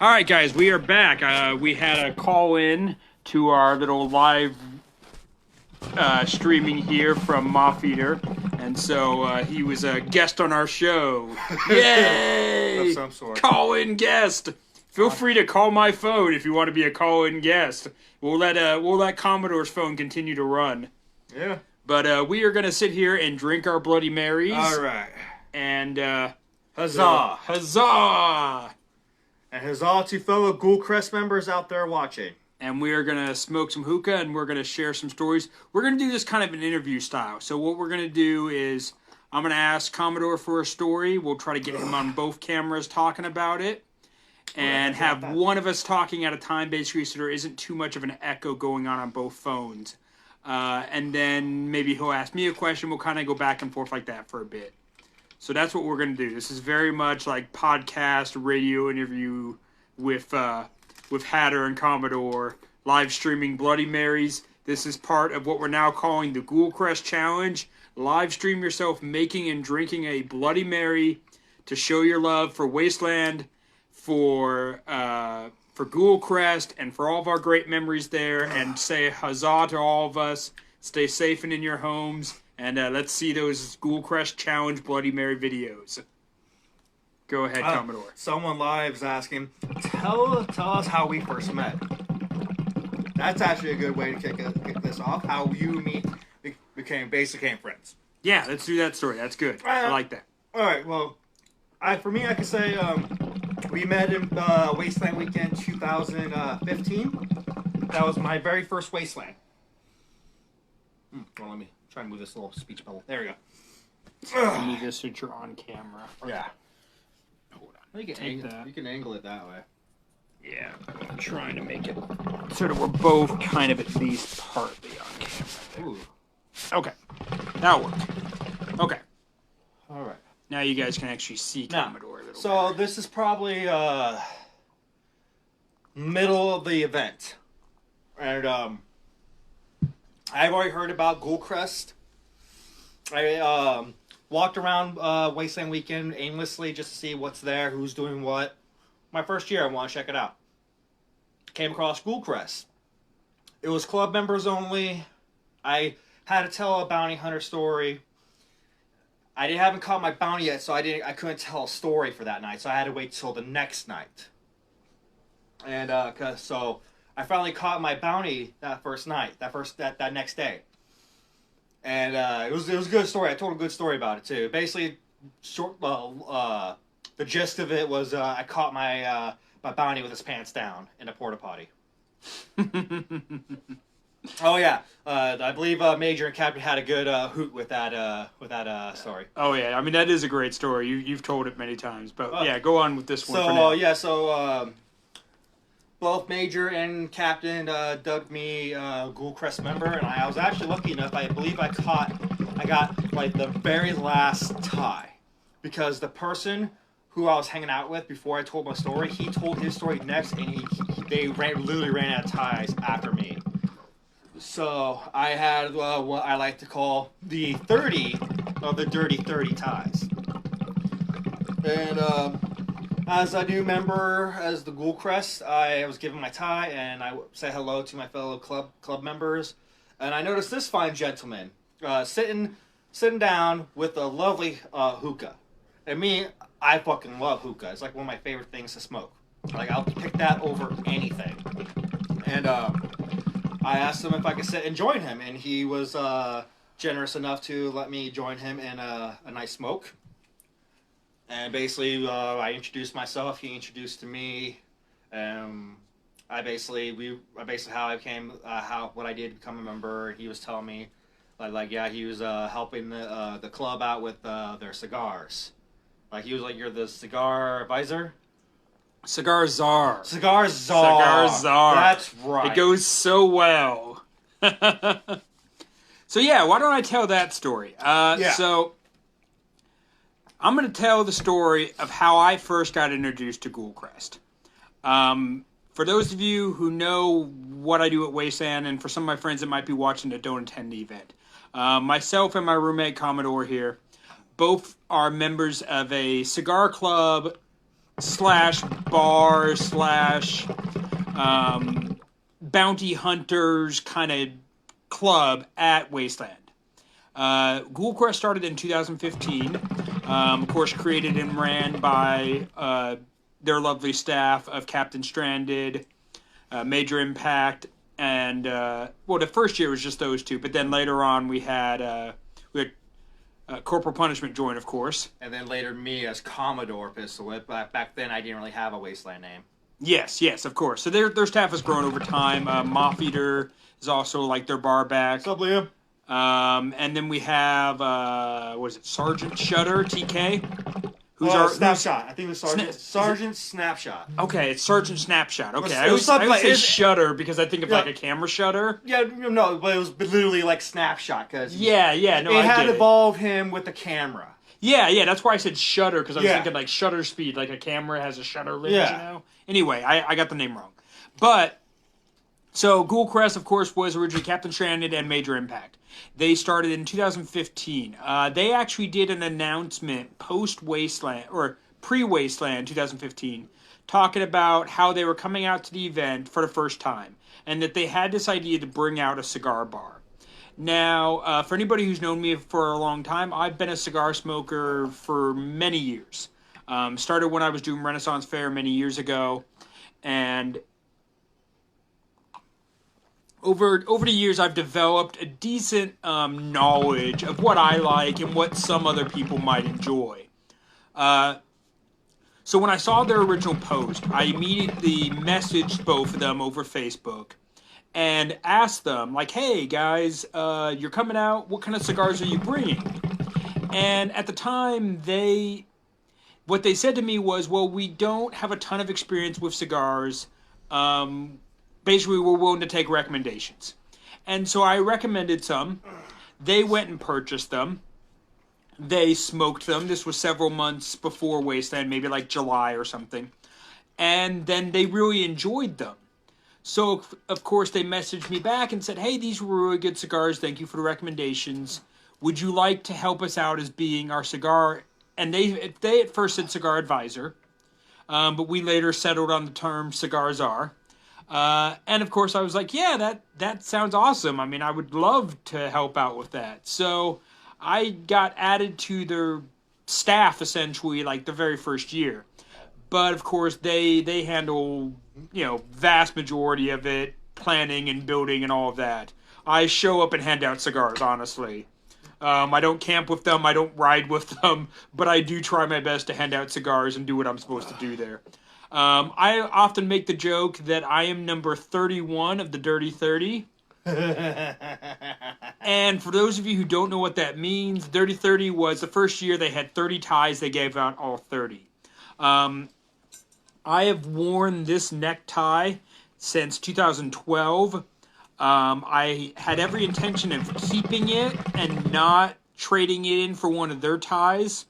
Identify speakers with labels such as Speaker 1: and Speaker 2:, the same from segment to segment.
Speaker 1: All right, guys, we are back. We had a call in to our little live streaming here from Moth Eater, and so he was a guest on our show. Yay!
Speaker 2: Of some sort.
Speaker 1: Call-in guest. Feel free to call my phone if you want to be a call-in guest. We'll let Commodore's phone continue to run.
Speaker 2: Yeah.
Speaker 1: But we are gonna sit here and drink our Bloody Marys.
Speaker 2: All right.
Speaker 1: And
Speaker 2: Huzzah!
Speaker 1: Huzzah!
Speaker 2: And huzzah to fellow Ghoulcrest members out there watching.
Speaker 1: And we are going to smoke some hookah, and we're going to share some stories. We're going to do this kind of an interview style. So what we're going to do is I'm going to ask Commodore for a story. We'll try to get him on both cameras talking about it. And have one of us talking at a time, basically, so there isn't too much of an echo going on both phones. And then maybe he'll ask me a question. We'll kind of go back and forth like that for a bit. So that's what we're going to do. This is very much like podcast, radio interview with Hatter and Commodore, live streaming Bloody Marys. This is part of what we're now calling the Ghoulcrest Challenge. Live stream yourself making and drinking a Bloody Mary to show your love for Wasteland, for Ghoulcrest, and for all of our great memories there, and say huzzah to all of us. Stay safe and in your homes. And let's see those Ghoulcrest Challenge Bloody Mary videos. Go ahead, Commodore.
Speaker 2: Someone live is asking, tell us how we first met. That's actually a good way to kick this off. How you became friends.
Speaker 1: Yeah, let's do that story. That's good. I like that.
Speaker 2: All right. Well, for me, I could say we met in Wasteland Weekend 2015. That was my very first Wasteland. Well, let me try and move this little speech bubble. There we go.
Speaker 1: Move this so you're on camera.
Speaker 2: Yeah.
Speaker 1: Hold on.
Speaker 2: You can angle it that way.
Speaker 1: Yeah, I'm trying to make it so that we're both kind of at least partly on camera.
Speaker 2: Ooh.
Speaker 1: Okay, that'll work. Okay.
Speaker 2: All right.
Speaker 1: Now you guys can actually see Commodore a little
Speaker 2: So
Speaker 1: better.
Speaker 2: this is probably middle of the event, and I've already heard about Ghoulcrest. I walked around Wasteland Weekend aimlessly just to see what's there, who's doing what. My first year, I want to check it out. Came across Ghoulcrest. It was club members only. I had to tell a bounty hunter story. I haven't caught my bounty yet, so I couldn't tell a story for that night, so I had to wait till the next night. And so I finally caught my bounty that first night, that next day. And it was a good story. I told a good story about it too. Basically, the gist of it was I caught my bounty with his pants down in a porta potty. Oh yeah, I believe Major and Captain had a good hoot with that story.
Speaker 1: Oh yeah, I mean that is a great story. You've told it many times, but yeah, go on with this one.
Speaker 2: So both Major and Captain dubbed me Ghoulcrest member, and I was actually lucky enough. I believe I got like the very last tie, because the person who I was hanging out with before I told my story, he told his story next, and they literally ran out of ties after me. So I had what I like to call the 30 of the dirty 30 ties. And as a new member, as the Ghoulcrest, I was given my tie, and I said hello to my fellow club members. And I noticed this fine gentleman sitting down with a lovely hookah. And me, I fucking love hookah. It's like one of my favorite things to smoke. Like, I'll pick that over anything. And I asked him if I could sit and join him, and he was generous enough to let me join him in a nice smoke. And basically, I introduced myself. He introduced to me. I basically how I came, what I did to become a member. He was telling me, he was helping the club out with their cigars. Like, he was like, "You're the cigar advisor."
Speaker 1: Cigar Czar.
Speaker 2: Cigar Czar.
Speaker 1: Cigar Czar.
Speaker 2: That's right.
Speaker 1: It goes so well. So yeah, why don't I tell that story? So I'm going to tell the story of how I first got introduced to Ghoulcrest. For those of you who know what I do at Wasteland, and for some of my friends that might be watching that don't attend the event, myself and my roommate Commodore here both are members of a cigar club slash bar slash bounty hunters kind of club at Wasteland. Ghoul Quest started in 2015. Of course, created and ran by their lovely staff of Captain Stranded, Major Impact, and well, the first year was just those two, but then later on we had Corporal Punishment join, of course.
Speaker 2: And then later me as Commodore Pistol Whip. Back then I didn't really have a Wasteland name.
Speaker 1: Yes, of course. So their staff has grown over time. Moth Eater is also like their bar back.
Speaker 2: What's up, Liam?
Speaker 1: And then we have what is it, Sergeant Shutter, TK?
Speaker 2: Snapshot. I think it was Sergeant Snapshot.
Speaker 1: Okay, it's Sergeant Snapshot. Okay, I
Speaker 2: It
Speaker 1: always
Speaker 2: was
Speaker 1: say shutter because I think of like a camera shutter.
Speaker 2: Yeah, no, but it was literally like Snapshot because
Speaker 1: No,
Speaker 2: it had evolved him with the camera.
Speaker 1: Yeah, that's why I said shutter, because I was thinking like shutter speed, like a camera has a shutter lens, you know? Anyway, I got the name wrong. But, so Ghoul Crest, of course, was originally Captain Stranded and Major Impact. They started in 2015. They actually did an announcement post-Wasteland, or pre-Wasteland 2015, talking about how they were coming out to the event for the first time, and that they had this idea to bring out a cigar bar. Now, for anybody who's known me for a long time, I've been a cigar smoker for many years. Started when I was doing Renaissance Fair many years ago, and over the years I've developed a decent knowledge of what I like and what some other people might enjoy. So when I saw their original post, I immediately messaged both of them over Facebook and asked them, like, hey, guys, you're coming out. What kind of cigars are you bringing? And at the time, what they said to me was, well, we don't have a ton of experience with cigars. Basically, we're willing to take recommendations. And so I recommended some. They went and purchased them. They smoked them. This was several months before Wasteland, maybe like July or something. And then they really enjoyed them. So, of course, they messaged me back and said, hey, these were really good cigars. Thank you for the recommendations. Would you like to help us out as being our cigar? And they at first said cigar advisor, but we later settled on the term cigar czar. And, of course, I was like, yeah, that sounds awesome. I mean, I would love to help out with that. So I got added to their staff, essentially, like the very first year. But, of course, they handle, vast majority of it, planning and building and all of that. I show up and hand out cigars, honestly. I don't camp with them, I don't ride with them, but I do try my best to hand out cigars and do what I'm supposed to do there. I often make the joke that I am number 31 of the Dirty 30. And for those of you who don't know what that means, Dirty 30 was the first year they had 30 ties, they gave out all 30. I have worn this necktie since 2012. I had every intention of keeping it and not trading it in for one of their ties.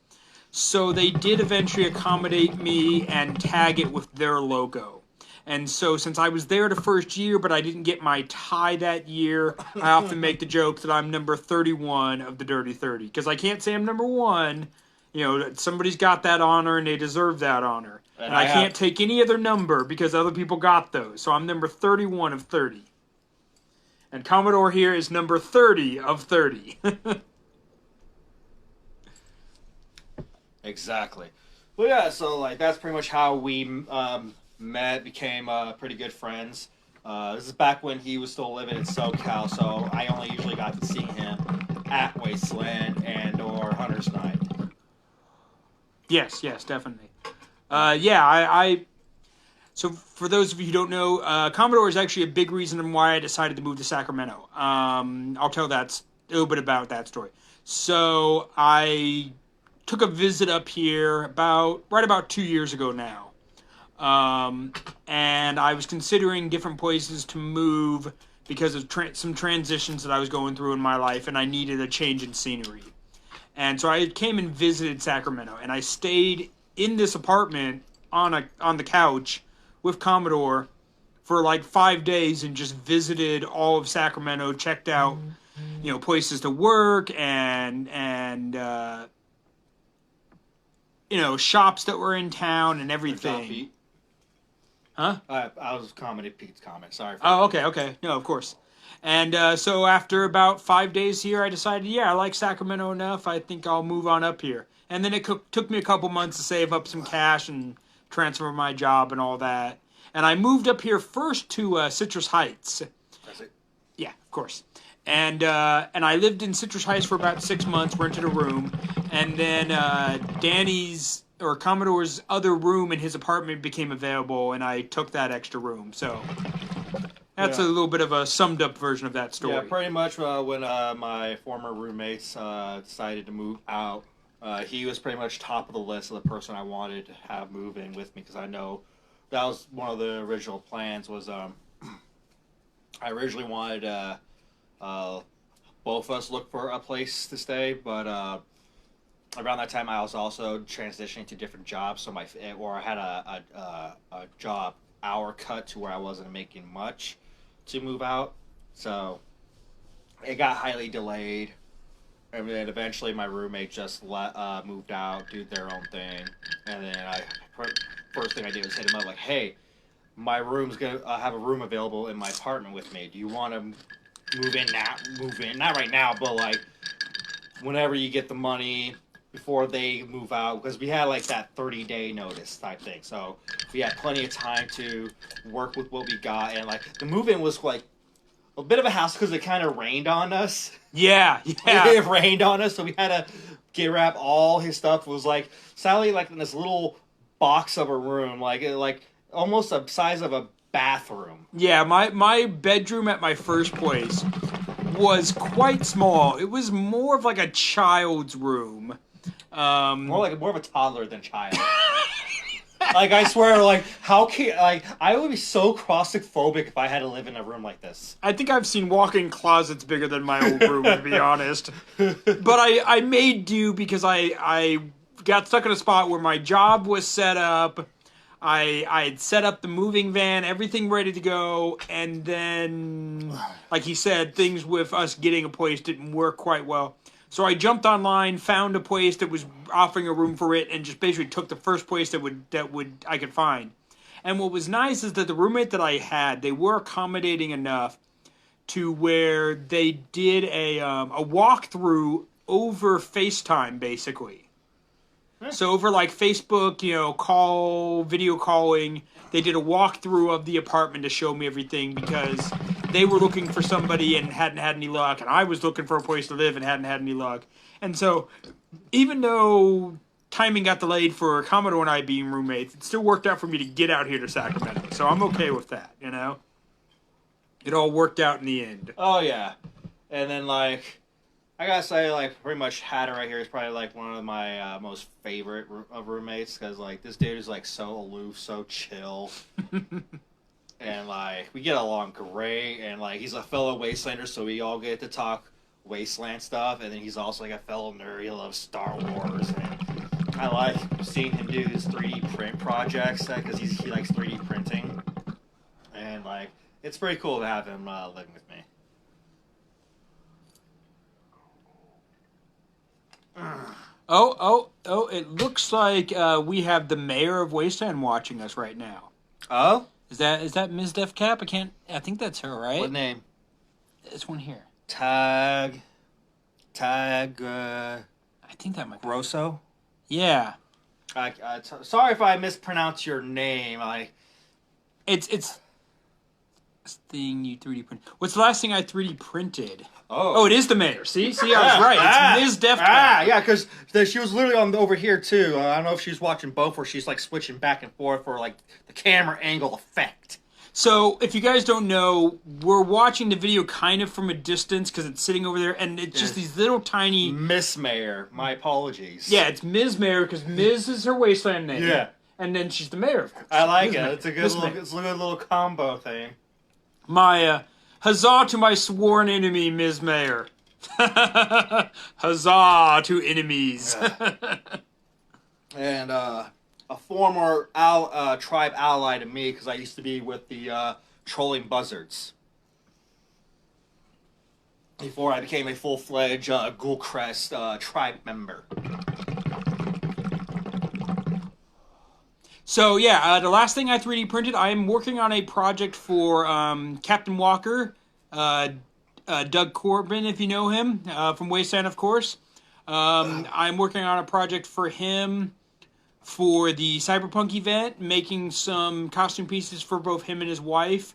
Speaker 1: So they did eventually accommodate me and tag it with their logo. And so since I was there the first year, but I didn't get my tie that year, I often make the joke that I'm number 31 of the Dirty 30. Because I can't say I'm number 1. Somebody's got that honor and they deserve that honor. And I can't take any other number because other people got those. So I'm number 31 of 30. And Commodore here is number 30 of 30.
Speaker 2: Exactly. Well, yeah, so that's pretty much how we met, became pretty good friends. This is back when he was still living in SoCal, so I only usually got to see him at Wasteland and or Hunter's Night.
Speaker 1: Yes, definitely. So for those of you who don't know, Commodore is actually a big reason why I decided to move to Sacramento. I'll tell a little bit about that story. So I took a visit up here right about 2 years ago now. And I was considering different places to move because of some transitions that I was going through in my life, and I needed a change in scenery. And so I came and visited Sacramento, and I stayed in this apartment on the couch with Commodore for like 5 days and just visited all of Sacramento, checked out, places to work and shops that were in town and
Speaker 2: John
Speaker 1: everything.
Speaker 2: Pete.
Speaker 1: Huh?
Speaker 2: I was commenting Pete's comment. Sorry.
Speaker 1: Oh, okay. No, of course. And so after about 5 days here, I decided, I like Sacramento enough. I think I'll move on up here. And then it took me a couple months to save up some cash and transfer my job and all that. And I moved up here first to Citrus Heights.
Speaker 2: That's it.
Speaker 1: Yeah, of course. And I lived in Citrus Heights for about 6 months, rented a room. And then Danny's or Commodore's other room in his apartment became available, and I took that extra room. So that's a little bit of a summed up version of that story.
Speaker 2: Yeah, pretty much when my former roommates decided to move out, he was pretty much top of the list of the person I wanted to have move in with me, because I know that was one of the original plans. Was I originally wanted both of us look for a place to stay, but around that time I was also transitioning to different jobs, so I had a job hour cut to where I wasn't making much to move out, so it got highly delayed. And then eventually my roommate just moved out, did their own thing, and then first thing I did was hit him up like, hey, my room's gonna have a room available in my apartment with me. Do you want to move in now? Move in, not right now, but like whenever you get the money before they move out, because we had like that 30-day notice type thing, so we had plenty of time to work with what we got. And like the move-in was like a bit of a hassle because it kind of rained on us.
Speaker 1: Yeah.
Speaker 2: It rained on us, so we had to wrap all his stuff. It was like Sally like in this little box of a room, like almost the size of a bathroom.
Speaker 1: Yeah, my bedroom at my first place was quite small. It was more of like a child's room.
Speaker 2: More of a toddler than child. Like, I swear, like, I would be so claustrophobic if I had to live in a room like this.
Speaker 1: I think I've seen walk-in closets bigger than my old room, to be honest. But I made do because I got stuck in a spot where my job was set up. I had set up the moving van, everything ready to go, and then, like he said, things with us getting a place didn't work quite well. So I jumped online, found a place that was offering a room for it, and just basically took the first place that I could find. And what was nice is that the roommate that I had, they were accommodating enough to where they did a walkthrough over FaceTime, basically. So over like Facebook, video calling, they did a walkthrough of the apartment to show me everything, because they were looking for somebody and hadn't had any luck, and I was looking for a place to live and hadn't had any luck. And so, even though timing got delayed for Commodore and I being roommates, it still worked out for me to get out here to Sacramento. So I'm okay with that, It all worked out in the end.
Speaker 2: Oh, yeah. And then, like, I gotta say, like, pretty much Hatter right here is probably, like, one of my most favorite roommates, because, like, this dude is, like, so aloof, so chill. And, like, we get along great, and, like, he's a fellow Wastelander, so we all get to talk Wasteland stuff, and then he's also, like, a fellow nerd. He loves Star Wars, and I like seeing him do his 3D print projects, because he likes 3D printing. And, like, it's pretty cool to have him living with me.
Speaker 1: Oh, it looks like we have the mayor of Wasteland watching us right now.
Speaker 2: Oh?
Speaker 1: Is that Ms. Def Cap? I think that's her, right?
Speaker 2: What name?
Speaker 1: This one here.
Speaker 2: Tag,
Speaker 1: I think that might be.
Speaker 2: Grosso?
Speaker 1: Yeah.
Speaker 2: Sorry if I mispronounce your name.
Speaker 1: It's this thing you 3D print. What's the last thing I 3D printed?
Speaker 2: Oh,
Speaker 1: it is the mayor. See, I was right. It's Ms. Def Cap.
Speaker 2: Yeah, because she was literally over here too. I don't know if she's watching both, or she's like switching back and forth for like the camera angle effect.
Speaker 1: So, if you guys don't know, we're watching the video kind of from a distance because it's sitting over there, and it's just these little tiny...
Speaker 2: Miss Mayor. My apologies.
Speaker 1: Yeah, it's Ms. Mayor because Ms. is her Wasteland name.
Speaker 2: Yeah.
Speaker 1: And then she's the mayor, of course.
Speaker 2: I like
Speaker 1: Ms.
Speaker 2: it.
Speaker 1: Mayor.
Speaker 2: It's a good little combo thing.
Speaker 1: My, huzzah to my sworn enemy, Ms. Mayor. Huzzah to enemies.
Speaker 2: Yeah. And, a former tribe ally to me, because I used to be with the Trolling Buzzards. Before I became a full-fledged Ghoulcrest tribe member.
Speaker 1: So yeah, the last thing I 3D printed, I am working on a project for Captain Walker, Doug Corbin, if you know him, from Wasteland, of course. I'm working on a project for him for the Cyberpunk event, making some costume pieces for both him and his wife.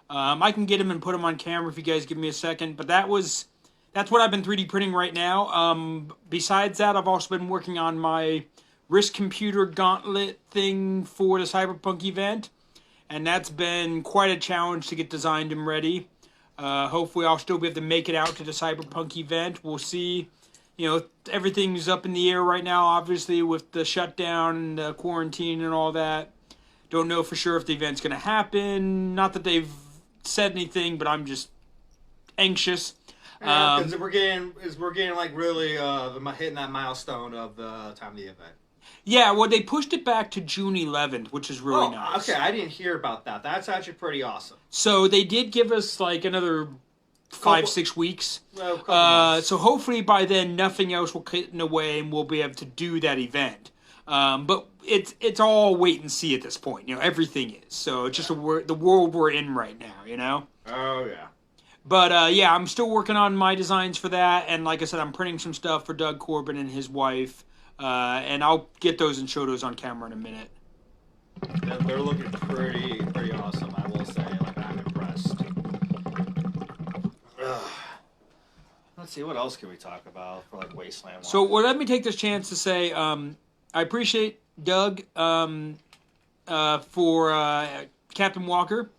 Speaker 1: I can get him and put him on camera if you guys give me a second, but that's what I've been 3D printing right now. Besides that, I've also been working on my wrist computer gauntlet thing for the Cyberpunk event, and that's been quite a challenge to get designed and ready. Hopefully I'll still be able to make it out to the Cyberpunk event. We'll see. You know, everything's up in the air right now, obviously, with the shutdown and the quarantine and all that. Don't know for sure if the event's going to happen. Not that they've said anything, but I'm just anxious.
Speaker 2: Because we're getting like really hitting that milestone of the time of the event.
Speaker 1: Yeah, well, they pushed it back to June 11th, which is really nice.
Speaker 2: Okay, I didn't hear about that. That's actually pretty awesome.
Speaker 1: So they did give us like another 5-6 weeks. So hopefully by then nothing else will get in the way and we'll be able to do that event. But it's all wait and see at this point. You know, everything is. So it's just the world we're in right now. You know.
Speaker 2: Oh yeah.
Speaker 1: But yeah, I'm still working on my designs for that, and like I said, I'm printing some stuff for Doug Corbin and his wife, and I'll get those and show those on camera in a minute.
Speaker 2: They're looking pretty awesome, I will say. Like, I'm impressed. Let's see, what else can we talk about for like Wasteland?
Speaker 1: So, well, let me take this chance to say I appreciate Doug for Captain Walker.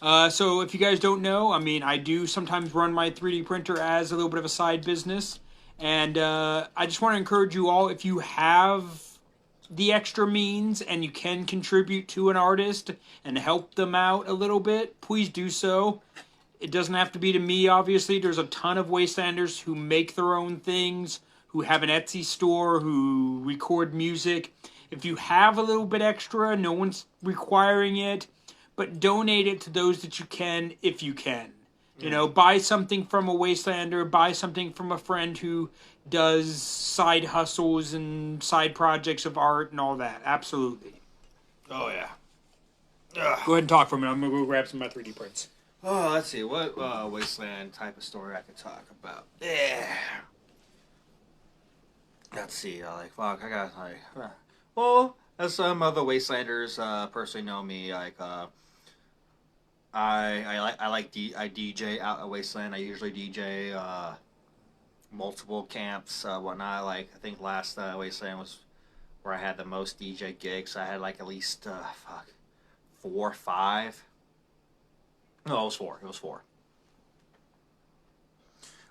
Speaker 1: So if you guys don't know, I mean, I do sometimes run my 3D printer as a little bit of a side business. And I just want to encourage you all, if you have the extra means and you can contribute to an artist and help them out a little bit, please do so. It doesn't have to be to me, obviously. There's a ton of Wastelanders who make their own things, who have an Etsy store, who record music. If you have a little bit extra, no one's requiring it. But donate it to those that you can, if you can. You know, buy something from a Wastelander, buy something from a friend who does side hustles and side projects of art and all that. Absolutely.
Speaker 2: Oh, yeah.
Speaker 1: Go ahead and talk for a minute. I'm going to go grab some of my 3D prints.
Speaker 2: Oh, let's see. What Wasteland type of story I could talk about? Yeah. Let's see. Fuck, I got, well, as some of the Wastelanders personally know me, like, I DJ out at Wasteland. I usually DJ multiple camps, whatnot. Like, I think last Wasteland was where I had the most DJ gigs. I had like at least 4 or 5. No, it was 4. It was 4.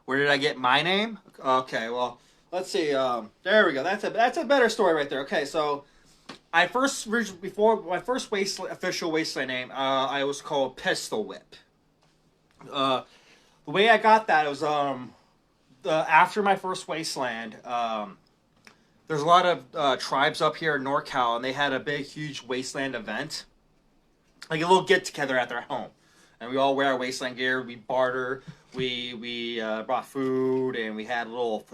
Speaker 2: Where did I get my name? Okay, well, let's see. There we go. That's a better story right there. Okay, so before my first official Wasteland name, I was called Pistol Whip. The way I got that, it was after my first Wasteland. There's a lot of tribes up here in NorCal, and they had a big, huge Wasteland event, like a little get together at their home, and we all wear our Wasteland gear. We barter. We brought food, and we had a little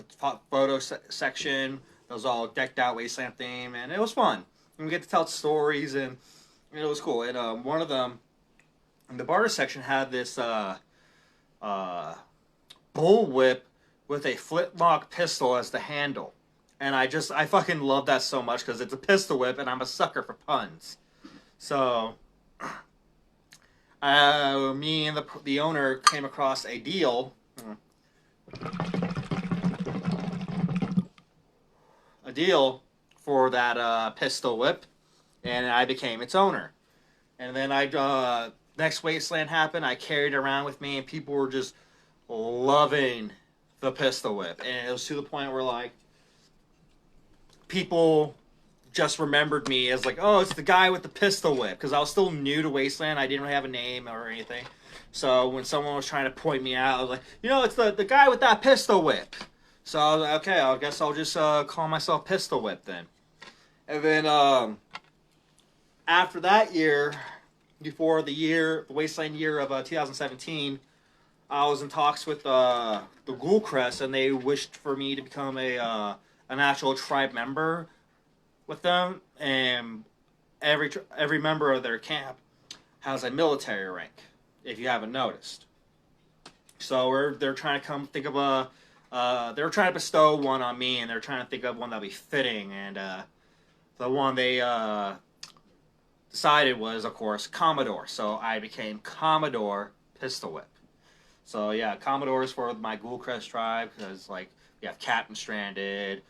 Speaker 2: photo section. It was all decked out Wasteland theme, and it was fun. And we get to tell stories, and it was cool. And one of them, in the barter section, had this bullwhip with a flintlock pistol as the handle. And I fucking love that so much because it's a pistol whip, and I'm a sucker for puns. So, me and the owner came across a deal. For that pistol whip, and I became its owner. And then next Wasteland happened, I carried it around with me, and people were just loving the pistol whip. And it was to the point where, like, people just remembered me as, like, oh, it's the guy with the pistol whip, because I was still new to Wasteland. I didn't really have a name or anything. So when someone was trying to point me out, I was like, you know, it's the guy with that pistol whip. So I was like, okay, I guess I'll just call myself Pistol Whip then. And then after that year, before the Wasteland year of 2017, I was in talks with the Ghoul Crest, and they wished for me to become an actual tribe member with them. And every member of their camp has a military rank, if you haven't noticed. So they're trying to they're trying to bestow one on me, and they're trying to think of one that'll be fitting, and the one they decided was, of course, Commodore. So I became Commodore Pistol Whip. So yeah, Commodore is for my Ghoulcrest tribe, because like you have Captain Stranded,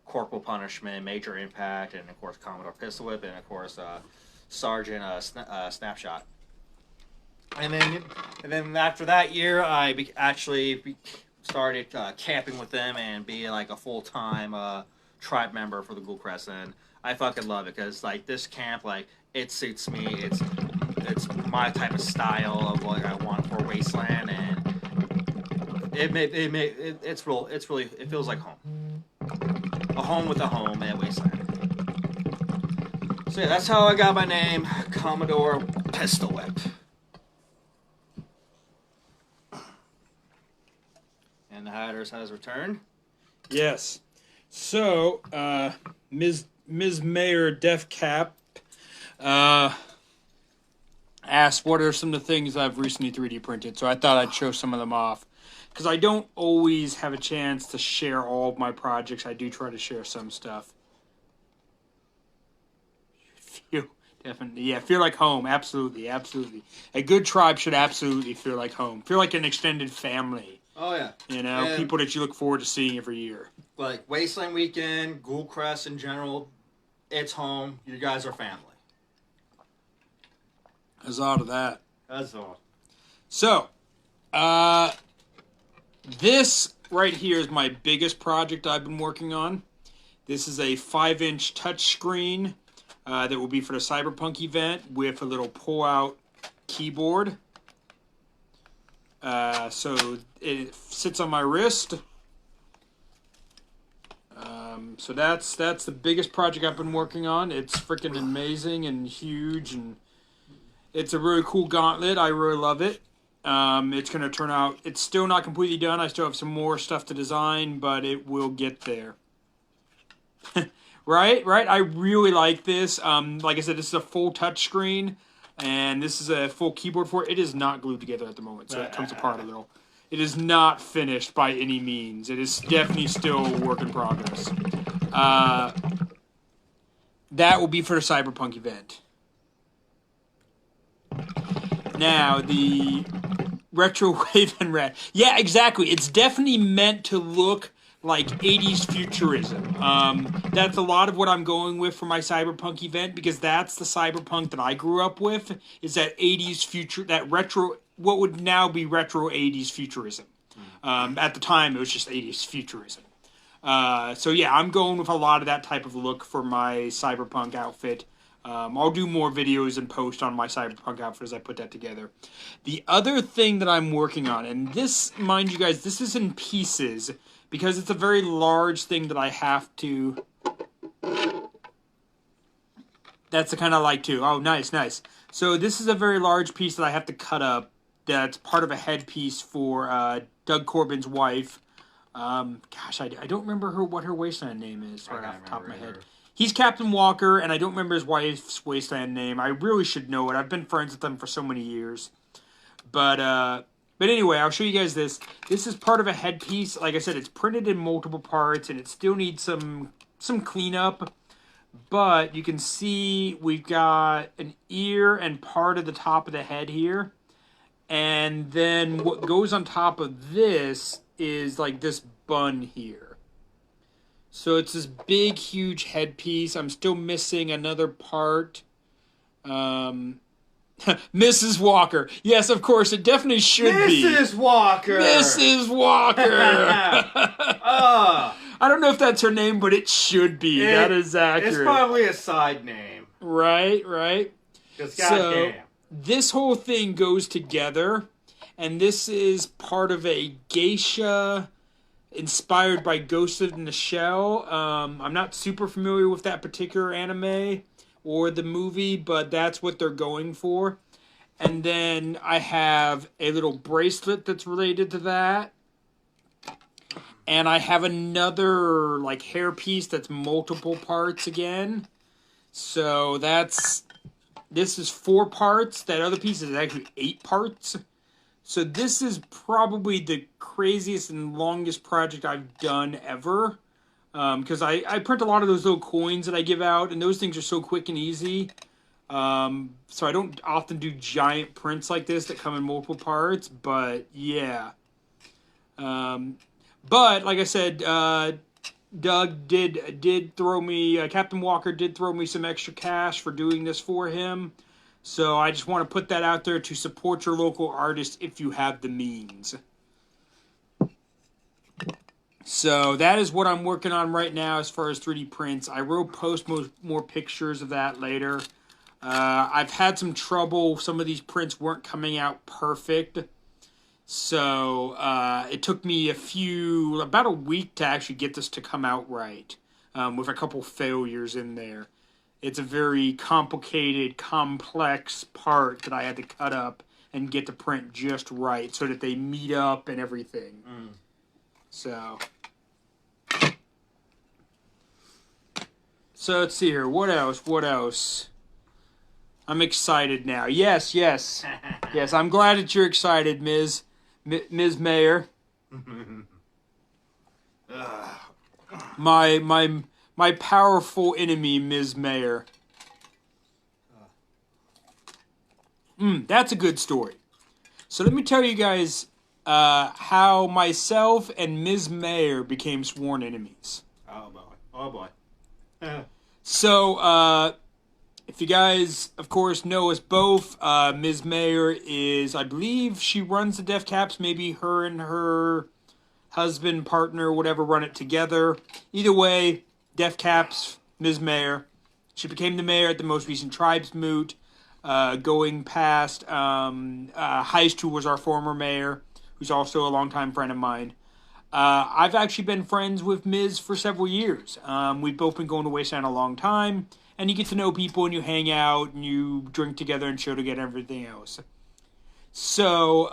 Speaker 2: Corporal Punishment, Major Impact, and of course Commodore Pistol Whip, and of course Sergeant Snapshot. And then after that year, I started camping with them and being like a full-time tribe member for the Ghoulcrest, and I fucking love it because like this camp, like it suits me. It's my type of style of what I want for Wasteland, and it feels like home, a home with a home at Wasteland. So yeah, that's how I got my name, Commodore Pistol Whip. And the Hatters has returned.
Speaker 1: Yes. So, Ms. Mayor Def Cap asked what are some of the things I've recently 3D printed. So I thought I'd show some of them off. Because I don't always have a chance to share all of my projects. I do try to share some stuff. Feel like home. Absolutely. A good tribe should absolutely feel like home. Feel like an extended family.
Speaker 2: Oh, yeah.
Speaker 1: You know, and people that you look forward to seeing every year.
Speaker 2: Like, Wasteland Weekend, Ghoulcrest in general, it's home. You guys are family.
Speaker 1: Huzzah to that.
Speaker 2: Huzzah.
Speaker 1: So, this right here is my biggest project I've been working on. This is a 5-inch touchscreen that will be for the Cyberpunk event with a little pull-out keyboard. So it sits on my wrist. So that's the biggest project I've been working on. It's freaking amazing and huge, and it's a really cool gauntlet. I really love it. It's going to turn out... It's still not completely done. I still have some more stuff to design, but it will get there. Right? I really like this. Like I said, this is a full touch screen. And this is a full keyboard for it. It is not glued together at the moment, so it comes apart a little. It is not finished by any means. It is definitely still a work in progress. That will be for the Cyberpunk event. Now, the Retro Wave and Red. Yeah, exactly. It's definitely meant to look like 80s futurism. That's a lot of what I'm going with for my Cyberpunk event, because that's the Cyberpunk that I grew up with, is that 80s future, that retro, what would now be retro 80s futurism. At the time, it was just 80s futurism. So yeah, I'm going with a lot of that type of look for my Cyberpunk outfit. I'll do more videos and post on my Cyberpunk outfit as I put that together. The other thing that I'm working on, and this, mind you guys, this is in pieces, because it's a very large thing that I have to... That's the kind I like too. Oh, nice. So this is a very large piece that I have to cut up. That's part of a headpiece for Doug Corbin's wife. Gosh, I don't remember what her Wasteland name is right off the top of my head. He's Captain Walker, and I don't remember his wife's Wasteland name. I really should know it. I've been friends with them for so many years. But anyway, I'll show you guys this. This is part of a headpiece. Like I said, it's printed in multiple parts, and it still needs some cleanup. But you can see we've got an ear and part of the top of the head here. And then what goes on top of this is like this bun here. So it's this big, huge headpiece. I'm still missing another part. Mrs. Walker. Yes, of course, it definitely should be.
Speaker 2: Mrs. Walker!
Speaker 1: Mrs. Walker! I don't know if that's her name, but it should be. That is accurate.
Speaker 2: It's probably a side name.
Speaker 1: Right.
Speaker 2: Because goddamn.
Speaker 1: This whole thing goes together, and this is part of a geisha inspired by Ghost in the Shell. I'm not super familiar with that particular anime or the movie, but that's what they're going for. And then I have a little bracelet that's related to that. And I have another like hair piece that's multiple parts again. So this is 4 parts. That other piece is actually 8 parts. So this is probably the craziest and longest project I've done ever. Because I print a lot of those little coins that I give out, and those things are so quick and easy. So I don't often do giant prints like this that come in multiple parts, but yeah. But like I said, Doug did throw me, Captain Walker did throw me some extra cash for doing this for him. So I just want to put that out there to support your local artist if you have the means. So that is what I'm working on right now as far as 3D prints. I will post more pictures of that later. I've had some trouble. Some of these prints weren't coming out perfect. So it took me about a week to actually get this to come out right, with a couple failures in there. It's a very complicated, complex part that I had to cut up and get the print just right so that they meet up and everything. So let's see here. What else? I'm excited now. Yes. Yes, I'm glad that you're excited, Ms. Mayor. My powerful enemy, Ms. Mayor. That's a good story. So let me tell you guys how myself and Ms. Mayor became sworn enemies.
Speaker 2: Oh boy.
Speaker 1: So, if you guys, of course, know us both, Ms. Mayor is, I believe she runs the Def Caps. Maybe her and her husband, partner, whatever, run it together. Either way, Def Caps, Ms. Mayor. She became the mayor at the most recent Tribes Moot. Going past, Heist, who was our former mayor, who's also a longtime friend of mine. I've actually been friends with Ms. for several years. We've both been going to Wasteland a long time, and you get to know people, and you hang out, and you drink together, and show together, and everything else. So,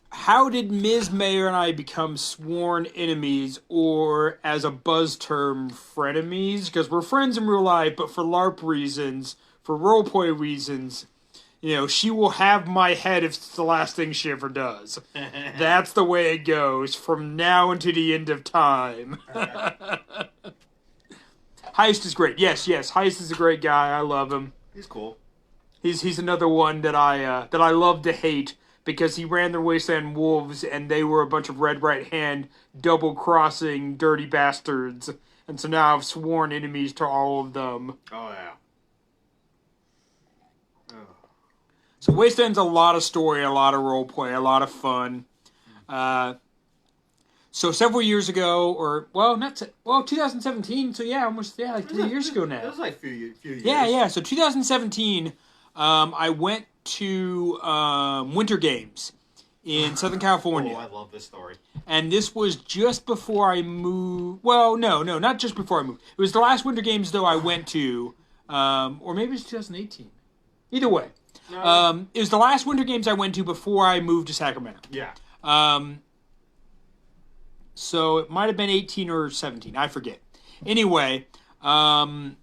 Speaker 1: how did Ms. Mayor and I become sworn enemies, or as a buzz term, frenemies? Because we're friends in real life, but for LARP reasons, for roleplay reasons, you know, she will have my head if it's the last thing she ever does. That's the way it goes from now until the end of time. Heist is great. Yes, Heist is a great guy. I love him.
Speaker 2: He's cool.
Speaker 1: He's another one that I love to hate because he ran the Wasteland Wolves and they were a bunch of red right hand double-crossing dirty bastards. And so now I've sworn enemies to all of them.
Speaker 2: Oh, yeah.
Speaker 1: So Wasteland's a lot of story, a lot of roleplay, a lot of fun. So several years ago, 2017. So like 3 years ago now.
Speaker 2: It was like a few years.
Speaker 1: Yeah. So 2017, I went to Winter Games in Southern California.
Speaker 2: Oh, I love this story.
Speaker 1: And this was just before I moved. Well, no, not just before I moved. It was the last Winter Games, though, I went to, or maybe it's 2018. Either way. No. It was the last Winter Games I went to before I moved to Sacramento.
Speaker 2: Yeah.
Speaker 1: So it might have been 18 or 17. I forget. Anyway, yeah,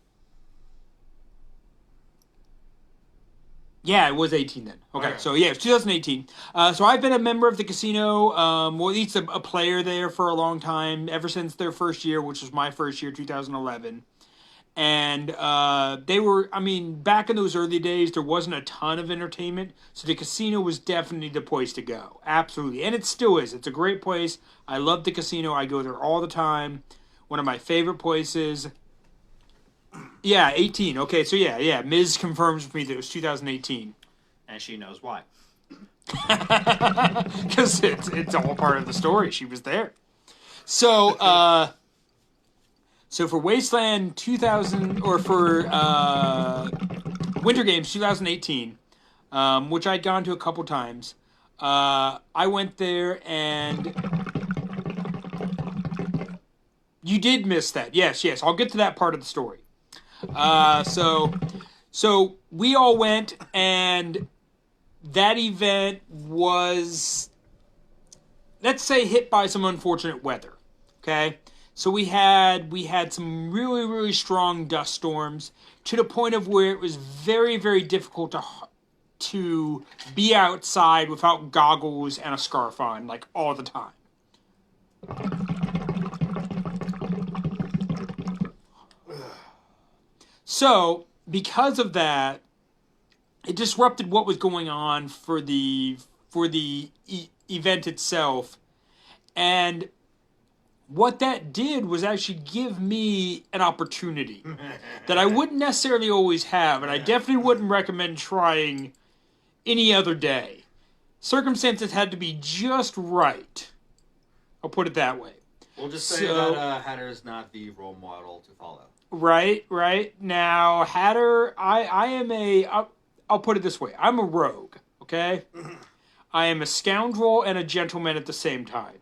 Speaker 1: it was 18 then. Okay, so yeah, it's 2018. So I've been a member of the casino, well, at least a player there for a long time, ever since their first year, which was my first year, 2011. And they were, back in those early days, there wasn't a ton of entertainment, so the casino was definitely the place to go. Absolutely. And it still is. It's a great place. I love the casino. I go there all the time. One of my favorite places. Yeah, 18. Okay, so yeah. Ms. confirms with me that it was 2018.
Speaker 2: And she knows why.
Speaker 1: Because it's all part of the story. She was there. So, So for Wasteland 2000, or for Winter Games 2018, which I'd gone to a couple times, I went there and you did miss that. Yes. I'll get to that part of the story. So we all went, and that event was, let's say, hit by some unfortunate weather. Okay. So we had some really, really strong dust storms to the point of where it was very, very difficult to be outside without goggles and a scarf on, like, all the time. So, because of that, it disrupted what was going on for the event itself. And what that did was actually give me an opportunity that I wouldn't necessarily always have, and I definitely wouldn't recommend trying any other day. Circumstances had to be just right. I'll put it that way.
Speaker 2: We'll just say that Hatter is not the role model to follow.
Speaker 1: Right. Now, Hatter, I'll put it this way. I'm a rogue, okay? I am a scoundrel and a gentleman at the same time.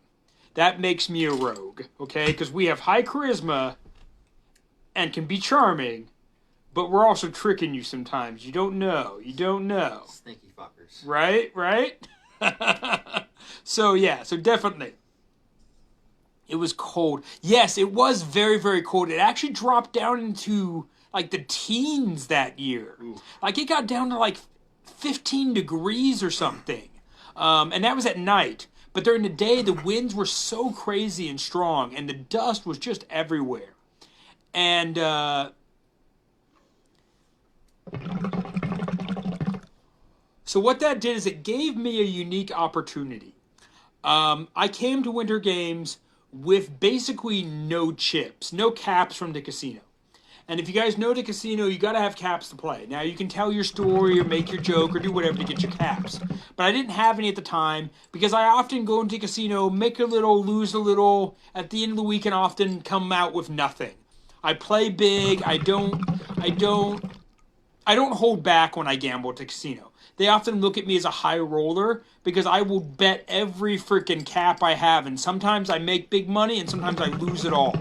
Speaker 1: That makes me a rogue, okay? Because we have high charisma and can be charming, but we're also tricking you sometimes. You don't know.
Speaker 2: Sneaky fuckers.
Speaker 1: Right? So definitely. It was cold. Yes, it was very, very cold. It actually dropped down into, like, the teens that year.
Speaker 2: Ooh.
Speaker 1: Like, it got down to, like, 15 degrees or something. And that was at night. But during the day, the winds were so crazy and strong, and the dust was just everywhere. And, so what that did is it gave me a unique opportunity. I came to Winter Games with basically no chips, no caps from the casino. And if you guys know the casino, you gotta have caps to play. Now, you can tell your story or make your joke or do whatever to get your caps. But I didn't have any at the time because I often go into the casino, make a little, lose a little. At the end of the week, and often come out with nothing. I play big. I don't hold back when I gamble at the casino. They often look at me as a high roller because I will bet every freaking cap I have. And sometimes I make big money and sometimes I lose it all.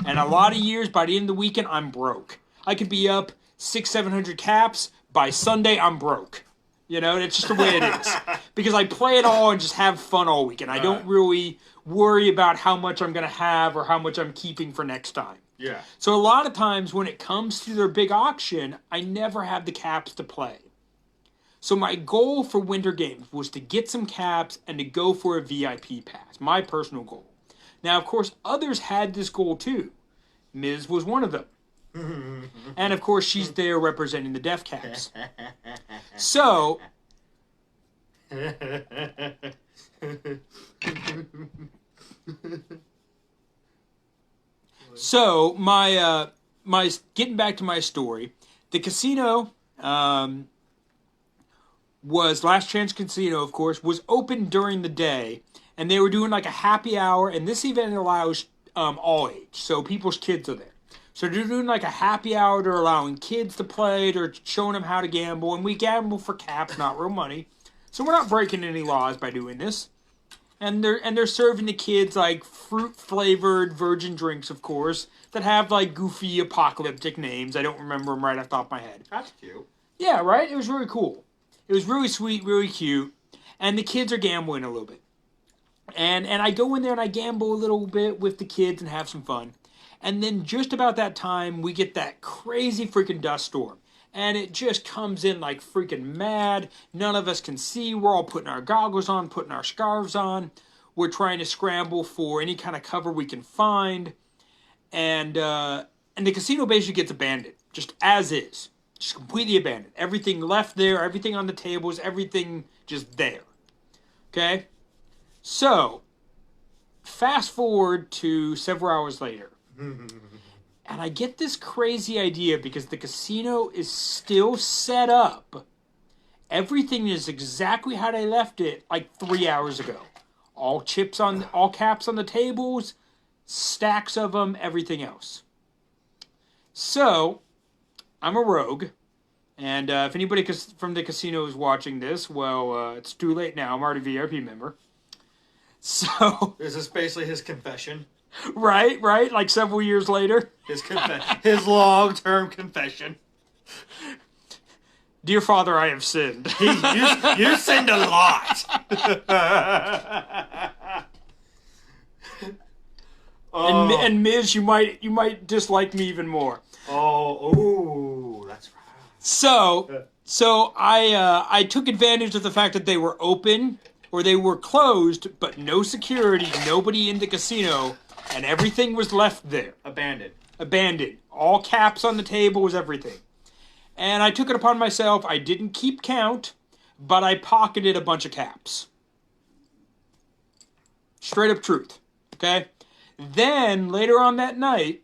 Speaker 1: And a lot of years, by the end of the weekend, I'm broke. I could be up 600-700 caps. By Sunday, I'm broke. You know, it's just the way it is. Because I play it all and just have fun all weekend. I don't really worry about how much I'm going to have or how much I'm keeping for next time.
Speaker 2: Yeah.
Speaker 1: So a lot of times when it comes to their big auction, I never have the caps to play. So my goal for Winter Games was to get some caps and to go for a VIP pass. My personal goal. Now, of course, others had this goal too. Ms. was one of them. And, of course, she's there representing the Death Caps. So... So, my getting back to my story, the casino, was Last Chance Casino, of course, was open during the day, and they were doing like a happy hour, and this event allows all age, so people's kids are there. So they're doing like a happy hour, they're allowing kids to play, they're showing them how to gamble, and we gamble for caps, not real money. So we're not breaking any laws by doing this. And they're serving the kids like fruit-flavored virgin drinks, of course, that have like goofy apocalyptic names. I don't remember them right off the top of my head.
Speaker 2: That's cute.
Speaker 1: Yeah, right? It was really cool. It was really sweet, really cute. And the kids are gambling a little bit. And I go in there and I gamble a little bit with the kids and have some fun. And then just about that time, we get that crazy freaking dust storm. And it just comes in like freaking mad. None of us can see. We're all putting our goggles on, putting our scarves on. We're trying to scramble for any kind of cover we can find. And the casino basically gets abandoned, just as is. Just completely abandoned. Everything left there, everything on the tables, everything just there. Okay? So, fast forward to several hours later. And I get this crazy idea because the casino is still set up. Everything is exactly how they left it like 3 hours ago. All caps on the tables, stacks of them, everything else. So, I'm a rogue. And if anybody from the casino is watching this, well, it's too late now. I'm already a VIP member. So...
Speaker 2: Is this basically his confession?
Speaker 1: Right, like several years later.
Speaker 2: His long-term confession.
Speaker 1: Dear Father, I have sinned.
Speaker 2: You sinned a lot. Oh.
Speaker 1: And Miz, you might dislike me even more.
Speaker 2: Oh, that's right.
Speaker 1: So I took advantage of the fact that they were open or they were closed, but no security, nobody in the casino, and everything was left there. Abandoned. All caps on the table was everything. And I took it upon myself. I didn't keep count, but I pocketed a bunch of caps. Straight up truth. Okay? Then, later on that night,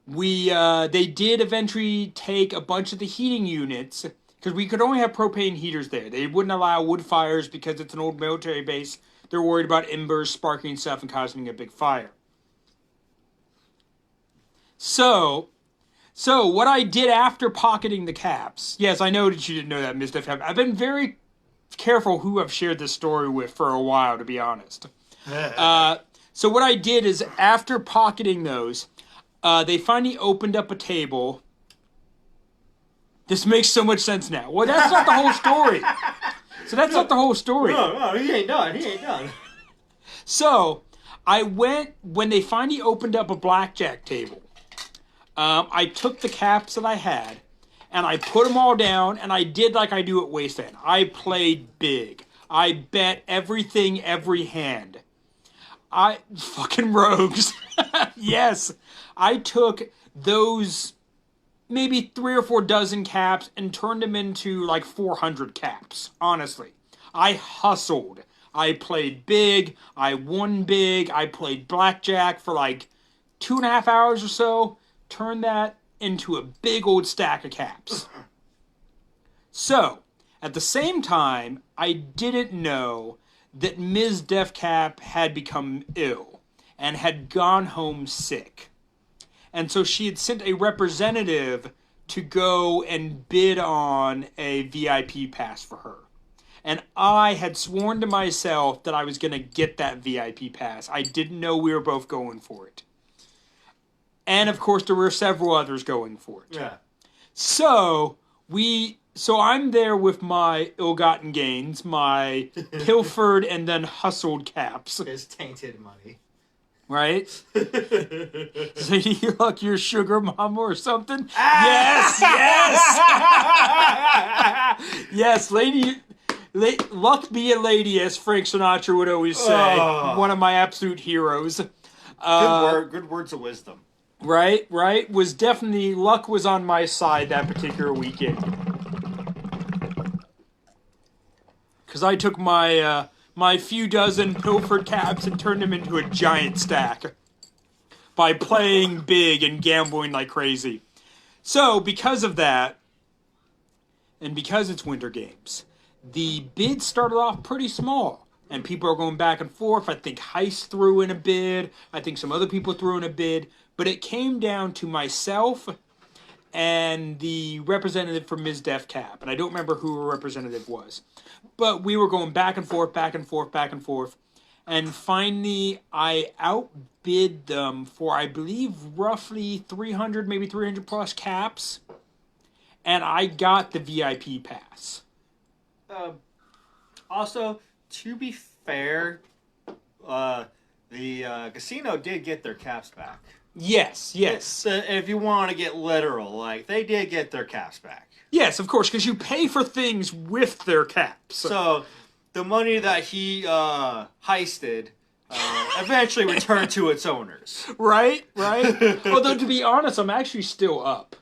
Speaker 1: they did eventually take a bunch of the heating units, because we could only have propane heaters there. They wouldn't allow wood fires because it's an old military base. They're worried about embers sparking stuff and causing a big fire. So what I did after pocketing the caps, yes, I know that you didn't know that, Ms. Def. I've been very careful who I've shared this story with for a while, to be honest. So what I did is, after pocketing those, they finally opened up a table. This makes so much sense now. Well, that's not the whole story. So that's not the whole story.
Speaker 2: No, he ain't done.
Speaker 1: So I went, when they finally opened up a blackjack table, I took the caps that I had, and I put them all down, and I did like I do at Wasteland. I played big. I bet everything, every hand. Fucking rogues. Yes. I took those maybe 3 or 4 dozen caps and turned them into like 400 caps, honestly. I hustled. I played big. I won big. I played blackjack for like 2.5 hours or so. Turned that into a big old stack of caps. So, at the same time, I didn't know that Ms. Defcap had become ill and had gone home sick. And so she had sent a representative to go and bid on a VIP pass for her. And I had sworn to myself that I was going to get that VIP pass. I didn't know we were both going for it. And of course, there were several others going for it.
Speaker 2: Yeah.
Speaker 1: So I'm there with my ill-gotten gains, my pilfered and then hustled caps.
Speaker 2: It's tainted money.
Speaker 1: Right? So you like your sugar mama or something? Yes! Yes, lady... luck be a lady, as Frank Sinatra would always say. One of my absolute heroes.
Speaker 2: Good words of wisdom.
Speaker 1: Right. Was definitely... Luck was on my side that particular weekend. Because I took my few dozen pilfered caps and turned them into a giant stack by playing big and gambling like crazy. So, because of that, and because it's Winter Games, the bids started off pretty small. And people are going back and forth. I think Heist threw in a bid. I think some other people threw in a bid. But it came down to myself and the representative for Ms. Def Cap. And I don't remember who her representative was. But we were going back and forth. And finally, I outbid them for, I believe, roughly 300, maybe 300 plus caps. And I got the VIP pass.
Speaker 2: Also, to be fair, the casino did get their caps back.
Speaker 1: Yes.
Speaker 2: If you want to get literal, like, they did get their caps back.
Speaker 1: Yes, of course, because you pay for things with their caps.
Speaker 2: So, the money that he heisted eventually returned to its owners.
Speaker 1: Right. Although, to be honest, I'm actually still up.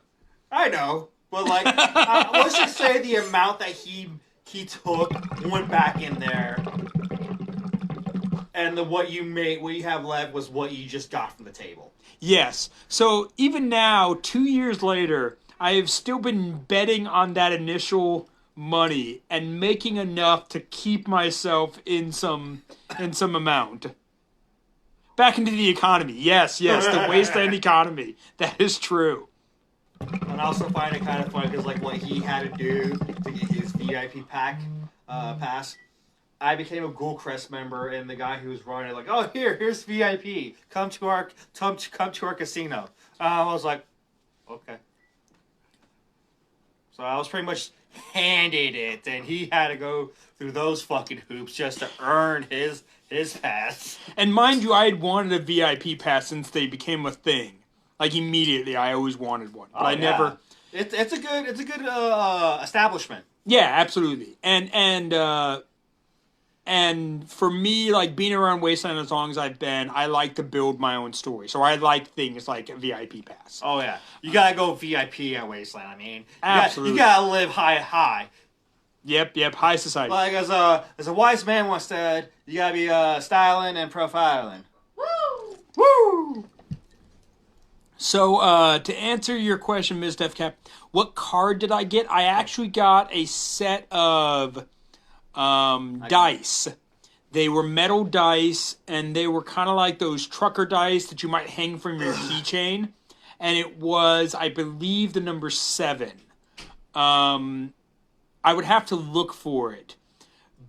Speaker 2: I know. But, like, let's just say the amount that he took went back in there. And what you have left was what you just got from the table.
Speaker 1: Yes. So even now, 2 years later, I have still been betting on that initial money and making enough to keep myself in some amount. Back into the economy. Yes, the Wasteland economy. That is true.
Speaker 2: And I also find it kind of funny because, like, what he had to do to get his VIP pass, I became a Ghoulcrest member, and the guy who was running it, like, oh, here's VIP. Come to our casino. I was like, okay. So I was pretty much handed it, and he had to go through those fucking hoops just to earn his pass.
Speaker 1: And mind you, I had wanted a VIP pass since they became a thing. Like immediately, I always wanted one, but I never.
Speaker 2: It's a good establishment.
Speaker 1: Yeah, absolutely. And for me, like being around Wasteland as long as I've been, I like to build my own story. So I like things like a VIP pass.
Speaker 2: Oh yeah, you gotta go VIP at Wasteland. I mean,
Speaker 1: absolutely,
Speaker 2: you gotta live high.
Speaker 1: Yep, high society.
Speaker 2: Like as a wise man once said, you gotta be styling and profiling.
Speaker 1: Woo! So to answer your question, Ms. Defcap, what card did I get? I actually got a set of dice. They were metal dice, and they were kind of like those trucker dice that you might hang from your keychain. And it was, I believe, the number 7. I would have to look for it,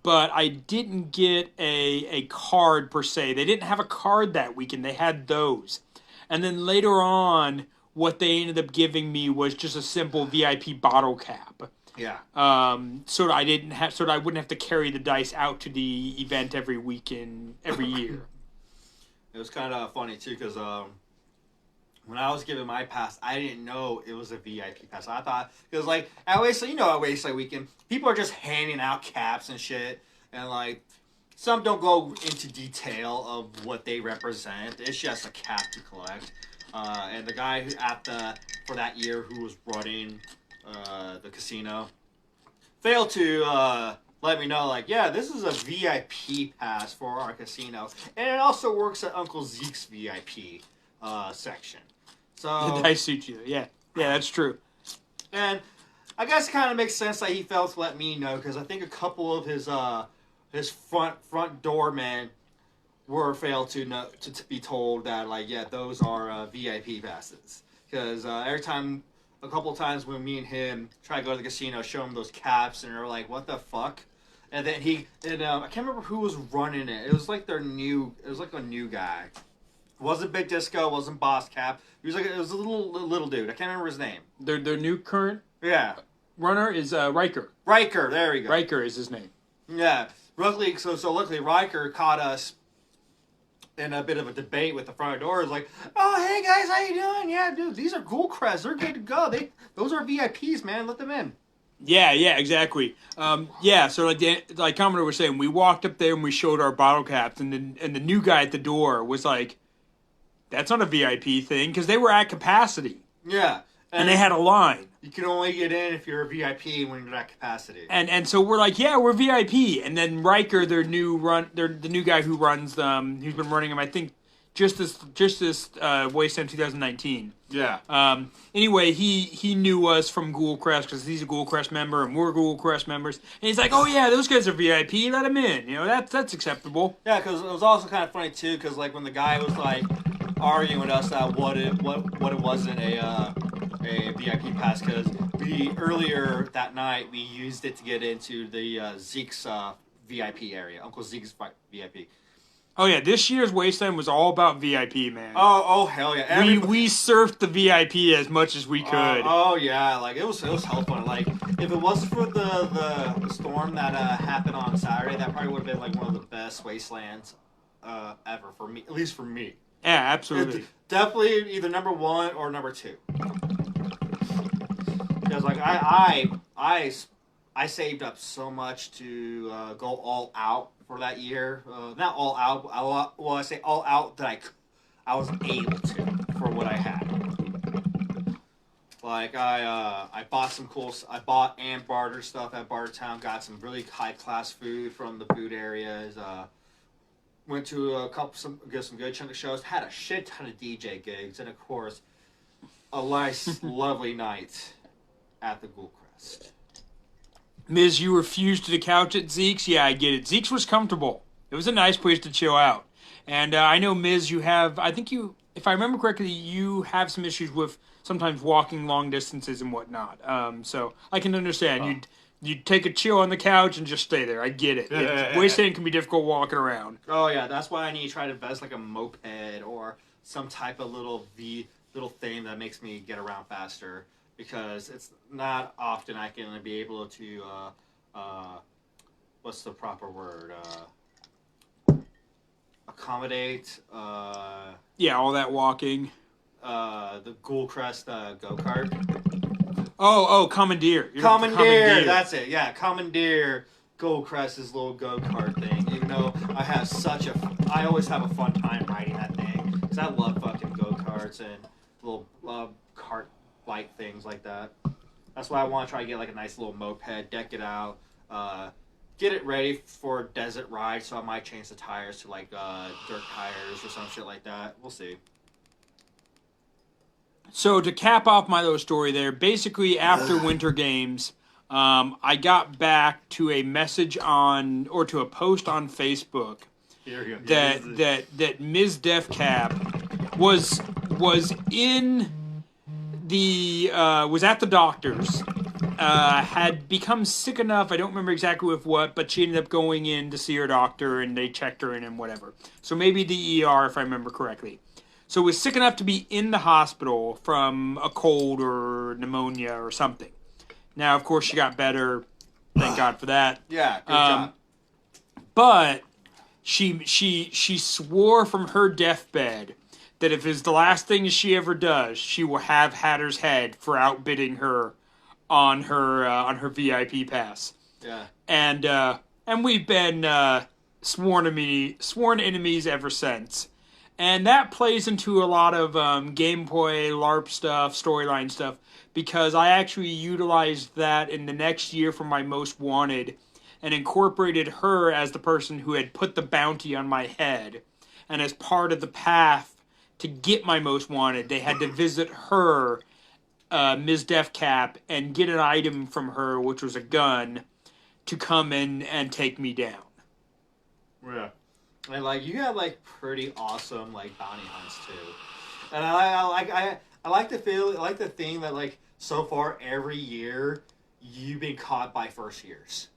Speaker 1: but I didn't get a card per se. They didn't have a card that weekend. They had those. And then later on, what they ended up giving me was just a simple VIP bottle cap.
Speaker 2: Yeah.
Speaker 1: So that I wouldn't have to carry the dice out to the event every weekend, every year.
Speaker 2: It was kind of funny too, because when I was given my pass, I didn't know it was a VIP pass. I thought, because like at Wasteland, at Wasteland weekend, people are just handing out caps and shit, and like some don't go into detail of what they represent. It's just a cap to collect. And the guy for that year who was running the casino failed to let me know, like, yeah, this is a VIP pass for our casino, and it also works at Uncle Zeke's VIP section. So
Speaker 1: I suit you. Yeah, that's true.
Speaker 2: And I guess it kind of makes sense that he failed to let me know, because I think a couple of his front doormen failed to be told that, like, yeah, those are VIP passes, because a couple of times when me and him try to go to the casino, show him those caps, and they're like, what the fuck? And then I can't remember who was running it. It was like a new guy. It wasn't Big Disco, it wasn't Boss Cap. It was a little dude. I can't remember his name.
Speaker 1: Their new current
Speaker 2: runner
Speaker 1: is Riker.
Speaker 2: Riker, there we go.
Speaker 1: Riker is his name.
Speaker 2: Yeah. Luckily Riker caught us in a bit of a debate with the front door. It's like, oh, hey guys, how you doing? Yeah, dude, these are Ghoul Crests. They're good to go. Those are VIPs, man. Let them in.
Speaker 1: Yeah, exactly. So like Commodore was saying, we walked up there and we showed our bottle caps, and the new guy at the door was like, that's not a VIP thing, because they were at capacity.
Speaker 2: Yeah.
Speaker 1: And they had a line.
Speaker 2: You can only get in if you're a VIP when you're at capacity.
Speaker 1: And so we're like, yeah, we're VIP. And then Riker, the new guy who runs them, who's been running them, I think, just this Wasteland 2019.
Speaker 2: Yeah.
Speaker 1: Anyway, he knew us from Ghoul Crest, because he's a Ghoul Crest member and we're Ghoul Crest members. And he's like, oh yeah, those guys are VIP. Let them in. That's acceptable.
Speaker 2: Yeah, because it was also kind of funny too, because like when the guy was like arguing with us that what it wasn't a VIP pass, because earlier that night we used it to get into the Zeke's VIP area, Uncle Zeke's VIP.
Speaker 1: Oh yeah, this year's Wasteland was all about VIP, man.
Speaker 2: Oh hell yeah!
Speaker 1: We surfed the VIP as much as we could.
Speaker 2: Oh yeah, like it was hell fun. Like if it wasn't for the storm that happened on Saturday, that probably would have been like one of the best Wastelands ever for me, at least for me.
Speaker 1: Yeah, absolutely.
Speaker 2: It's definitely either number 1 or number 2. Because like I saved up so much to go all out for that year. Not all out. I say all out that I was able to for what I had. Like I bought and bartered stuff at Bartertown. Got some really high class food from the food areas. Went to some good chunk of shows. Had a shit ton of DJ gigs, and of course, a nice, lovely night at the Ghoul Crest.
Speaker 1: Miz, you refused to the couch at Zeke's? Yeah, I get it. Zeke's was comfortable. It was a nice place to chill out. And I know, Miz, if I remember correctly, you have some issues with sometimes walking long distances and whatnot. So I can understand. You'd take a chill on the couch and just stay there. I get it. Wasteland can be difficult walking around.
Speaker 2: Oh, yeah. That's why I need to try to invest like a moped or some type of little thing that makes me get around faster. because it's not often I can be able to what's the proper word? Accommodate.
Speaker 1: Yeah, all that walking.
Speaker 2: The Ghoulcrest go-kart.
Speaker 1: Commandeer.
Speaker 2: Commandeer, that's it. Yeah, Commandeer Ghoulcrest's little go-kart thing. Even though I always have a fun time riding that thing because I love fucking go-karts and little cart-like things like that. That's why I want to try to get like a nice little moped, deck it out, get it ready for a desert ride. So I might change the tires to like dirt tires or some shit like that. We'll see.
Speaker 1: So to cap off my little story there, basically after Winter Games, I got back to a message to a post on Facebook that Ms. Deathcap was at the doctor's, had become sick enough, I don't remember exactly with what, but she ended up going in to see her doctor and they checked her in and whatever. So maybe the ER if I remember correctly. So was sick enough to be in the hospital from a cold or pneumonia or something. Now, of course, she got better. Thank God for that.
Speaker 2: Yeah, good job.
Speaker 1: But she swore from her deathbed that if it's the last thing she ever does, she will have Hatter's head for outbidding her on her VIP pass.
Speaker 2: Yeah.
Speaker 1: And we've been sworn enemies ever since. And that plays into a lot of gameplay, LARP stuff, storyline stuff, because I actually utilized that in the next year for my Most Wanted and incorporated her as the person who had put the bounty on my head. And as part of the path to get my Most Wanted, they had to visit her, Ms. Deathcap, and get an item from her, which was a gun, to come in and take me down.
Speaker 2: Yeah. And like you have like pretty awesome like bounty hunts too, and I like the thing that like so far every year you've been caught by first years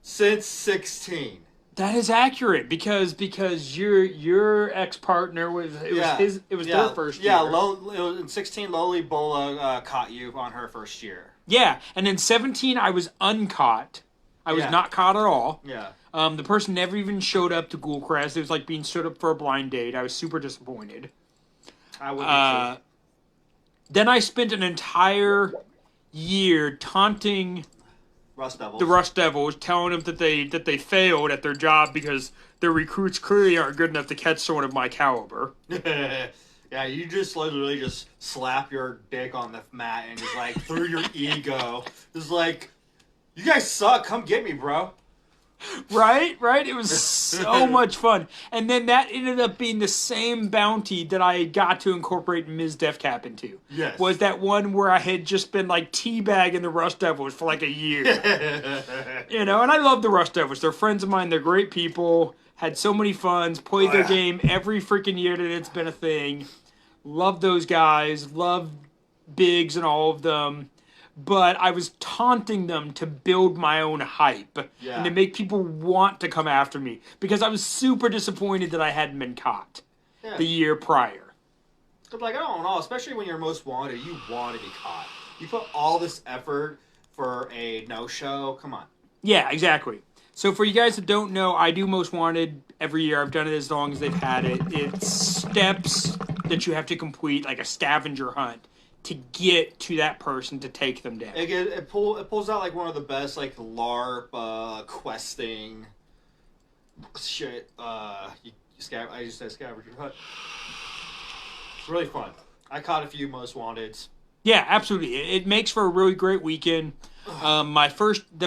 Speaker 2: since 16.
Speaker 1: That is accurate because your ex-partner was their first year.
Speaker 2: Yeah, in 16 Loli Bola caught you on her first year.
Speaker 1: Yeah, and in 17 I was uncaught. I was not caught at all.
Speaker 2: Yeah.
Speaker 1: The person never even showed up to Ghoulcrest. It was like being stood up for a blind date. I was super disappointed.
Speaker 2: I would be too.
Speaker 1: Then I spent an entire year taunting the Rust Devils, telling them that they failed at their job because their recruits clearly aren't good enough to catch someone of my caliber.
Speaker 2: Yeah, you just literally just slap your dick on the mat and just like through your ego, just like, you guys suck. Come get me, bro.
Speaker 1: Right? It was so much fun. And then that ended up being the same bounty that I got to incorporate Ms. Deathcap into.
Speaker 2: Yes.
Speaker 1: Was that one where I had just been like teabagging the Rust Devils for like a year. And I love the Rust Devils. They're friends of mine. They're great people. Had so many funs. Played their game every freaking year that it's been a thing. Love those guys. Love Biggs and all of them. But I was taunting them to build my own hype and to make people want to come after me because I was super disappointed that I hadn't been caught the year prior.
Speaker 2: But like, I don't know, especially when you're Most Wanted, you want to be caught. You put all this effort for a no-show. Come on.
Speaker 1: Yeah, exactly. So for you guys that don't know, I do Most Wanted every year. I've done it as long as they've had it. It's steps that you have to complete, like a scavenger hunt, to get to that person to take them down.
Speaker 2: It pulls out like one of the best like LARP questing shit. I just said scavenger hunt. It's really fun. I caught a few Most Wanteds.
Speaker 1: Yeah, absolutely. It makes for a really great weekend. The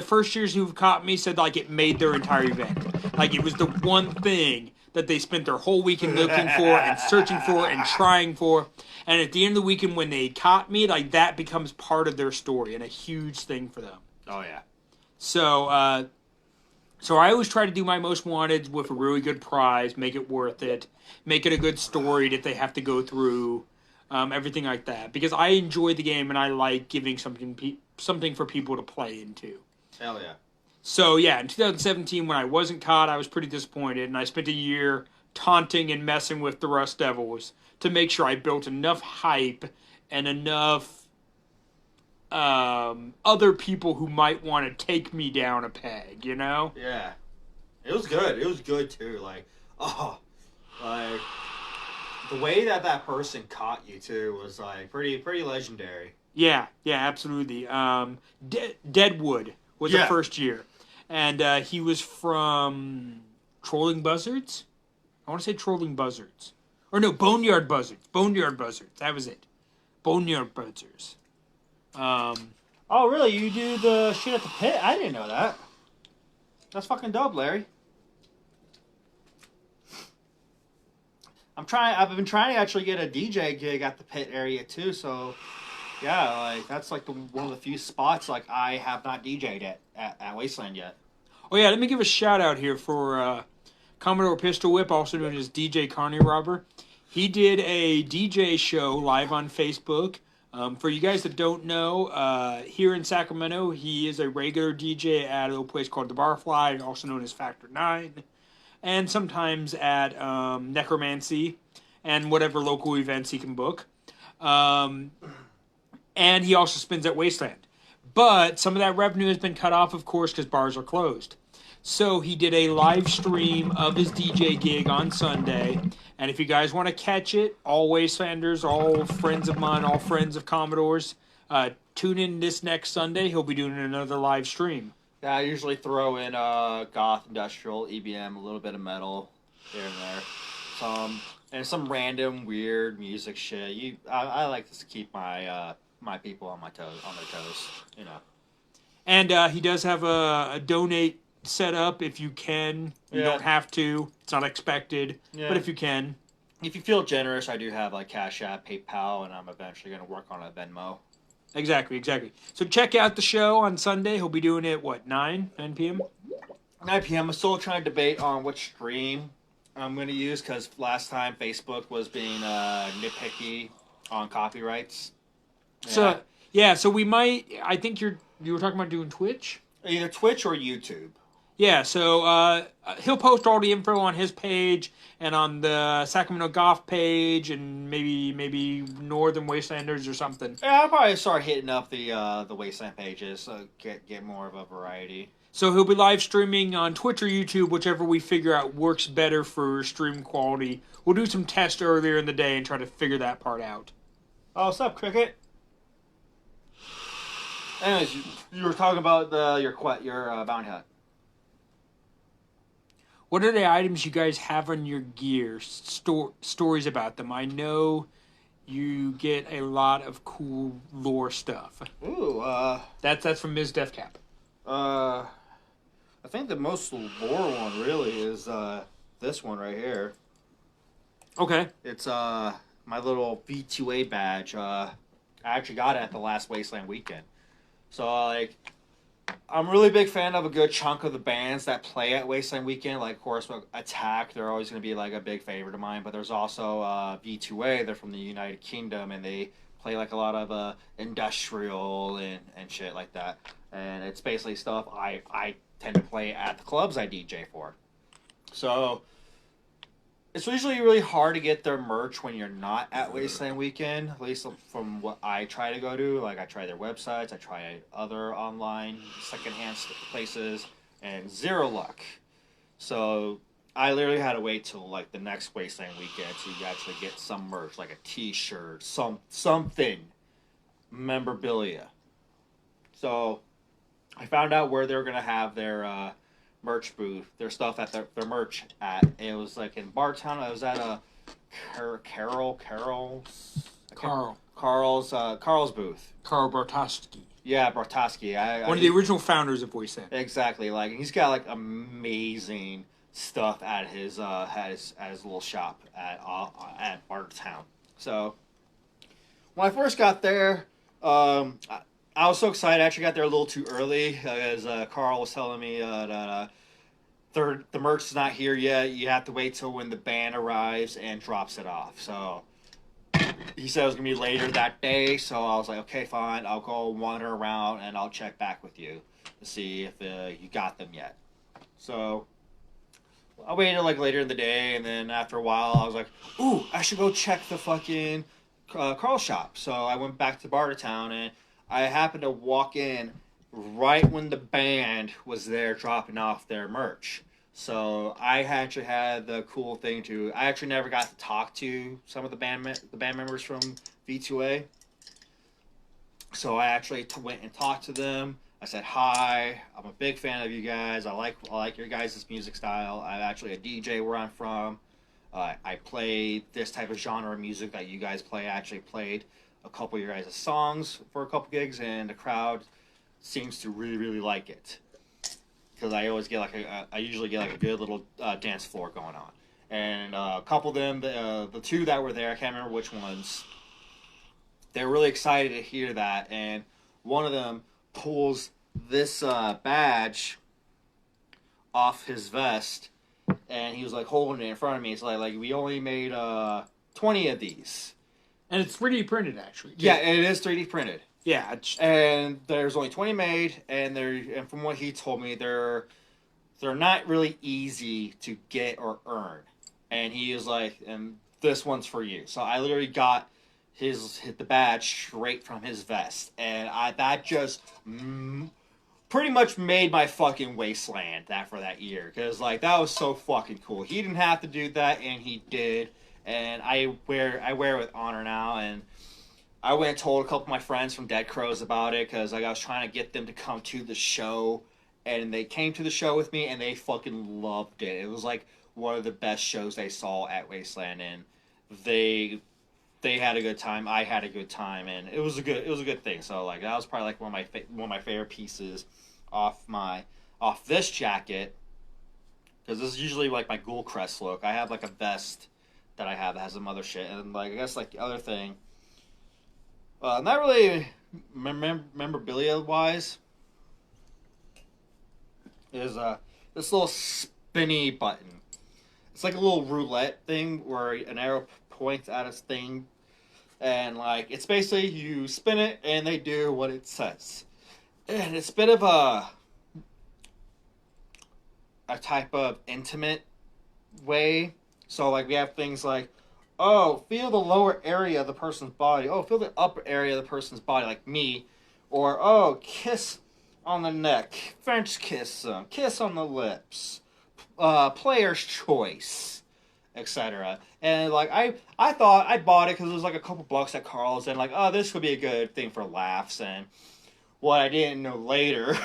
Speaker 1: first years who've caught me said like it made their entire event. Like it was the one thing that they spent their whole weekend looking for and searching for and trying for. And at the end of the weekend when they caught me, like that becomes part of their story and a huge thing for them.
Speaker 2: Oh yeah.
Speaker 1: So I always try to do my Most Wanted with a really good prize, make it worth it, make it a good story that they have to go through, everything like that. Because I enjoy the game and I like giving something for people to play into.
Speaker 2: Hell yeah.
Speaker 1: So yeah, in 2017 when I wasn't caught, I was pretty disappointed, and I spent a year taunting and messing with the Rust Devils to make sure I built enough hype and enough other people who might want to take me down a peg, you know?
Speaker 2: Yeah. It was good. It was good, too. Like, the way that person caught you, too, was, like, pretty legendary.
Speaker 1: Yeah, absolutely. Deadwood was the first year. And he was from Trolling Buzzards? I want to say Trolling Buzzards. Or no, Boneyard Buzzards. Boneyard Buzzards. That was it. Boneyard Buzzards.
Speaker 2: Oh, really? You do the shit at the pit? I didn't know that. That's fucking dope, Larry. I've been trying to actually get a DJ gig at the pit area, too, so... Yeah, like, that's, like, one of the few spots, like, I have not DJ'd at Wasteland yet.
Speaker 1: Oh, yeah, let me give a shout-out here for Commodore Pistol Whip, also known as DJ Carney Robber. He did a DJ show live on Facebook. For you guys that don't know, here in Sacramento, he is a regular DJ at a little place called The Barfly, also known as Factor 9, and sometimes at Necromancy and whatever local events he can book. And he also spins at Wasteland. But some of that revenue has been cut off, of course, because bars are closed. So he did a live stream of his DJ gig on Sunday. And if you guys want to catch it, all Wastelanders, all friends of mine, all friends of Commodores, tune in this next Sunday. He'll be doing another live stream.
Speaker 2: Yeah, I usually throw in goth, industrial, EBM, a little bit of metal here and there. Some random weird music shit. I like to keep my my people on their toes, you know.
Speaker 1: And he does have a donate set up if you can. You don't have to. It's not expected. Yeah. But if you can.
Speaker 2: If you feel generous, I do have like Cash App, PayPal, and I'm eventually going to work on a Venmo.
Speaker 1: Exactly. So check out the show on Sunday. He'll be doing it, 9 p.m.?
Speaker 2: 9 p.m. I'm still trying to debate on which stream I'm going to use because last time Facebook was being nitpicky on copyrights.
Speaker 1: Yeah. So we might. I think you were talking about doing Twitch.
Speaker 2: Either Twitch or YouTube.
Speaker 1: Yeah. So he'll post all the info on his page and on the Sacramento Goth page, and maybe Northern Wastelanders or something.
Speaker 2: Yeah, I'll probably start hitting up the Wasteland pages, so get more of a variety.
Speaker 1: So he'll be live streaming on Twitch or YouTube, whichever we figure out works better for stream quality. We'll do some tests earlier in the day and try to figure that part out.
Speaker 2: Oh, what's up, Cricket? Anyways, you were talking about your bounty hunt.
Speaker 1: What are the items you guys have on your gear? Stories about them. I know you get a lot of cool lore stuff.
Speaker 2: Ooh,
Speaker 1: that's from Ms. Deathcap.
Speaker 2: I think the most lore one really is this one right here.
Speaker 1: Okay.
Speaker 2: It's my little V2A badge. I actually got it at the last Wasteland weekend. So, like, I'm a really big fan of a good chunk of the bands that play at Wasteland Weekend. Like, of course, Attack, they're always going to be, like, a big favorite of mine. But there's also V2A, they're from the United Kingdom, and they play, like, a lot of industrial and shit like that. And it's basically stuff I tend to play at the clubs I DJ for. So, it's usually really hard to get their merch when you're not at Wasteland Weekend, at least from what I try to go to. Like, I try their websites, I try other online secondhand places, and zero luck. So, I literally had to wait till, like, the next Wasteland Weekend to actually get some merch, like a t-shirt, something, memorabilia. So, I found out where they're going to have their merch booth, their stuff at their merch at. It was like in Bartown. It was at a Carl's booth.
Speaker 1: Carl Bartowski.
Speaker 2: Yeah, Bartowski.
Speaker 1: One of the original founders of Voice End.
Speaker 2: Exactly. Like, he's got like amazing stuff at his little shop at Bartown. So when I first got there, I was so excited. I actually got there a little too early, as Carl was telling me that the merch is not here yet. You have to wait till when the band arrives and drops it off. So he said it was going to be later that day, so I was like, okay, fine. I'll go wander around and I'll check back with you to see if you got them yet. So I waited like later in the day, and then after a while, I was like, "Ooh, I should go check the fucking Carl shop." So I went back to Bartertown, and I happened to walk in right when the band was there dropping off their merch. So I actually had the cool thing to. I actually never got to talk to some of the band members from V2A. So I actually went and talked to them. I said hi. I'm a big fan of you guys. I like your guys' music style. I'm actually a DJ where I'm from. I play this type of genre of music that you guys play. I actually played a couple of your guys' songs for a couple gigs, and the crowd seems to really like it. Because I always get I usually get like a good little dance floor going on. And a couple of them, the two that were there, I can't remember which ones. They're really excited to hear that, and one of them pulls this badge off his vest, and he was like holding it in front of me. It's like we only made 20 of these,
Speaker 1: and it's 3D printed actually.
Speaker 2: Yeah, and it is 3D printed.
Speaker 1: Yeah,
Speaker 2: and there's only 20 made, and from what he told me, they're not really easy to get or earn. And he was like, and this one's for you. So I literally got the badge straight from his vest, and that just pretty much made my fucking Wasteland for that year, because like that was so fucking cool. He didn't have to do that, and he did, and I wear it with honor now. And I went and told a couple of my friends from Dead Crows about it, because like I was trying to get them to come to the show, and they came to the show with me, and they fucking loved it. It was like one of the best shows they saw at Wasteland, and they had a good time. I had a good time, and it was a good thing. So like that was probably like one of my favorite pieces off this jacket, because this is usually like my Ghoul Crest look. I have like a vest that I have that has some other shit, and like I guess like the other thing, not really memorabilia wise, is this little spinny button. It's like a little roulette thing where an arrow points at a thing, and like it's basically you spin it and they do what it says. And it's a bit of a type of intimate way. So like we have things like, oh, feel the lower area of the person's body. Oh, feel the upper area of the person's body, like me. Or, oh, kiss on the neck. French kiss them. Kiss on the lips. Player's choice, etc. And like I thought I bought it because it was like a couple bucks at Carl's, and like, oh, this could be a good thing for laughs. And what I didn't know later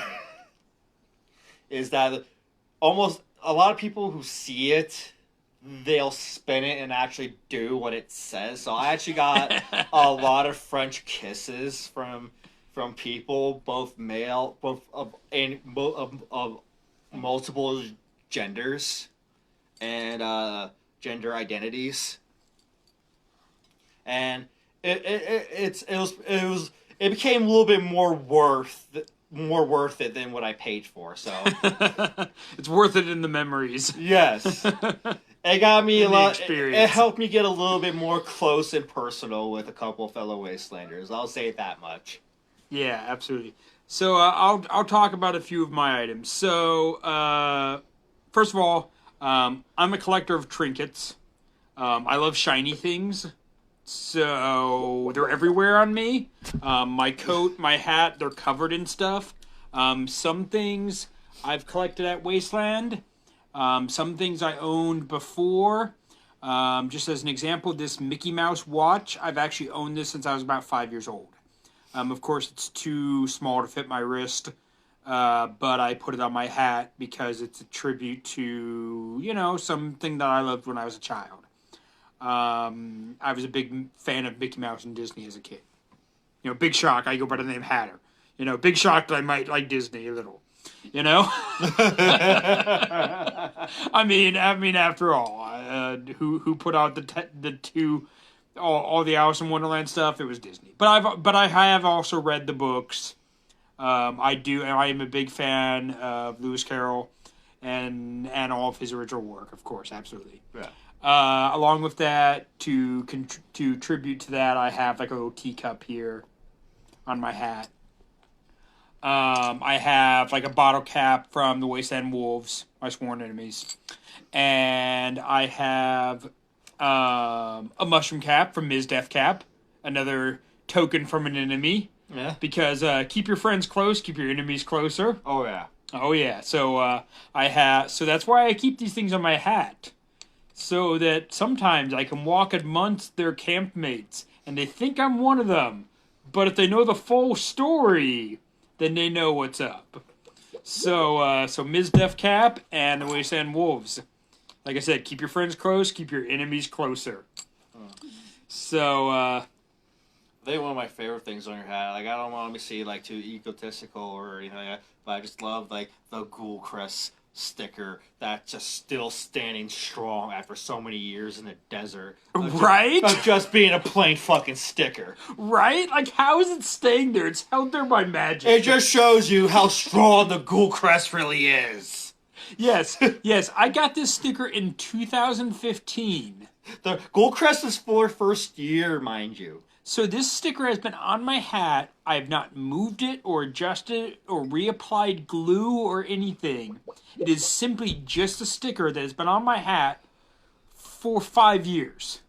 Speaker 2: is that almost a lot of people who see it, they'll spin it and actually do what it says. So I actually got a lot of French kisses from people, both male, of multiple genders and gender identities, and it became a little bit more worth it than what I paid for. So
Speaker 1: it's worth it in the memories.
Speaker 2: Yes. It got me a lot.
Speaker 1: It
Speaker 2: helped me get a little bit more close and personal with a couple fellow Wastelanders. I'll say that much.
Speaker 1: Yeah, absolutely. So I'll talk about a few of my items. So first of all, I'm a collector of trinkets. I love shiny things, so they're everywhere on me. My coat, my hat, they're covered in stuff. Some things I've collected at Wasteland. Some things I owned before. Just as an example, this Mickey Mouse watch, I've actually owned this since I was about 5 years old. Of course, it's too small to fit my wrist, but I put it on my hat because it's a tribute to, something that I loved when I was a child. I was a big fan of Mickey Mouse and Disney as a kid. Big shock, I go by the name Hatter. Big shock that I might like Disney a little. I mean, after all, who put out the two, all the Alice in Wonderland stuff? It was Disney. But I have also read the books. I am a big fan of Lewis Carroll and all of his original work, of course, absolutely.
Speaker 2: Yeah.
Speaker 1: Along with that, to tribute to that, I have like a little teacup here on my hat. I have like a bottle cap from the Wasteland Wolves, my sworn enemies, and I have a mushroom cap from Ms. Death Cap, another token from an enemy.
Speaker 2: Yeah.
Speaker 1: Because keep your friends close, keep your enemies closer.
Speaker 2: Oh yeah.
Speaker 1: Oh yeah. So so that's why I keep these things on my hat, so that sometimes I can walk amongst their campmates and they think I'm one of them, but if they know the full story, then they know what's up. So Ms. Death Cap and the Wasteland Wolves. Like I said, keep your friends close, keep your enemies closer. So,
Speaker 2: I think one of my favorite things on your hat, like, I don't want to see, like, too egotistical or anything like that, but I just love, like, the Ghoul Crest sticker that's just still standing strong after so many years in the desert.
Speaker 1: Right?
Speaker 2: Of just being a plain fucking sticker.
Speaker 1: Right? Like, how is it staying there? It's held there by magic.
Speaker 2: It just shows you how strong the Ghoul Crest really is.
Speaker 1: Yes, yes. I got this sticker in 2015.
Speaker 2: The Ghoul Crest is for first year, mind you.
Speaker 1: So this sticker has been on my hat. I have not moved it or adjusted or reapplied glue or anything. It is simply just a sticker that has been on my hat for 5 years.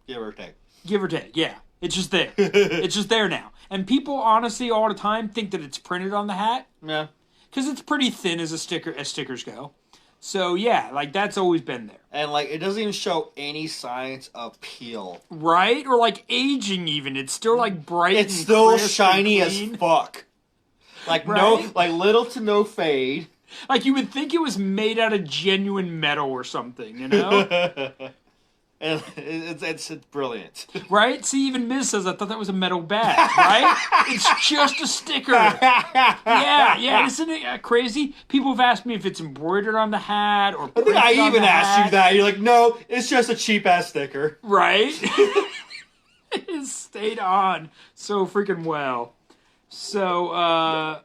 Speaker 2: Give or take.
Speaker 1: Give or take, yeah. It's just there. It's just there now. And people honestly all the time think that it's printed on the hat.
Speaker 2: Yeah.
Speaker 1: Because it's pretty thin as stickers go. So yeah, like that's always been there.
Speaker 2: And like it doesn't even show any signs of peel.
Speaker 1: Right? Or like aging even. It's still like bright
Speaker 2: It's
Speaker 1: and
Speaker 2: still
Speaker 1: crisp
Speaker 2: shiny
Speaker 1: and
Speaker 2: as
Speaker 1: clean.
Speaker 2: fuck. Like
Speaker 1: Right?
Speaker 2: little to no fade.
Speaker 1: Like you would think it was made out of genuine metal or something, you know?
Speaker 2: And it's brilliant.
Speaker 1: Right? See, even Miz says, I thought that was a metal badge, right? It's just a sticker. Yeah, isn't it crazy? People have asked me if it's embroidered on the hat or
Speaker 2: I think
Speaker 1: printed
Speaker 2: I
Speaker 1: on
Speaker 2: even
Speaker 1: the
Speaker 2: asked
Speaker 1: hat.
Speaker 2: you that. You're like, no, it's just a cheap ass sticker.
Speaker 1: Right? It stayed on so freaking well. So,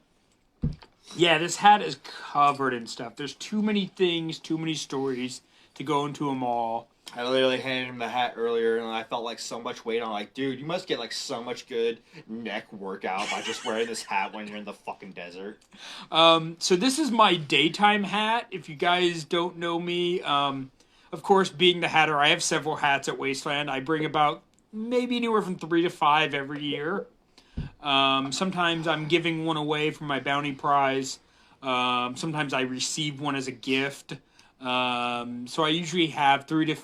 Speaker 1: yeah, this hat is covered in stuff. There's too many things, too many stories to go into them all.
Speaker 2: I literally handed him the hat earlier, and I felt like so much weight on. Like, dude, you must get like so much good neck workout by just wearing this hat when you're in the fucking desert.
Speaker 1: So this is my daytime hat. If you guys don't know me, of course, being the hatter, I have several hats at Wasteland. I bring about maybe anywhere from 3 to 5 every year. Sometimes I'm giving one away from my bounty prize. Sometimes I receive one as a gift. So I usually have 3 to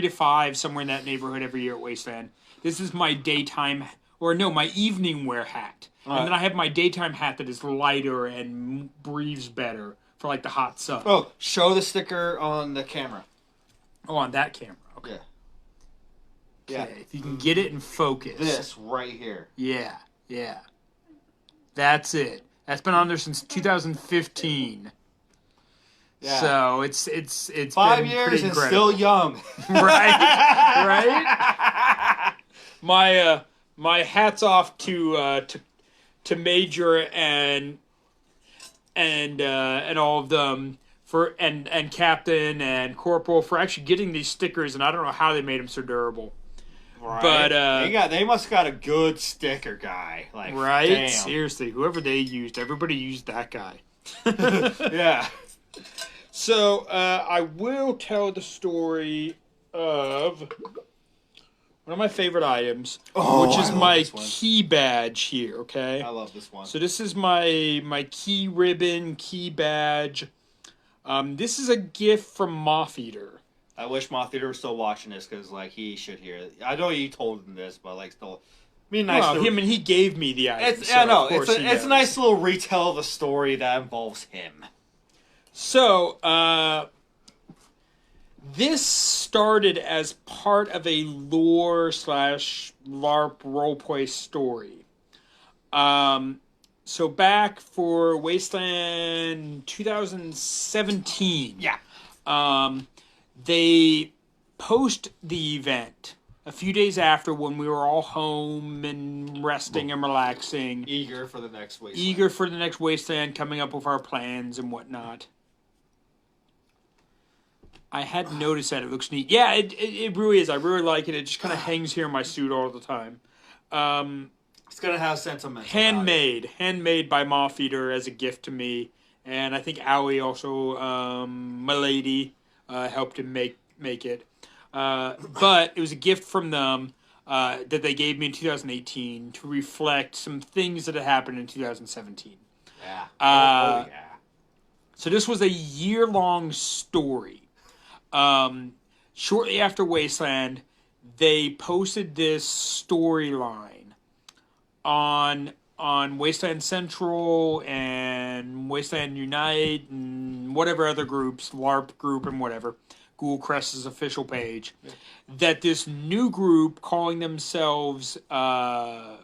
Speaker 1: 5 somewhere in that neighborhood every year at Wasteland. This is my daytime, or no, my evening wear hat. And then I have my daytime hat that is lighter and breathes better for like the hot sun.
Speaker 2: Oh, show the sticker on the camera.
Speaker 1: Oh, on that camera. Okay.
Speaker 2: Yeah.
Speaker 1: Okay, if you can get it in focus.
Speaker 2: This right here.
Speaker 1: Yeah. That's it. That's been on there since 2015.
Speaker 2: Yeah.
Speaker 1: So it's
Speaker 2: 5
Speaker 1: been
Speaker 2: years
Speaker 1: pretty
Speaker 2: and
Speaker 1: incredible.
Speaker 2: still young.
Speaker 1: right. My hats off to Major and all of them for and Captain and Corporal for actually getting these stickers, and I don't know how they made them so durable.
Speaker 2: Right.
Speaker 1: But
Speaker 2: they must got a good sticker guy. Like,
Speaker 1: right?
Speaker 2: damn.
Speaker 1: Seriously, whoever they used, everybody used that guy.
Speaker 2: Yeah.
Speaker 1: So, I will tell the story of one of my favorite items, which is my key badge here, okay?
Speaker 2: I love this one.
Speaker 1: So this is my key ribbon, key badge. This is a gift from Moth Eater.
Speaker 2: I wish Moth Eater was still watching this, because, like, he should hear it. I know you told him this, but, like, still... Be nice.
Speaker 1: Well, he gave me the item.
Speaker 2: I know. It's a nice little retell of the story that involves him.
Speaker 1: So, this started as part of a lore/LARP roleplay story. So back for Wasteland 2017.
Speaker 2: Yeah.
Speaker 1: They post the event a few days after when we were all home and resting and relaxing.
Speaker 2: Eager for the next Wasteland.
Speaker 1: Eager for the next Wasteland, coming up with our plans and whatnot. I hadn't noticed that. It looks neat. Yeah, it really is. I really like it. It just kind of hangs here in my suit all the time.
Speaker 2: It's gonna have sentimental
Speaker 1: handmade by Moth Eater as a gift to me, and I think Allie also, my lady, helped him make it. But it was a gift from them that they gave me in 2018 to reflect some things that had happened in 2017.
Speaker 2: Yeah.
Speaker 1: Yeah.
Speaker 2: Yeah.
Speaker 1: So this was a year-long story. Shortly after Wasteland, they posted this storyline on Wasteland Central and Wasteland Unite and whatever other groups, LARP group and whatever, Google Crest's official page, that this new group calling themselves, oh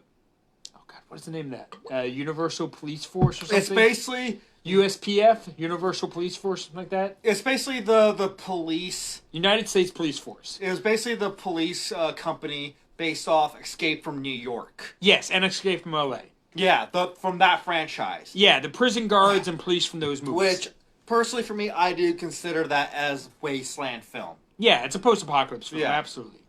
Speaker 1: God, what is the name of that? Universal Police Force or something?
Speaker 2: It's basically
Speaker 1: USPF, Universal Police Force, something like that?
Speaker 2: It's basically the police.
Speaker 1: United States Police Force.
Speaker 2: It was basically the police company based off Escape from New York.
Speaker 1: Yes, and Escape from LA.
Speaker 2: Yeah, from that franchise.
Speaker 1: Yeah, the prison guards and police from those movies.
Speaker 2: Which, personally for me, I do consider that as Wasteland film.
Speaker 1: Yeah, it's a post-apocalypse film, absolutely.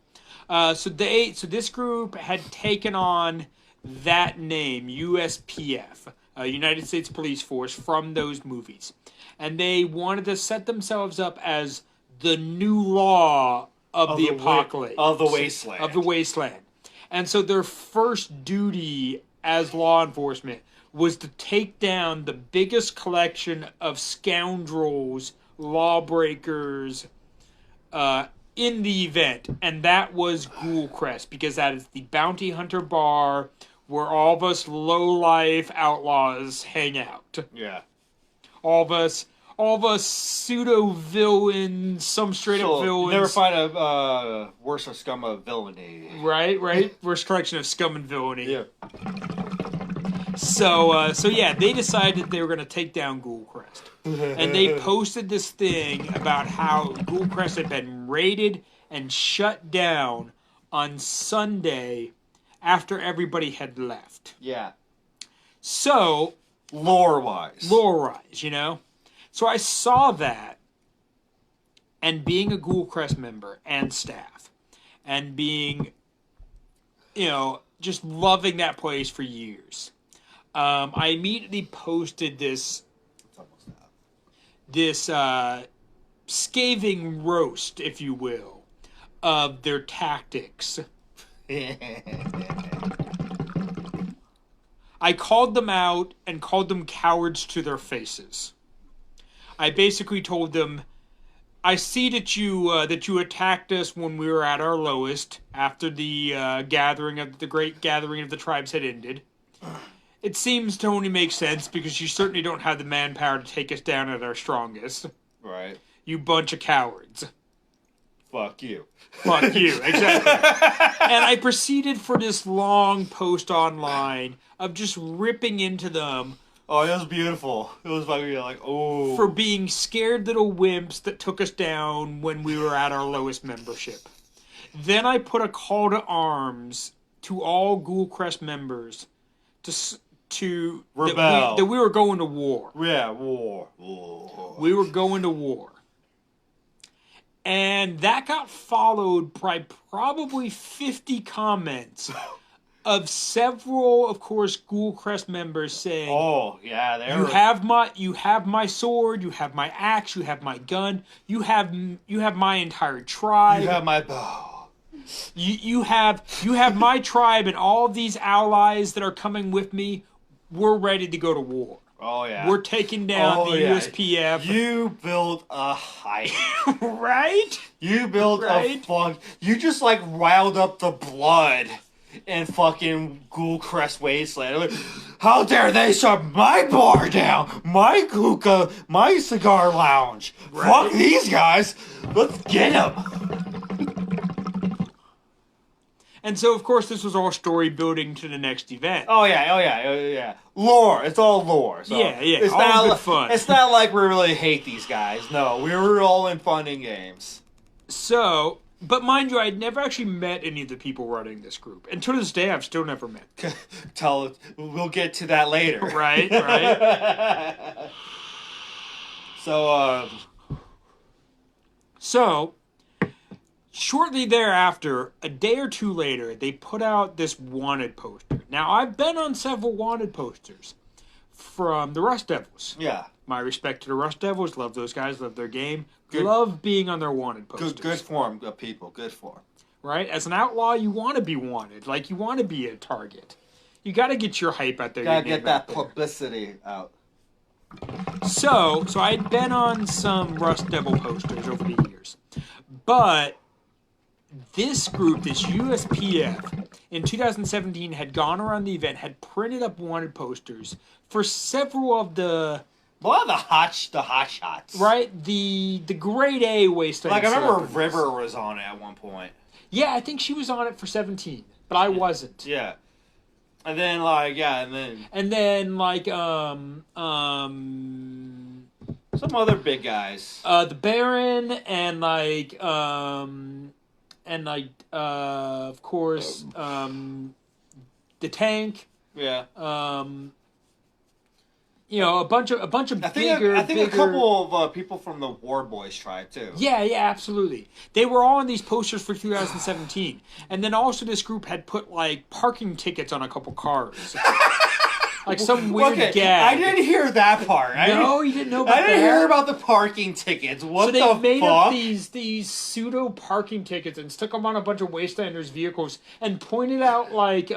Speaker 1: So this group had taken on that name, USPF, United States Police Force, from those movies. And they wanted to set themselves up as the new law of the apocalypse.
Speaker 2: Of the Wasteland.
Speaker 1: Of the Wasteland. And so their first duty as law enforcement was to take down the biggest collection of scoundrels, lawbreakers, in the event. And that was Ghoul Crest, because that is the bounty hunter bar where all of us low-life outlaws hang out.
Speaker 2: Yeah.
Speaker 1: All of us pseudo-villains, some straight-up villains.
Speaker 2: Never find a worse scum of villainy.
Speaker 1: Right? Worst collection of scum and villainy.
Speaker 2: Yeah.
Speaker 1: So yeah, they decided they were going to take down Ghoul Crest. And they posted this thing about how Ghoul Crest had been raided and shut down on Sunday after everybody had left.
Speaker 2: Yeah.
Speaker 1: So,
Speaker 2: Lore-wise,
Speaker 1: you know? So I saw that, and being a Ghoul Crest member and staff, and being, just loving that place for years, I immediately posted this scathing roast, if you will, of their tactics. I called them out and called them cowards to their faces. I basically told them, I see that you attacked us when we were at our lowest, after the great gathering of the tribes had ended. It seems to only make sense because you certainly don't have the manpower to take us down at our strongest.
Speaker 2: Right.
Speaker 1: You bunch of cowards.
Speaker 2: Fuck you.
Speaker 1: Fuck you, exactly. And I proceeded for this long post online of just ripping into them.
Speaker 2: Oh, it was beautiful. It was fucking like, oh.
Speaker 1: For being scared little wimps that took us down when we were at our lowest membership. Then I put a call to arms to all Ghoul Crest members to
Speaker 2: rebel.
Speaker 1: That we were going to war.
Speaker 2: Yeah, war.
Speaker 1: We were going to war. And that got followed by probably 50 comments of several, of course, Ghoul Crest members saying,
Speaker 2: "Oh, yeah,
Speaker 1: you have my sword, you have my axe, you have my gun, you have my entire tribe.
Speaker 2: You have my bow.
Speaker 1: You have my tribe and all of these allies that are coming with me. We're ready to go to war.
Speaker 2: Oh, yeah.
Speaker 1: We're taking down the USPF.
Speaker 2: You built a hype.
Speaker 1: Right?
Speaker 2: You built a fuck. You just, riled up the blood in fucking Ghoul Crest Wasteland. How dare they shut my bar down? My hookah, my cigar lounge. Right. Fuck these guys. Let's get them.
Speaker 1: And so, of course, this was all story building to the next event.
Speaker 2: Oh yeah. Lore. It's all lore. So
Speaker 1: yeah.
Speaker 2: It's
Speaker 1: all
Speaker 2: not
Speaker 1: good fun.
Speaker 2: It's not like we really hate these guys. No, we were all in fun and games.
Speaker 1: So, but mind you, I'd never actually met any of the people running this group. And to this day, I've still never met.
Speaker 2: We'll get to that later.
Speaker 1: Right.
Speaker 2: So,
Speaker 1: shortly thereafter, a day or two later, they put out this wanted poster. Now, I've been on several wanted posters from the Rust Devils.
Speaker 2: Yeah.
Speaker 1: My respect to the Rust Devils. Love those guys. Love their game.
Speaker 2: Good.
Speaker 1: Love being on their wanted posters.
Speaker 2: Good form, good people. Good form.
Speaker 1: Right? As an outlaw, you want to be wanted. Like, you want to be a target. You got to get your hype out there.
Speaker 2: Gotta get that publicity out.
Speaker 1: So I'd been on some Rust Devil posters over the years. But this group, this USPF, in 2017 had gone around the event, had printed up wanted posters for several of the...
Speaker 2: A lot of the hot shots.
Speaker 1: Right? The grade A Wasteland.
Speaker 2: Like, I remember River was on it at one point.
Speaker 1: Yeah, I think she was on it for 17, but I wasn't.
Speaker 2: Yeah. And then, like,
Speaker 1: And then, like,
Speaker 2: some other big guys.
Speaker 1: The Baron and, of course, the Tank.
Speaker 2: Yeah.
Speaker 1: You know, a bunch of bigger.
Speaker 2: I think a couple of people from the War Boys tried too.
Speaker 1: Yeah, absolutely. They were all on these posters for 2017, and then also this group had put like parking tickets on a couple cars, like some weird gag.
Speaker 2: I didn't hear that part.
Speaker 1: You didn't know about that?
Speaker 2: I didn't hear about the parking tickets. What the fuck?
Speaker 1: So they made up these pseudo parking tickets and stuck them on a bunch of Wastelanders' vehicles and pointed out like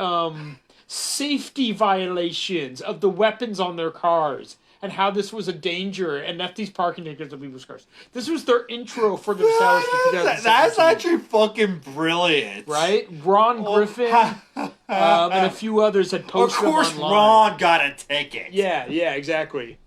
Speaker 1: safety violations of the weapons on their cars and how this was a danger and left these parking tickets on people's cars. This was their intro for themselves to 2017.
Speaker 2: That's actually fucking brilliant.
Speaker 1: Right? Ron Griffin and a few others had posted them online.
Speaker 2: Of course Ron got a ticket.
Speaker 1: Yeah, exactly.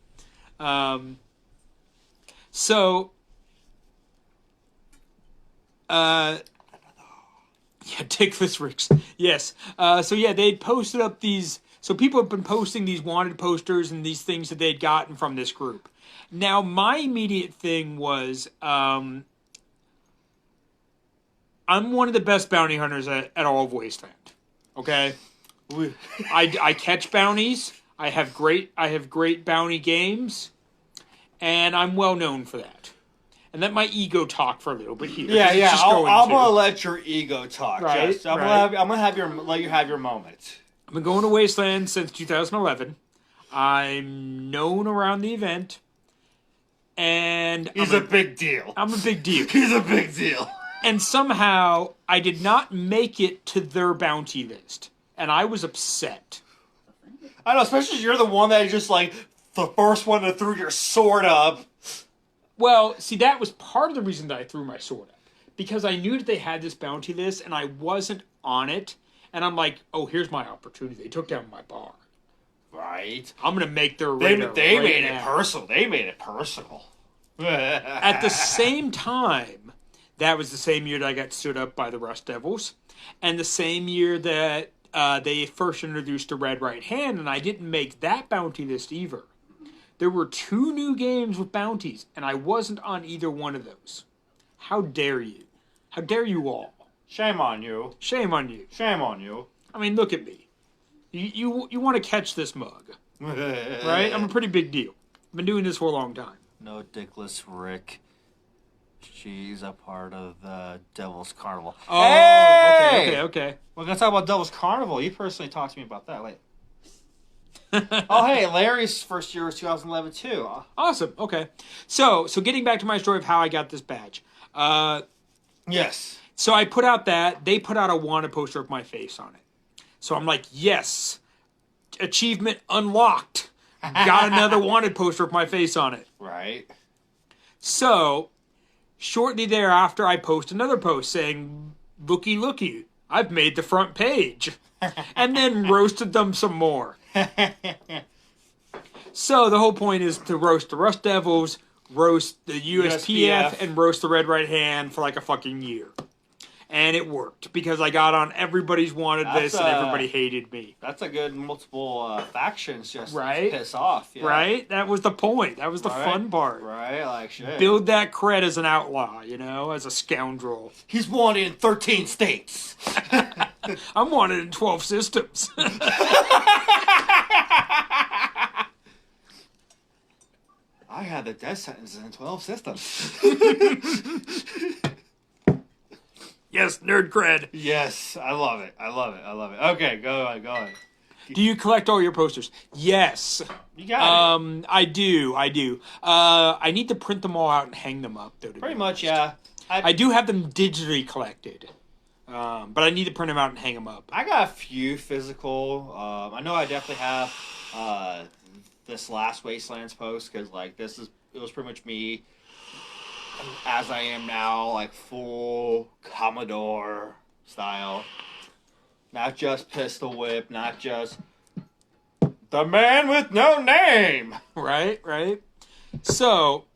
Speaker 1: Yeah, Dickless Ricks. Yes. They'd posted up these... So people have been posting these wanted posters and these things that they'd gotten from this group. Now, my immediate thing was... I'm one of the best bounty hunters at all of Wasteland. Okay? I catch bounties. I have great bounty games. And I'm well known for that. And let my ego talk for a little bit here.
Speaker 2: Yeah. I'm gonna let your ego talk.
Speaker 1: Right.
Speaker 2: Yes. I'm gonna let you have your moment.
Speaker 1: I've been going to Wasteland since 2011. I'm known around the event, and
Speaker 2: he's a big deal.
Speaker 1: I'm a big deal.
Speaker 2: He's a big deal.
Speaker 1: And somehow I did not make it to their bounty list, and I was upset.
Speaker 2: I know, especially you're the one that is just like the first one that threw your sword up.
Speaker 1: Well, see, that was part of the reason that I threw my sword up. Because I knew that they had this bounty list, and I wasn't on it. And I'm like, oh, here's my opportunity. They took down my bar.
Speaker 2: Right.
Speaker 1: I'm going to make their radar
Speaker 2: They
Speaker 1: right
Speaker 2: made
Speaker 1: now.
Speaker 2: it personal. They made it personal.
Speaker 1: At the same time, that was the same year that I got stood up by the Rust Devils. And the same year that they first introduced the Red Right Hand, and I didn't make that bounty list either. There were 2 new games with bounties, and I wasn't on either one of those. How dare you? How dare you all?
Speaker 2: Shame on you.
Speaker 1: Shame on you.
Speaker 2: Shame on you.
Speaker 1: I mean, look at me. You want to catch this mug, right? I'm a pretty big deal. I've been doing this for a long time.
Speaker 2: No, Dickless Rick. She's a part of the Devil's Carnival.
Speaker 1: Oh,
Speaker 2: hey!
Speaker 1: Okay.
Speaker 2: We're going to talk about Devil's Carnival. You personally talked to me about that later. Oh, hey, Larry's first year was 2011, too.
Speaker 1: Awesome. Okay. So getting back to my story of how I got this badge.
Speaker 2: Yes.
Speaker 1: So I put out that. They put out a wanted poster of my face on it. So I'm like, yes. Achievement unlocked. Got another wanted poster of my face on it.
Speaker 2: Right.
Speaker 1: So, shortly thereafter, I post another post saying, looky, I've made the front page. And then roasted them some more. So the whole point is to roast the Rust Devils, roast the USPF, and roast the Red Right Hand for like a fucking year. And it worked, because I got on everybody's wanted list and everybody hated me.
Speaker 2: That's a good multiple factions just
Speaker 1: right?
Speaker 2: to piss off. Yeah.
Speaker 1: Right? That was the point. That was the fun part.
Speaker 2: Right, like shit.
Speaker 1: Build that cred as an outlaw, as a scoundrel.
Speaker 2: He's wanted in 13 states.
Speaker 1: I'm wanted in 12 systems.
Speaker 2: I had the death sentence in 12 systems.
Speaker 1: Yes, nerd cred.
Speaker 2: Yes, I love it. Okay, go on.
Speaker 1: Do you collect all your posters? Yes.
Speaker 2: You got it.
Speaker 1: I do. I need to print them all out and hang them up, though.
Speaker 2: Pretty much, yeah.
Speaker 1: I do have them digitally collected, but I need to print them out and hang them up.
Speaker 2: I got a few physical. I know I definitely have this last Wastelands post because it was pretty much me as I am now, like full Commodore style. Not just pistol whip, not just the man with no name.
Speaker 1: Right. So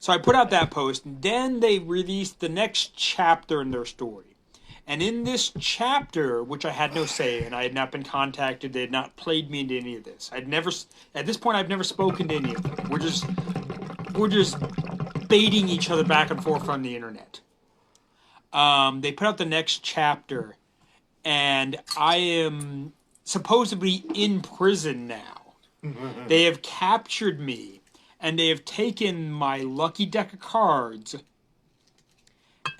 Speaker 1: I put out that post, and then they released the next chapter in their story. And in this chapter, which I had no say in, I had not been contacted, they had not played me into any of this. At this point, I've never spoken to any of them. We're just baiting each other back and forth on the internet. They put out the next chapter, and I am supposedly in prison now. They have captured me, and they have taken my lucky deck of cards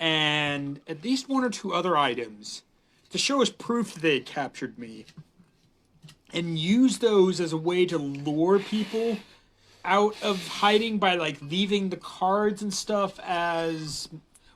Speaker 1: and at least one or two other items to show as proof that they had captured me, and use those as a way to lure people out of hiding by leaving the cards and stuff as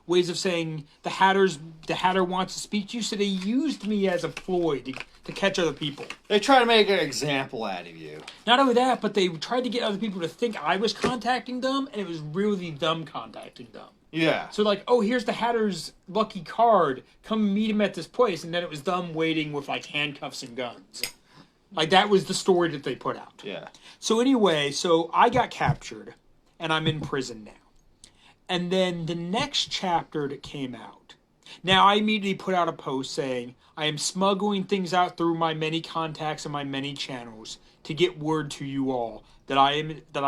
Speaker 1: ways of saying the Hatter wants to speak to you. So they used me as a ploy to catch other people.
Speaker 2: They try to make an example out of you.
Speaker 1: Not only that, but they tried to get other people to think I was contacting them, and it was really them contacting them.
Speaker 2: Yeah.
Speaker 1: So oh, here's the Hatter's lucky card. Come meet him at this place. And then it was them waiting with handcuffs and guns. That was the story that they put out.
Speaker 2: Yeah.
Speaker 1: So anyway, I got captured, and I'm in prison now. And then the next chapter that came out. Now, I immediately put out a post saying, I am smuggling things out through my many contacts and my many channels to get word to you all that I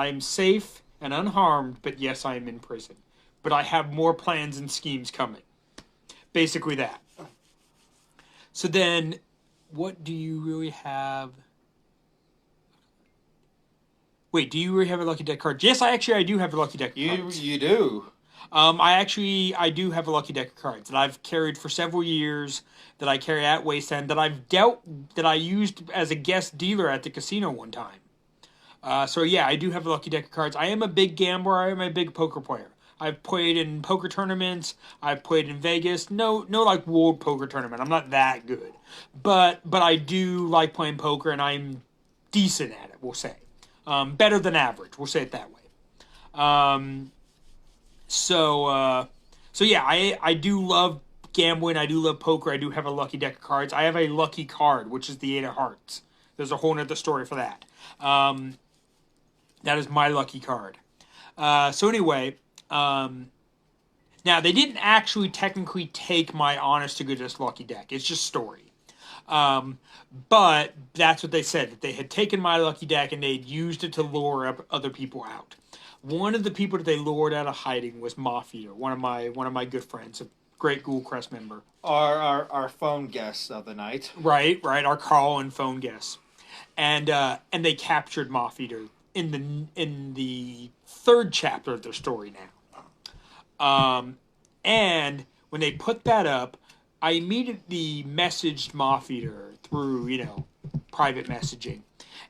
Speaker 1: am safe and unharmed, but yes, I am in prison. But I have more plans and schemes coming. Basically that. So then, what do you really have? Wait, do you really have a lucky deck card? Yes, I do have a lucky deck of cards.
Speaker 2: You do?
Speaker 1: I do have a lucky deck of cards that I've carried for several years, that I carry at Wasteland, that I used as a guest dealer at the casino one time. So yeah, I do have a lucky deck of cards. I am a big gambler. I am a big poker player. I've played in poker tournaments. I've played in Vegas. No world poker tournament. I'm not that good. But I do like playing poker, and I'm decent at it, we'll say. Better than average, we'll say it that way. So yeah, I do love gambling. I do love poker. I do have a lucky deck of cards. I have a lucky card, which is the 8 of Hearts. There's a whole nother story for that. That is my lucky card. So anyway, now they didn't actually technically take my honest to goodness lucky deck. It's just story. But that's what they said, that they had taken my lucky deck and they'd used it to lure up other people out. One of the people that they lured out of hiding was Mafia, one of my good friends, a great Ghoulcrest member.
Speaker 2: Our phone guest of the night.
Speaker 1: Right, our call and phone guest. And they captured Mafia in the third chapter of their story now. And when they put that up, I immediately messaged Moffeater through, private messaging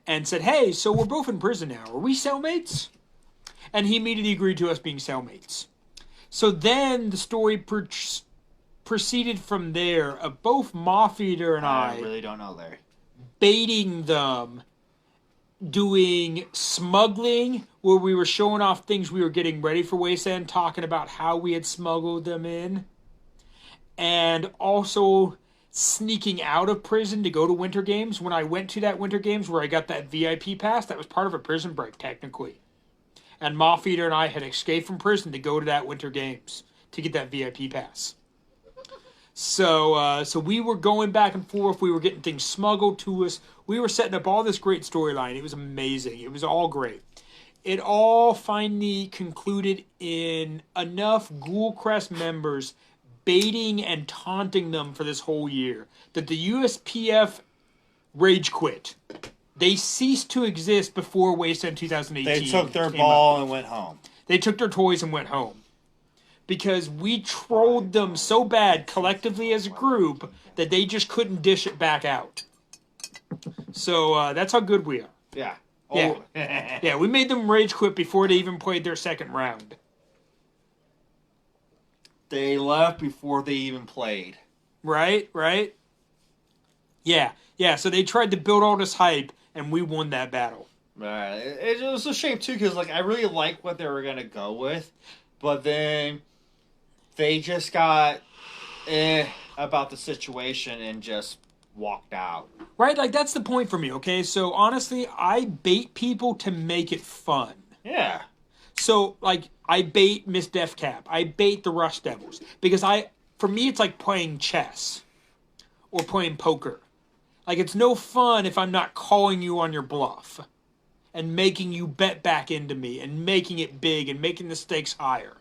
Speaker 1: and said, hey, so we're both in prison now. Are we cellmates? And he immediately agreed to us being cellmates. So then the story proceeded from there of both Moffeater and I
Speaker 2: really don't know, Larry.
Speaker 1: Baiting them, doing smuggling, where we were showing off things we were getting ready for Wasteland, talking about how we had smuggled them in. And also sneaking out of prison to go to Winter Games. When I went to that Winter Games where I got that VIP pass, that was part of a prison break, technically. And Moffeater and I had escaped from prison to go to that Winter Games to get that VIP pass. So we were going back and forth. We were getting things smuggled to us. We were setting up all this great storyline. It was amazing. It was all great. It all finally concluded in enough Ghoulcrest members baiting and taunting them for this whole year that the USPF rage quit. They ceased to exist before Wasteland 2018.
Speaker 2: They took their ball and went home.
Speaker 1: They took their toys and went home. because we trolled them so bad collectively as a group that they just couldn't dish it back out. So that's how good we are.
Speaker 2: Yeah.
Speaker 1: Yeah.
Speaker 2: Oh.
Speaker 1: Yeah, we made them rage quit before they even played their second round.
Speaker 2: They left before they even played.
Speaker 1: Right? Yeah, so they tried to build all this hype, and we won that battle.
Speaker 2: Right. It was a shame, too, because I really liked what they were going to go with, but then they just got about the situation and just walked out.
Speaker 1: Right? Like, that's the point for me, okay? So, honestly, I bait people to make it fun.
Speaker 2: Yeah.
Speaker 1: So, like, I bait Miss Deathcap. I bait the Rush Devils. Because for me, it's like playing chess. Or playing poker. Like, it's no fun if I'm not calling you on your bluff. And making you bet back into me. And making it big. And making the stakes higher.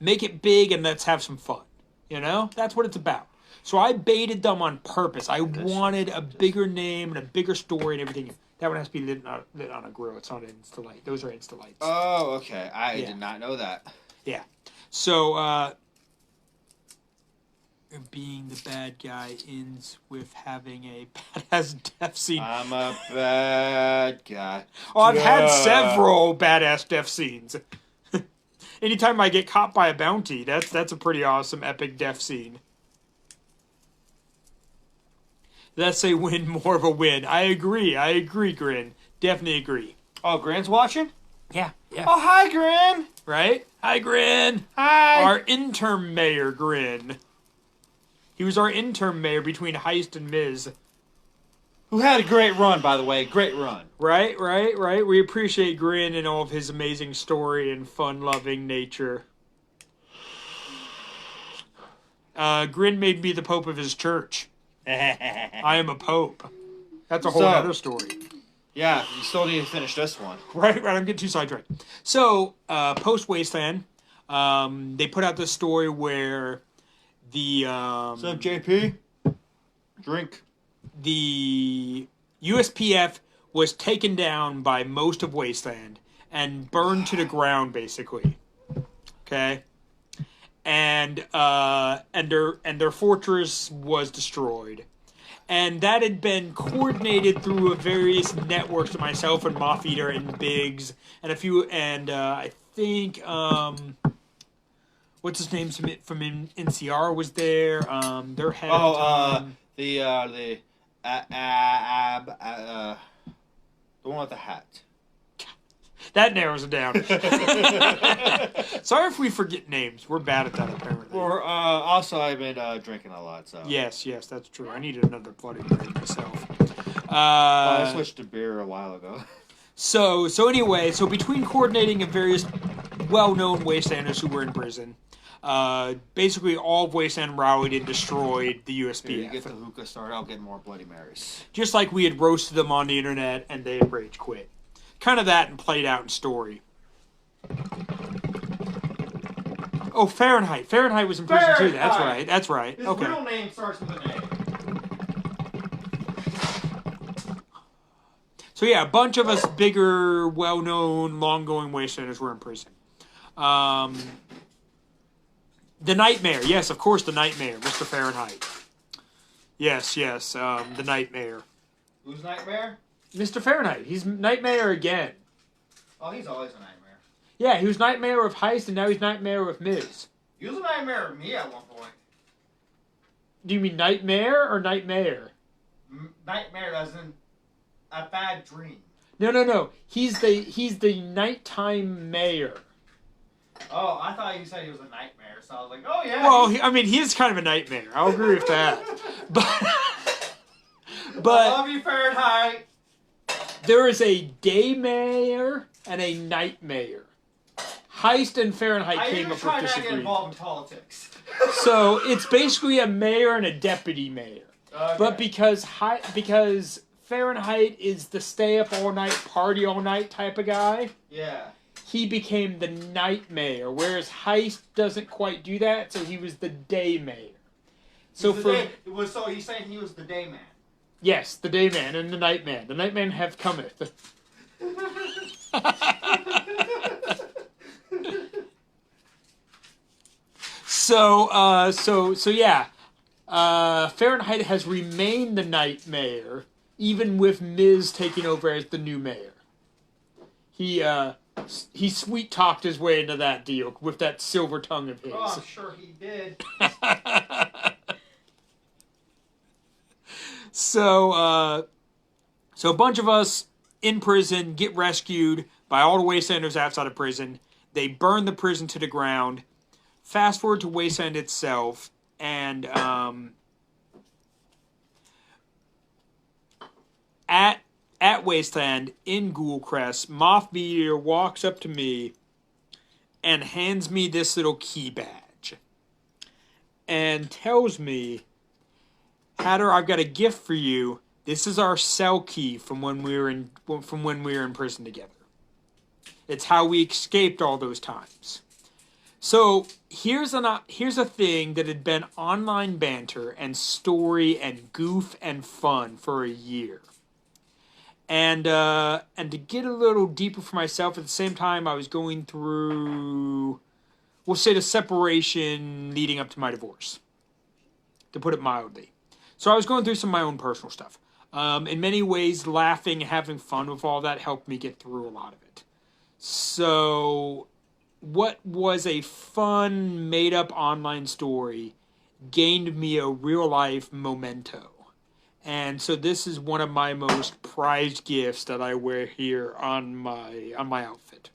Speaker 1: Make it big and let's have some fun. You know? That's what it's about. So I baited them on purpose. I wanted a bigger name and a bigger story and everything. That one has to be lit on a grill. It's not an Insta-Light. Those are Insta-Lights.
Speaker 2: Oh, okay. I did not know that.
Speaker 1: Yeah. So, being the bad guy ends with having a badass death scene.
Speaker 2: I'm a bad guy.
Speaker 1: Oh, I've had several badass death scenes. Anytime I get caught by a bounty, that's a pretty awesome, epic death scene. That's a win, more of a win. I agree, Grin. Definitely agree.
Speaker 2: Oh, Grin's watching?
Speaker 1: Yeah.
Speaker 2: Oh, hi, Grin!
Speaker 1: Right? Hi, Grin!
Speaker 2: Hi!
Speaker 1: Our interim mayor, Grin. He was our interim mayor between Heist and Miz.
Speaker 2: Who had a great run, by the way. Great run.
Speaker 1: Right. We appreciate Grin and all of his amazing story and fun-loving nature. Grin made me the pope of his church. I am a pope. That's a whole other story.
Speaker 2: Yeah, you still need to finish this one.
Speaker 1: Right, I'm getting too sidetracked. So, post Wasteland, they put out this story where the
Speaker 2: What's up, JP? Drink.
Speaker 1: The USPF was taken down by most of Wasteland and burned to the ground, basically. Okay? And their fortress was destroyed, and that had been coordinated through various networks of myself and Moth Eater and Biggs and a few, and I think what's his name from NCR was there. Their head.
Speaker 2: The one with the hat.
Speaker 1: That narrows it down. Sorry if we forget names. We're bad at that, apparently.
Speaker 2: Also, I've been drinking a lot, so...
Speaker 1: Yes, that's true. I needed another Bloody Mary myself.
Speaker 2: I switched to beer a while ago.
Speaker 1: So anyway, between coordinating of various well-known Wastelanders who were in prison, basically all of Wasteland rallied and destroyed the USPF.
Speaker 2: Here, you get the hookah started, I'll get more Bloody Marys.
Speaker 1: Just like we had roasted them on the internet and they had rage quit. Kind of that and played out in story. Oh, Fahrenheit. Fahrenheit was in prison too. That's right.
Speaker 2: His
Speaker 1: okay.
Speaker 2: real name starts with an A.
Speaker 1: So yeah, a bunch of us bigger, well-known, long-going Wastelanders were in prison. The Nightmare. Yes, of course, the Nightmare. Mr. Fahrenheit. Yes, the Nightmare.
Speaker 2: Who's Nightmare?
Speaker 1: Mr. Fahrenheit. He's Nightmare again.
Speaker 2: Oh, he's always a nightmare.
Speaker 1: Yeah, he was Nightmare of Heist, and now he's Nightmare of Miz.
Speaker 2: He was a nightmare of me at one point.
Speaker 1: Do you mean Nightmare or Nightmare?
Speaker 2: Nightmare as in a bad dream.
Speaker 1: No. He's the nighttime mayor.
Speaker 2: Oh, I thought you said he was a nightmare, so I was like, oh yeah.
Speaker 1: Well, he is kind of a nightmare. I'll agree with that. But
Speaker 2: I love you, Fahrenheit.
Speaker 1: There is a day mayor and a night mayor. Heist and Fahrenheit came up with this agreement. I try not to get
Speaker 2: involved in politics.
Speaker 1: So it's basically a mayor and a deputy mayor. Okay. But because Fahrenheit is the stay up all night, party all night type of guy.
Speaker 2: Yeah.
Speaker 1: He became the night mayor, whereas Heist doesn't quite do that, so he was the day mayor.
Speaker 2: So he's saying he was the day man.
Speaker 1: Yes, the day man and the night man. The night man have cometh. So yeah. Fahrenheit has remained the night mayor, even with Miz taking over as the new mayor. He sweet talked his way into that deal with that silver tongue of his.
Speaker 2: Oh, I'm sure he did.
Speaker 1: So a bunch of us in prison get rescued by all the Wastelanders outside of prison. They burn the prison to the ground. Fast forward to Wasteland itself, and at Wasteland in Ghoulcrest, Moth Meteor walks up to me and hands me this little key badge and tells me, Hatter, I've got a gift for you. This is our cell key from when we were in prison together. It's how we escaped all those times. So here's a thing that had been online banter and story and goof and fun for a year. And to get a little deeper for myself, at the same time I was going through, we'll say, the separation leading up to my divorce, to put it mildly. So I was going through some of my own personal stuff. In many ways, laughing, having fun with all that helped me get through a lot of it. So what was a fun, made-up online story gained me a real-life memento. And so this is one of my most prized gifts that I wear here on my outfit.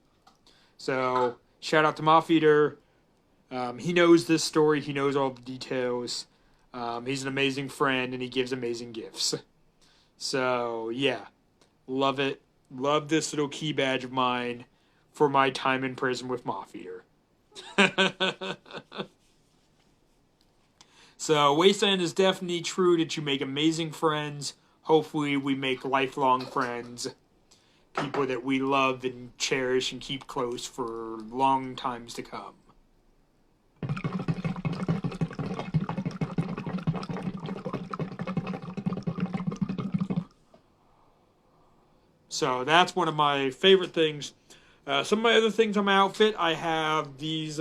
Speaker 1: So shout out to Moth Eater. He knows this story. He knows all the details. He's an amazing friend, and he gives amazing gifts. So yeah, love it. Love this little key badge of mine for my time in prison with Moth Eater. So Wasteland is definitely true that you make amazing friends. Hopefully we make lifelong friends. People that we love and cherish and keep close for long times to come. So that's one of my favorite things. Some of my other things on my outfit, I have these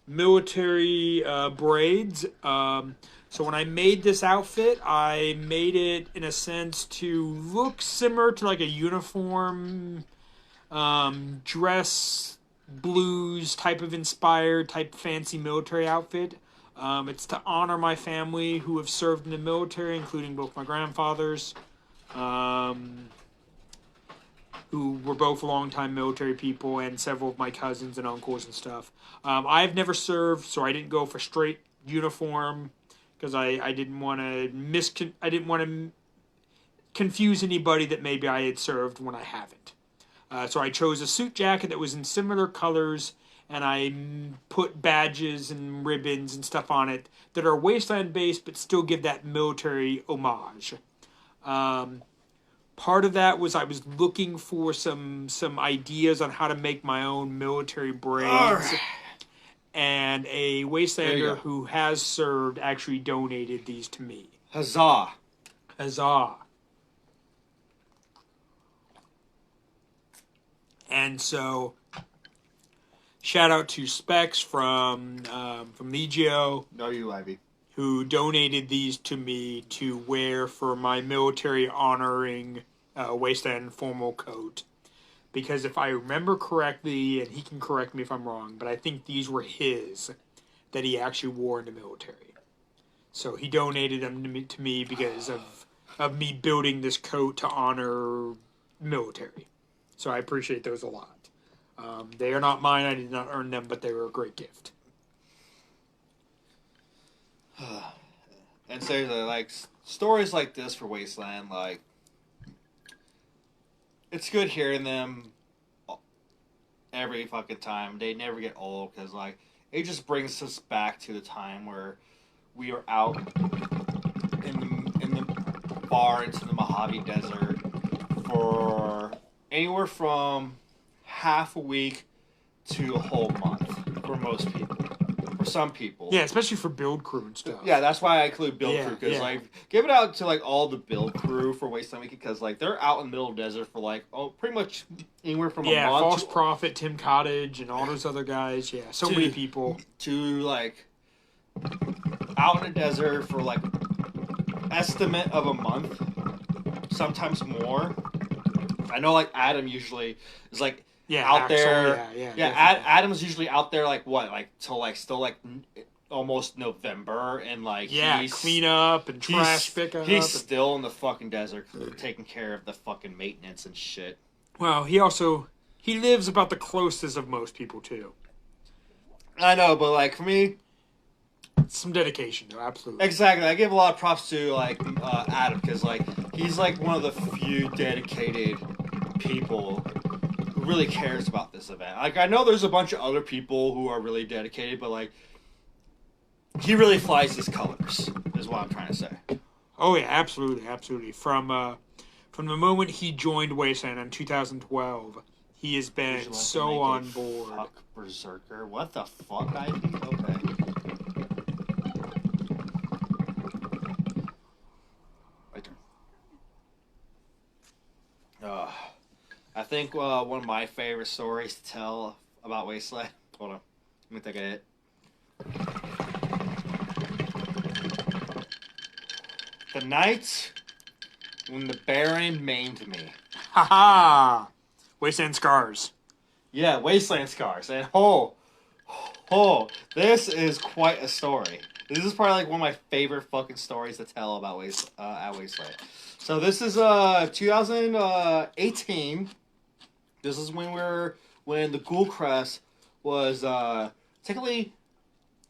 Speaker 1: military braids. So when I made this outfit, I made it in a sense to look similar to like a uniform, dress blues type of inspired, type fancy military outfit. It's to honor my family who have served in the military, including both my grandfathers, who were both longtime military people, and several of my cousins and uncles and stuff. I've never served, so I didn't go for straight uniform because I didn't want to confuse anybody that maybe I had served when I haven't. So I chose a suit jacket that was in similar colors, and I put badges and ribbons and stuff on it that are Wasteland based but still give that military homage. Part of that was I was looking for some ideas on how to make my own military braids. Right. And a Wastelander who has served actually donated these to me.
Speaker 2: Huzzah.
Speaker 1: Huzzah. And so, shout out to Specs from Legio.
Speaker 2: No, you, Ivy.
Speaker 1: Who donated these to me to wear for my military honoring Wasteland formal coat. Because if I remember correctly, and he can correct me if I'm wrong, but I think these were his that he actually wore in the military. So he donated them to me because of me building this coat to honor military. So I appreciate those a lot. They are not mine, I did not earn them, but they were a great gift.
Speaker 2: And seriously, like, stories like this for Wasteland, like, it's good hearing them every fucking time. They never get old, because, like, it just brings us back to the time where we were out in the far into the Mojave Desert for anywhere from half a week to a whole month for most people. for some people.
Speaker 1: Yeah, especially for build crew and stuff.
Speaker 2: Yeah, that's why I include build crew, because like, give it out to like all the build crew for Wasteland Weekend, because like they're out in the middle of the desert for like pretty much anywhere from a month.
Speaker 1: False Prophet, Tim Cottage, and all those other guys. Yeah, so many people
Speaker 2: to like out in the desert for like estimate of a month, sometimes more. I know like Adam usually is like out there. Adam's usually out there like what, like till like still like almost November, and like
Speaker 1: clean up and trash pick up.
Speaker 2: He's still in the fucking desert taking care of the fucking maintenance and shit.
Speaker 1: Well, he lives about the closest of most people too.
Speaker 2: I know, but like for me,
Speaker 1: some dedication though, absolutely.
Speaker 2: Exactly, I give a lot of props to like Adam, because like he's like one of the few dedicated people who really cares about this event. Like I know there's a bunch of other people who are really dedicated, but like he really flies his colors, is what I'm trying to say.
Speaker 1: Oh yeah, absolutely. From the moment he joined Wasteland in 2012, he has been so on board.
Speaker 2: Fuck Berserker, what the fuck, I think? Okay. My turn. I think one of my favorite stories to tell about Wasteland. Hold on, let me take a hit. The night when the Baron maimed me.
Speaker 1: Haha! Wasteland Scars.
Speaker 2: Yeah, Wasteland Scars. And this is quite a story. This is probably like one of my favorite fucking stories to tell about at Wasteland. So this is 2018. This is when the Ghoul Crest was technically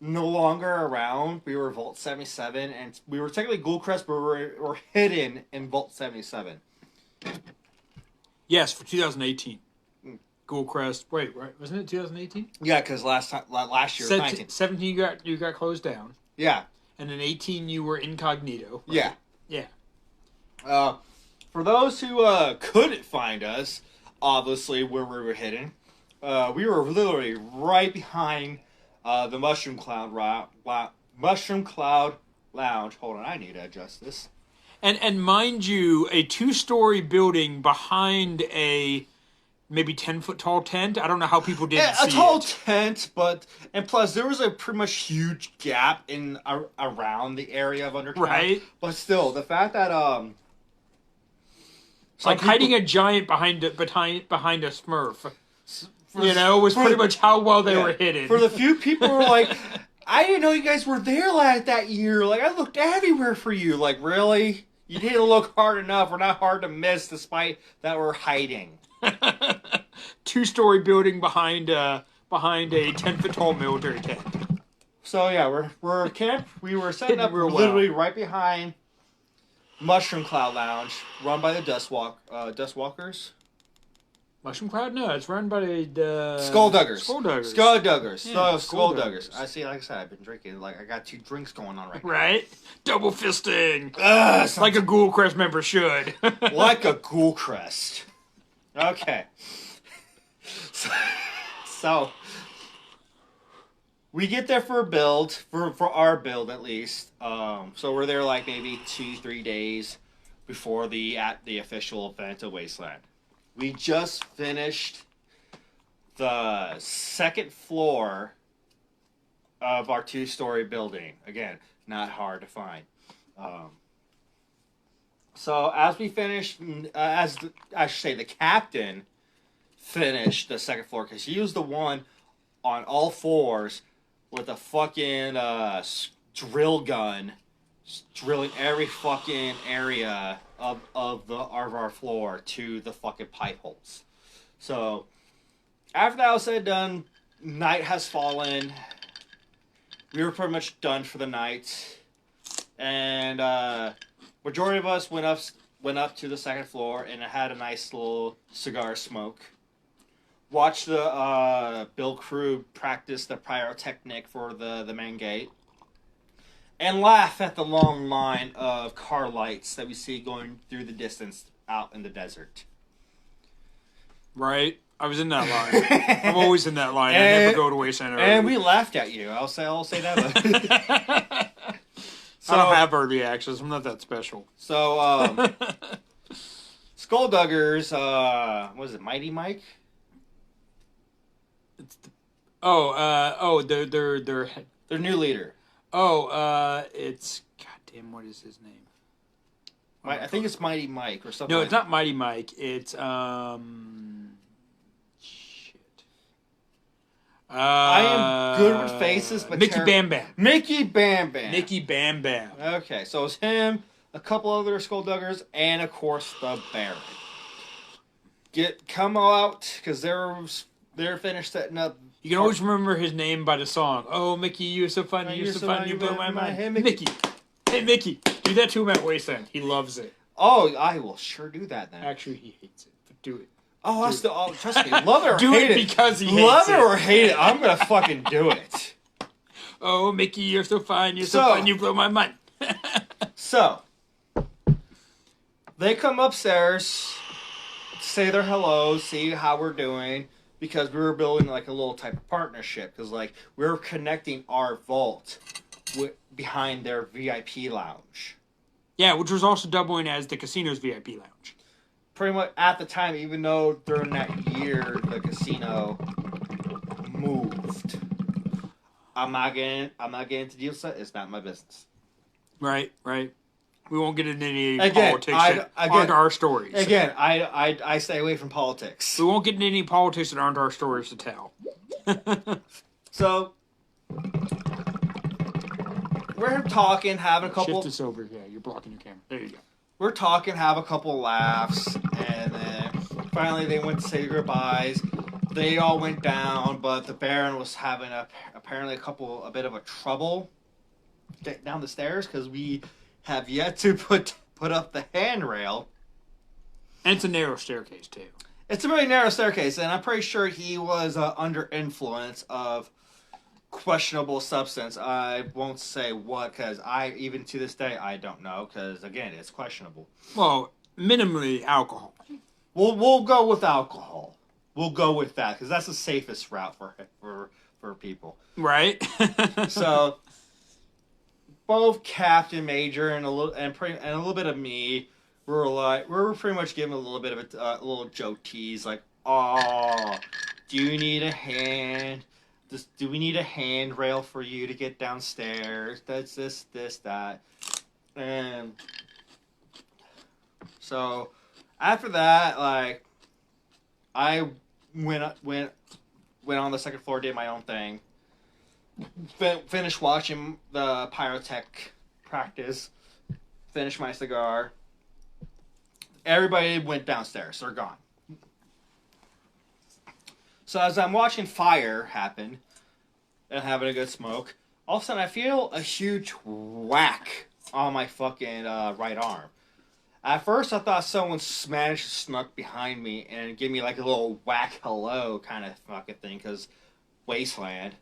Speaker 2: no longer around. We were Vault 77, and we were technically Ghoul Crest, but we were hidden in Vault 77.
Speaker 1: Yes, for 2018. Ghoul Crest. Wait, right? Wasn't it 2018?
Speaker 2: Yeah, because last year was 19.
Speaker 1: 17 you got closed down.
Speaker 2: Yeah.
Speaker 1: And then 18 you were incognito. Right?
Speaker 2: Yeah.
Speaker 1: Yeah.
Speaker 2: For those who couldn't find us, obviously where we were hidden, we were literally right behind the Mushroom Cloud Lounge. Hold on, I need to adjust this.
Speaker 1: And mind you, a 2-story building behind a maybe 10-foot tall tent. I don't know how people didn't see it.
Speaker 2: A tall tent, and plus there was a pretty much huge gap in around the area of Undertown.
Speaker 1: Right.
Speaker 2: But still, the fact that
Speaker 1: like hiding a giant behind a Smurf, was pretty much how well they were hidden.
Speaker 2: For the few people who were like, I didn't know you guys were there that year. Like, I looked everywhere for you. Like, really? You didn't look hard enough. We're not hard to miss, despite that we're hiding.
Speaker 1: 2-story building behind a 10-foot tall military tent.
Speaker 2: So yeah, we're camped. We were setting up literally right behind Mushroom Cloud Lounge, run by the Dustwalkers.
Speaker 1: Mushroom Cloud? No, it's run by the
Speaker 2: Skullduggers.
Speaker 1: Skullduggers.
Speaker 2: Skullduggers. I see. Like I said, I've been drinking. Like I got 2 drinks going on right now.
Speaker 1: Right? Double fisting. Like a Ghoul Crest member should.
Speaker 2: Like a Ghoul Crest. Okay. So we get there for a build, for our build at least. So we're there like maybe 2-3 days before the official event of Wasteland. We just finished the 2nd floor of our 2-story building. Again, not hard to find. So as we finished, I should say the captain finished the 2nd floor, because he was the one on all 4s with a fucking drill gun, drilling every fucking area of our floor to the fucking pipe holes. So after that was said and done, night has fallen. We were pretty much done for the night, and majority of us went up to the 2nd floor, and it had a nice little cigar smoke. Watched the build crew practice the pyrotechnic for the main gate, and laugh at the long line of car lights that we see going through the distance out in the desert.
Speaker 1: Right. I was in that line. I'm always in that line. I never go to Wasteland.
Speaker 2: And we laughed at you. I'll say that.
Speaker 1: So, I don't have early access. I'm not that special.
Speaker 2: So, Skullduggers, what is it, Mighty Mike?
Speaker 1: It's their
Speaker 2: new leader.
Speaker 1: It's goddamn. What is his name?
Speaker 2: I think it's Mighty Mike or something.
Speaker 1: No, it's not Mighty Mike. It's shit.
Speaker 2: I am good with faces, but
Speaker 1: Mickey Bam Bam.
Speaker 2: Mickey Bam Bam.
Speaker 1: Mickey Bam Bam.
Speaker 2: Okay, so it's him, a couple other Skullduggers, and of course the Baron. Come out because they're finished setting up.
Speaker 1: You can always remember his name by the song. Oh, Mickey, you're so funny. You're so funny. You blow my mind.
Speaker 2: Hey,
Speaker 1: Mickey. Hey, Mickey. Do that to him at Wasteland. He loves it.
Speaker 2: Oh, I will sure do that then.
Speaker 1: Actually, he hates it. But do it.
Speaker 2: Oh, trust me. Love it or
Speaker 1: do
Speaker 2: hate
Speaker 1: it because he hates it.
Speaker 2: Love it or hate it. I'm going to fucking do it.
Speaker 1: Oh, Mickey, you're so fine. You're so fun. You blow my mind.
Speaker 2: So, they come upstairs, say their hellos, see how we're doing, because we were building like a little type of partnership, because like we were connecting our vault behind their VIP lounge.
Speaker 1: Yeah, which was also doubling as the casino's VIP lounge.
Speaker 2: Pretty much at the time, even though during that year the casino moved. I'm not getting into deal set. It's not my business.
Speaker 1: Right. We won't get into any politics that aren't our stories.
Speaker 2: Again, I stay away from politics.
Speaker 1: We won't get into any politics that aren't our stories to tell.
Speaker 2: So, we're talking, having a couple...
Speaker 1: Shift this over. Yeah, you're blocking your camera. There you go.
Speaker 2: We're talking, have a couple laughs, and then finally they went to say goodbyes. They all went down, but the Baron was having apparently a bit of a trouble getting down the stairs because we have yet to put up the handrail.
Speaker 1: And it's a narrow staircase too.
Speaker 2: It's a very narrow staircase, and I'm pretty sure he was under influence of questionable substance. I won't say what, because even to this day I don't know, because again it's questionable.
Speaker 1: Well, minimally alcohol.
Speaker 2: We'll go with alcohol. We'll go with that because that's the safest route for people.
Speaker 1: Right.
Speaker 2: So both Captain Major and a little bit of me we're pretty much giving a little bit of a little joke tease like, "Oh, do you need a hand? Do we need a handrail for you to get downstairs? That's this, that." And so after that, like, I went on the second floor, did my own thing. Finished watching the pyrotech practice. Finished my cigar. Everybody went downstairs. They're gone. So as I'm watching fire happen and having a good smoke, all of a sudden I feel a huge whack on my fucking right arm. At first I thought someone managed to snuck behind me and give me like a little whack hello kind of fucking thing, because Wasteland.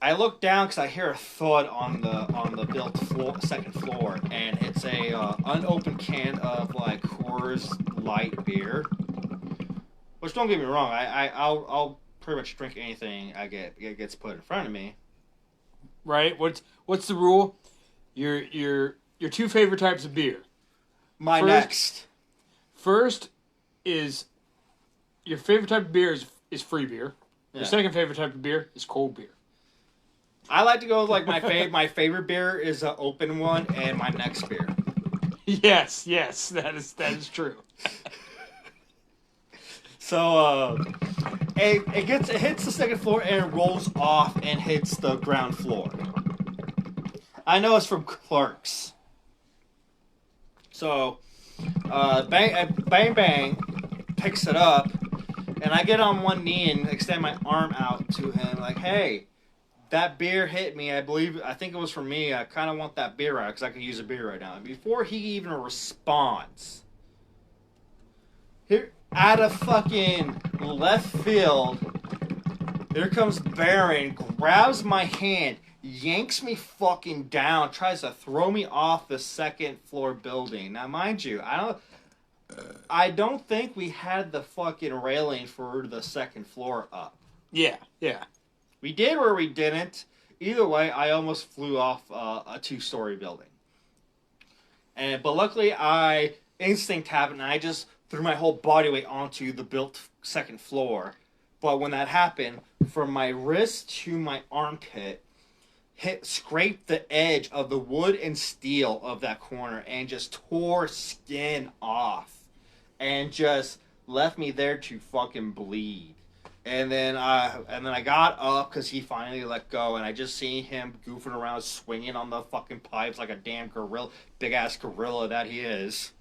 Speaker 2: I look down because I hear a thud on the built second floor, and it's a unopened can of like Coors Light beer. Which, don't get me wrong, I'll pretty much drink anything it gets put in front of me.
Speaker 1: Right. What's the rule? Your two favorite types of beer. First is your favorite type of beer is free beer. Your second favorite type of beer is cold beer.
Speaker 2: I like to go with like my favorite beer is an open one, and my next beer.
Speaker 1: Yes, that is true.
Speaker 2: So it hits the second floor and it rolls off and hits the ground floor. I know it's from Clerks. So bang bang picks it up, and I get on one knee and extend my arm out to him like, "Hey, that beer hit me. I think it was for me. I kind of want that beer out because I could use a beer right now." And before he even responds, here out of fucking left field, here comes Baron, grabs my hand, yanks me fucking down, tries to throw me off the second floor building. Now, mind you, I don't think we had the fucking railing for the second floor up.
Speaker 1: Yeah.
Speaker 2: We did or we didn't. Either way, I almost flew off a 2-story building. But luckily, I instinct happened, and I just threw my whole body weight onto the built second floor. But when that happened, from my wrist to my armpit, scraped the edge of the wood and steel of that corner and just tore skin off. And just left me there to fucking bleed. And then I got up because he finally let go, and I just seen him goofing around, swinging on the fucking pipes like a damn gorilla, big ass gorilla that he is.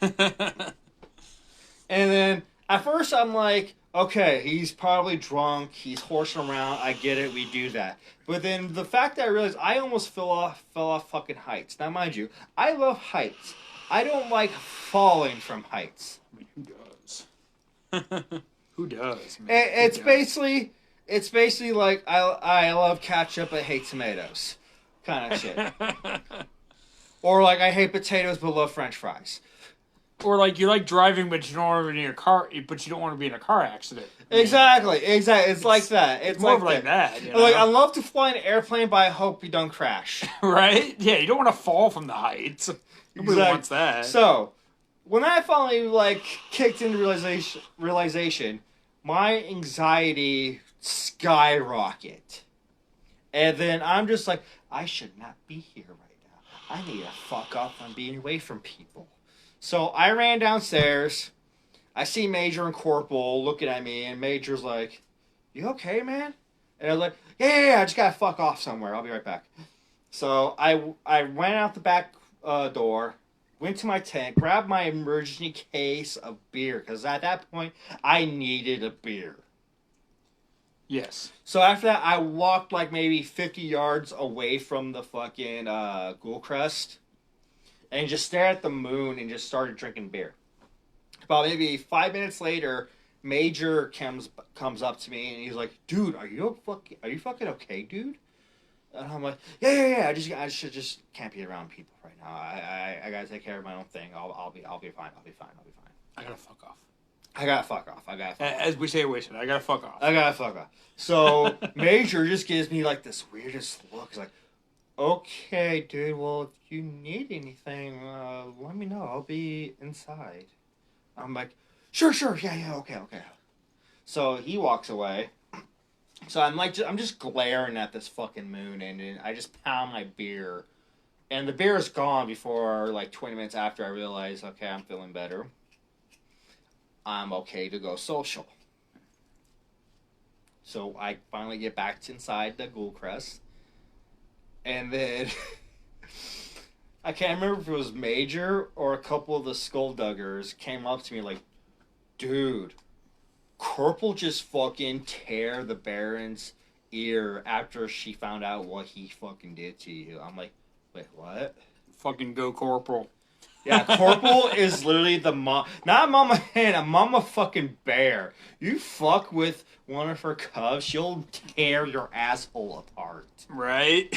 Speaker 2: And then at first I'm like, okay, he's probably drunk, he's horsing around, I get it, we do that. But then the fact that I realized I almost fell off fucking heights. Now mind you, I love heights. I don't like falling from heights.
Speaker 1: I mean, who does? Who does, man?
Speaker 2: It's basically like I love ketchup, I hate tomatoes, kind of shit. Or like I hate potatoes but love French fries.
Speaker 1: Or like you like driving, but you don't want to be in a car. But you don't want to be in a car accident.
Speaker 2: Exactly. It's like that. It's
Speaker 1: more like that. You know?
Speaker 2: Like I love to fly an airplane, but I hope you don't crash.
Speaker 1: Right? Yeah, you don't want to fall from the heights. Nobody wants that.
Speaker 2: So, when I finally like kicked into realization, my anxiety skyrocketed, and then I'm just like, I should not be here right now. I need to fuck off on being away from people. So I ran downstairs. I see Major and Corporal looking at me, and Major's like, "You okay, man?" And I was like, "Yeah, I just gotta fuck off somewhere. I'll be right back." So I went out the back door, went to my tent, grabbed my emergency case of beer, because at that point, I needed a beer.
Speaker 1: Yes.
Speaker 2: So after that, I walked like maybe 50 yards away from the fucking Ghoulcrest, and just stared at the moon and just started drinking beer. About maybe 5 minutes later, Major comes up to me and he's like, "Dude, are you fucking okay, dude?" And I'm like, yeah. I just can't be around people right now. I gotta take care of my own thing. I'll be fine.
Speaker 1: I gotta fuck off.
Speaker 2: As
Speaker 1: we say at Wasteland, I gotta fuck off.
Speaker 2: So Major just gives me like this weirdest look. He's like, "Okay, dude. Well, if you need anything, let me know. I'll be inside." I'm like, "Sure. Yeah. Okay." So he walks away. So I'm just glaring at this fucking moon, and I just pound my beer, and the beer is gone before like 20 minutes after I realize, okay, I'm feeling better. I'm okay to go social. So I finally get back inside the Ghoulcrest, and then I can't remember if it was Major or a couple of the Skullduggers came up to me like, "Dude, Corporal just fucking tear the Baron's ear after she found out what he fucking did to you." I'm like, "Wait, what?"
Speaker 1: Fucking go Corporal.
Speaker 2: Yeah, Corporal is literally the mom, not Mama Hen, a mama fucking bear. You fuck with one of her cubs, she'll tear your asshole apart.
Speaker 1: Right?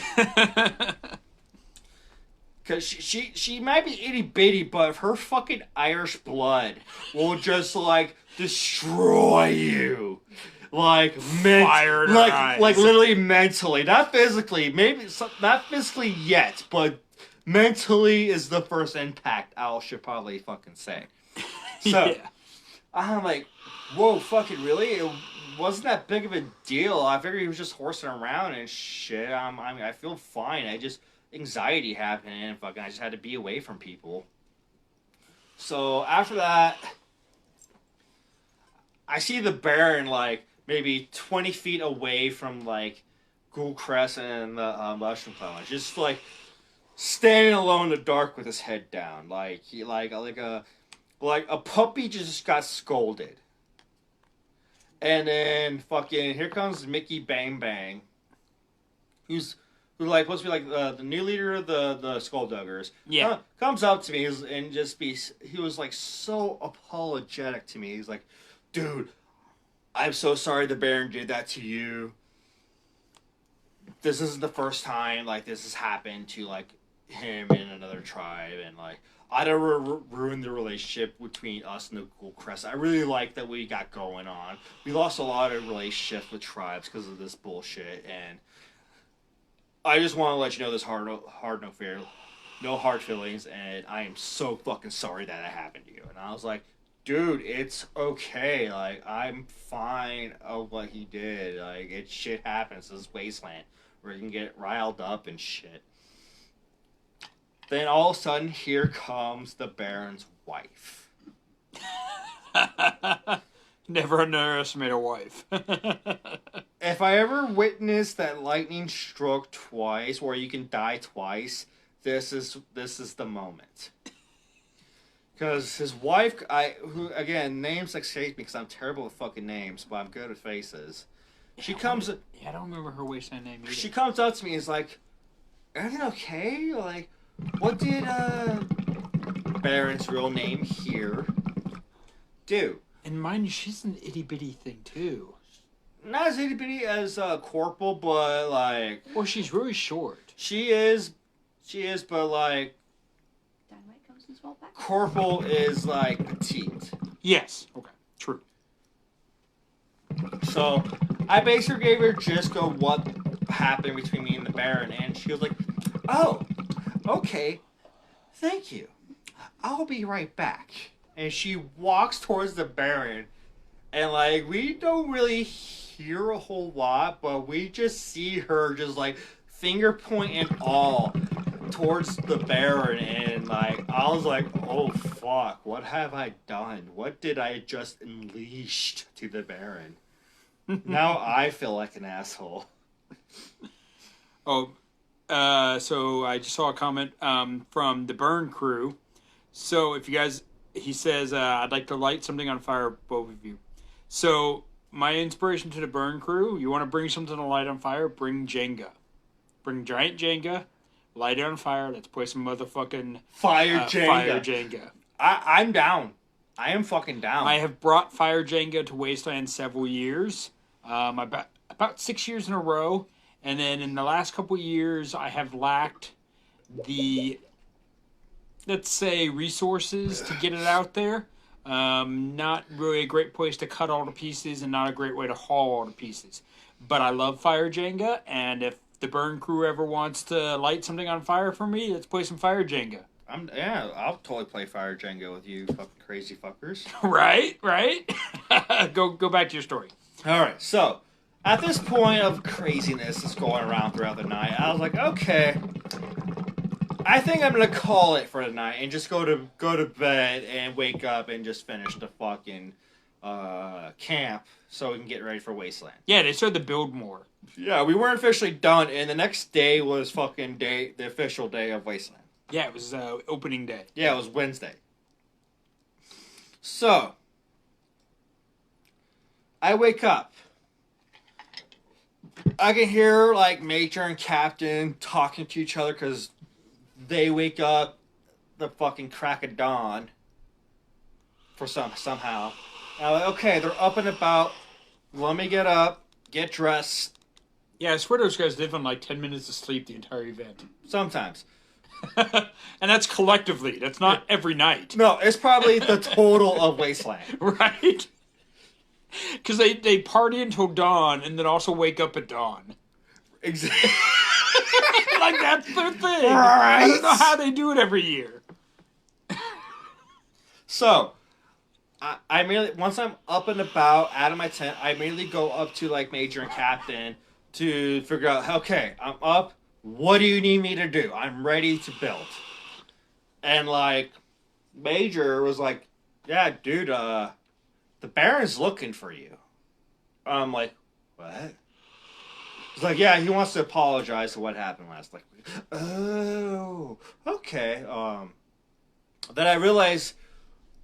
Speaker 2: Because she might be itty bitty, but her fucking Irish blood will just like destroy you. Like literally mentally, not physically. Maybe not physically yet, but mentally is the first impact I should probably fucking say. So yeah. I'm like, whoa, fucking really? It wasn't that big of a deal. I figured he was just horsing around and shit. I feel fine. Anxiety happened, and fucking I just had to be away from people. So after that, I see the Baron like maybe 20 feet away from like Ghoulcrest and the Mushroom Clown, just like standing alone in the dark with his head down, like he like a puppy just got scolded. And then fucking here comes Mickey Bang Bang, who like supposed to be like the new leader of the Skullduggers.
Speaker 1: Yeah,
Speaker 2: comes up to me he was like so apologetic to me. He's like, "Dude, I'm so sorry the Baron did that to you. This isn't the first time like this has happened to like him in another tribe, and like I don't ruin the relationship between us and the Ghoul Crest. I really like that we got going on. We lost a lot of relationships with tribes because of this bullshit, and I just want to let you know this no hard feelings, and I am so fucking sorry that it happened to you. And I was like, dude, it's okay. Like, I'm fine of what he did. Like, shit happens. This is Wasteland, where you can get riled up and shit. Then all of a sudden, here comes the Baron's wife.
Speaker 1: Never underestimate a wife.
Speaker 2: If I ever witnessed that lightning stroke twice, where you can die twice, this is the moment. Because his wife, who again, names escape me because I'm terrible with fucking names, but I'm good at faces. She comes.
Speaker 1: I don't remember her Wasteland name either.
Speaker 2: She comes up to me and is like, "Everything okay? Like, what did Baron's real name here do?"
Speaker 1: And mind you, she's an itty bitty thing too.
Speaker 2: Not as itty bitty as Corporal, but like.
Speaker 1: Well, she's really short.
Speaker 2: She is, but like.
Speaker 3: Dynamite comes in small pack.
Speaker 2: Corporal is like petite.
Speaker 1: Yes. Okay. True.
Speaker 2: So I basically gave her just what happened between me and the Baron, and she was like, "Oh, okay, thank you. I'll be right back." And she walks towards the Baron, and like we don't really hear a whole lot, but we just see her just like finger point and all towards the Baron, and like I was like, "Oh fuck, what have I done? What did I just unleash to the Baron?" Now I feel like an asshole.
Speaker 1: Oh, so I just saw a comment from the Burn crew. So if you guys, he says, I'd like to light something on fire, both of you. So my inspiration to the Burn crew, you want to bring something to light on fire, bring Jenga. Bring giant Jenga, light it on fire, let's play some motherfucking
Speaker 2: Fire Jenga.
Speaker 1: Fire Jenga.
Speaker 2: I'm down. I am fucking down.
Speaker 1: I have brought Fire Jenga to Wasteland several years. About 6 years in a row. And then in the last couple of years, I have lacked the, let's say, resources to get it out there. Not really a great place to cut all the pieces and not a great way to haul all the pieces. But I love Fire Jenga, and if the Burn crew ever wants to light something on fire for me, let's play some Fire Jenga.
Speaker 2: I'll totally play Fire Jenga with you fucking crazy fuckers.
Speaker 1: Right? Go back to your story.
Speaker 2: Alright, so at this point of craziness that's going around throughout the night, I was like, okay, I think I'm gonna call it for the night and just go to bed and wake up and just finish the fucking camp so we can get ready for Wasteland.
Speaker 1: Yeah, they started to build more.
Speaker 2: Yeah, we weren't officially done, and the next day was the official day of Wasteland.
Speaker 1: Yeah, it was opening day.
Speaker 2: Yeah, it was Wednesday. So, I wake up. I can hear, like, Major and Captain talking to each other because they wake up the fucking crack of dawn somehow. And I'm like, okay, they're up and about. Let me get up, get dressed.
Speaker 1: Yeah, I swear those guys live on like 10 minutes of sleep the entire event.
Speaker 2: Sometimes.
Speaker 1: And that's collectively. That's not every night.
Speaker 2: No, it's probably the total of Wasteland.
Speaker 1: Right? Because they party until dawn and then also wake up at dawn.
Speaker 2: Exactly.
Speaker 1: Like, that's their thing.
Speaker 2: Right.
Speaker 1: I don't know how they do it every year.
Speaker 2: So, I immediately, once I'm up and about, out of my tent, I immediately go up to, like, Major and Captain to figure out, okay, I'm up. What do you need me to do? I'm ready to build. And, like, Major was like, yeah, dude, the Baron's looking for you. I'm like, what? He's like, yeah, he wants to apologize for what happened last week. Oh, okay. Then I realized,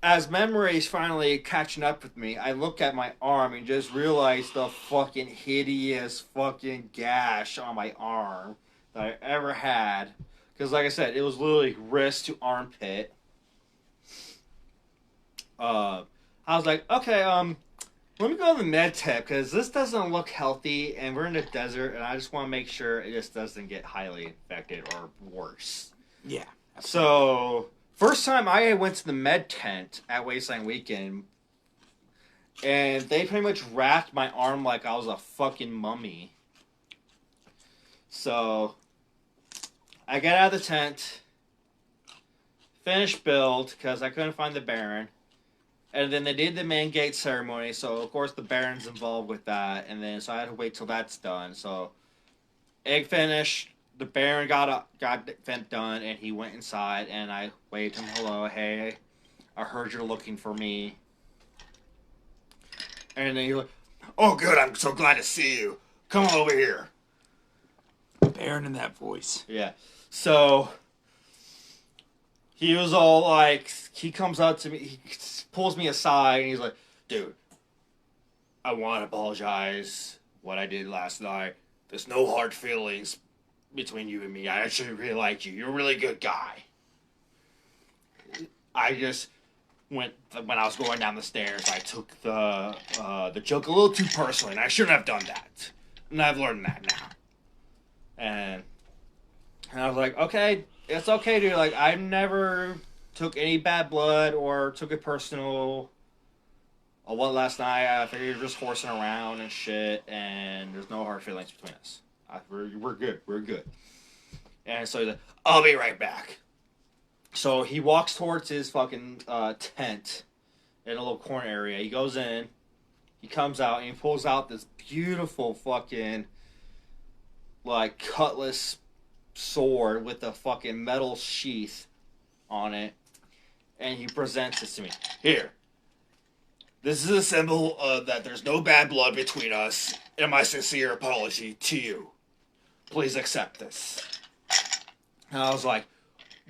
Speaker 2: as memories finally catching up with me, I look at my arm and just realize the fucking hideous fucking gash on my arm that I ever had. Because, like I said, it was literally wrist to armpit. I was like, okay, let me go to the med tech, because this doesn't look healthy, and we're in the desert, and I just want to make sure it just doesn't get highly infected or worse.
Speaker 1: Yeah.
Speaker 2: So, First time I went to the med tent at Wasteland Weekend, and they pretty much wrapped my arm like I was a fucking mummy. So, I get out of the tent, finish build, because I couldn't find the Baron. And then they did the main gate ceremony, so of course the Baron's involved with that. And then, so I had to wait till that's done. So, egg finished. The Baron got done, and he went inside, and I waved him hello. Hey, I heard you're looking for me. And then he's like, oh, good, I'm so glad to see you. Come on over here.
Speaker 1: Baron in that voice.
Speaker 2: Yeah. So, he was all like, he comes up to me, he pulls me aside, and he's like, dude, I want to apologize what I did last night. There's no hard feelings between you and me. I actually really like you. You're a really good guy. I just went, when I was going down the stairs, I took the joke a little too personally, and I shouldn't have done that. And I've learned that now. And I was like, okay, it's okay, dude. Like, I never took any bad blood or took it personal. Or what last night, I figured you're just horsing around and shit, and there's no hard feelings between us. We're good. We're good. And so he's like, I'll be right back. So he walks towards his fucking tent in a little corner area. He goes in. He comes out and he pulls out this beautiful fucking like cutlass sword with a fucking metal sheath on it. And he presents this to me. Here. This is a symbol that there's no bad blood between us. And my sincere apology to you. Please accept this. And I was like,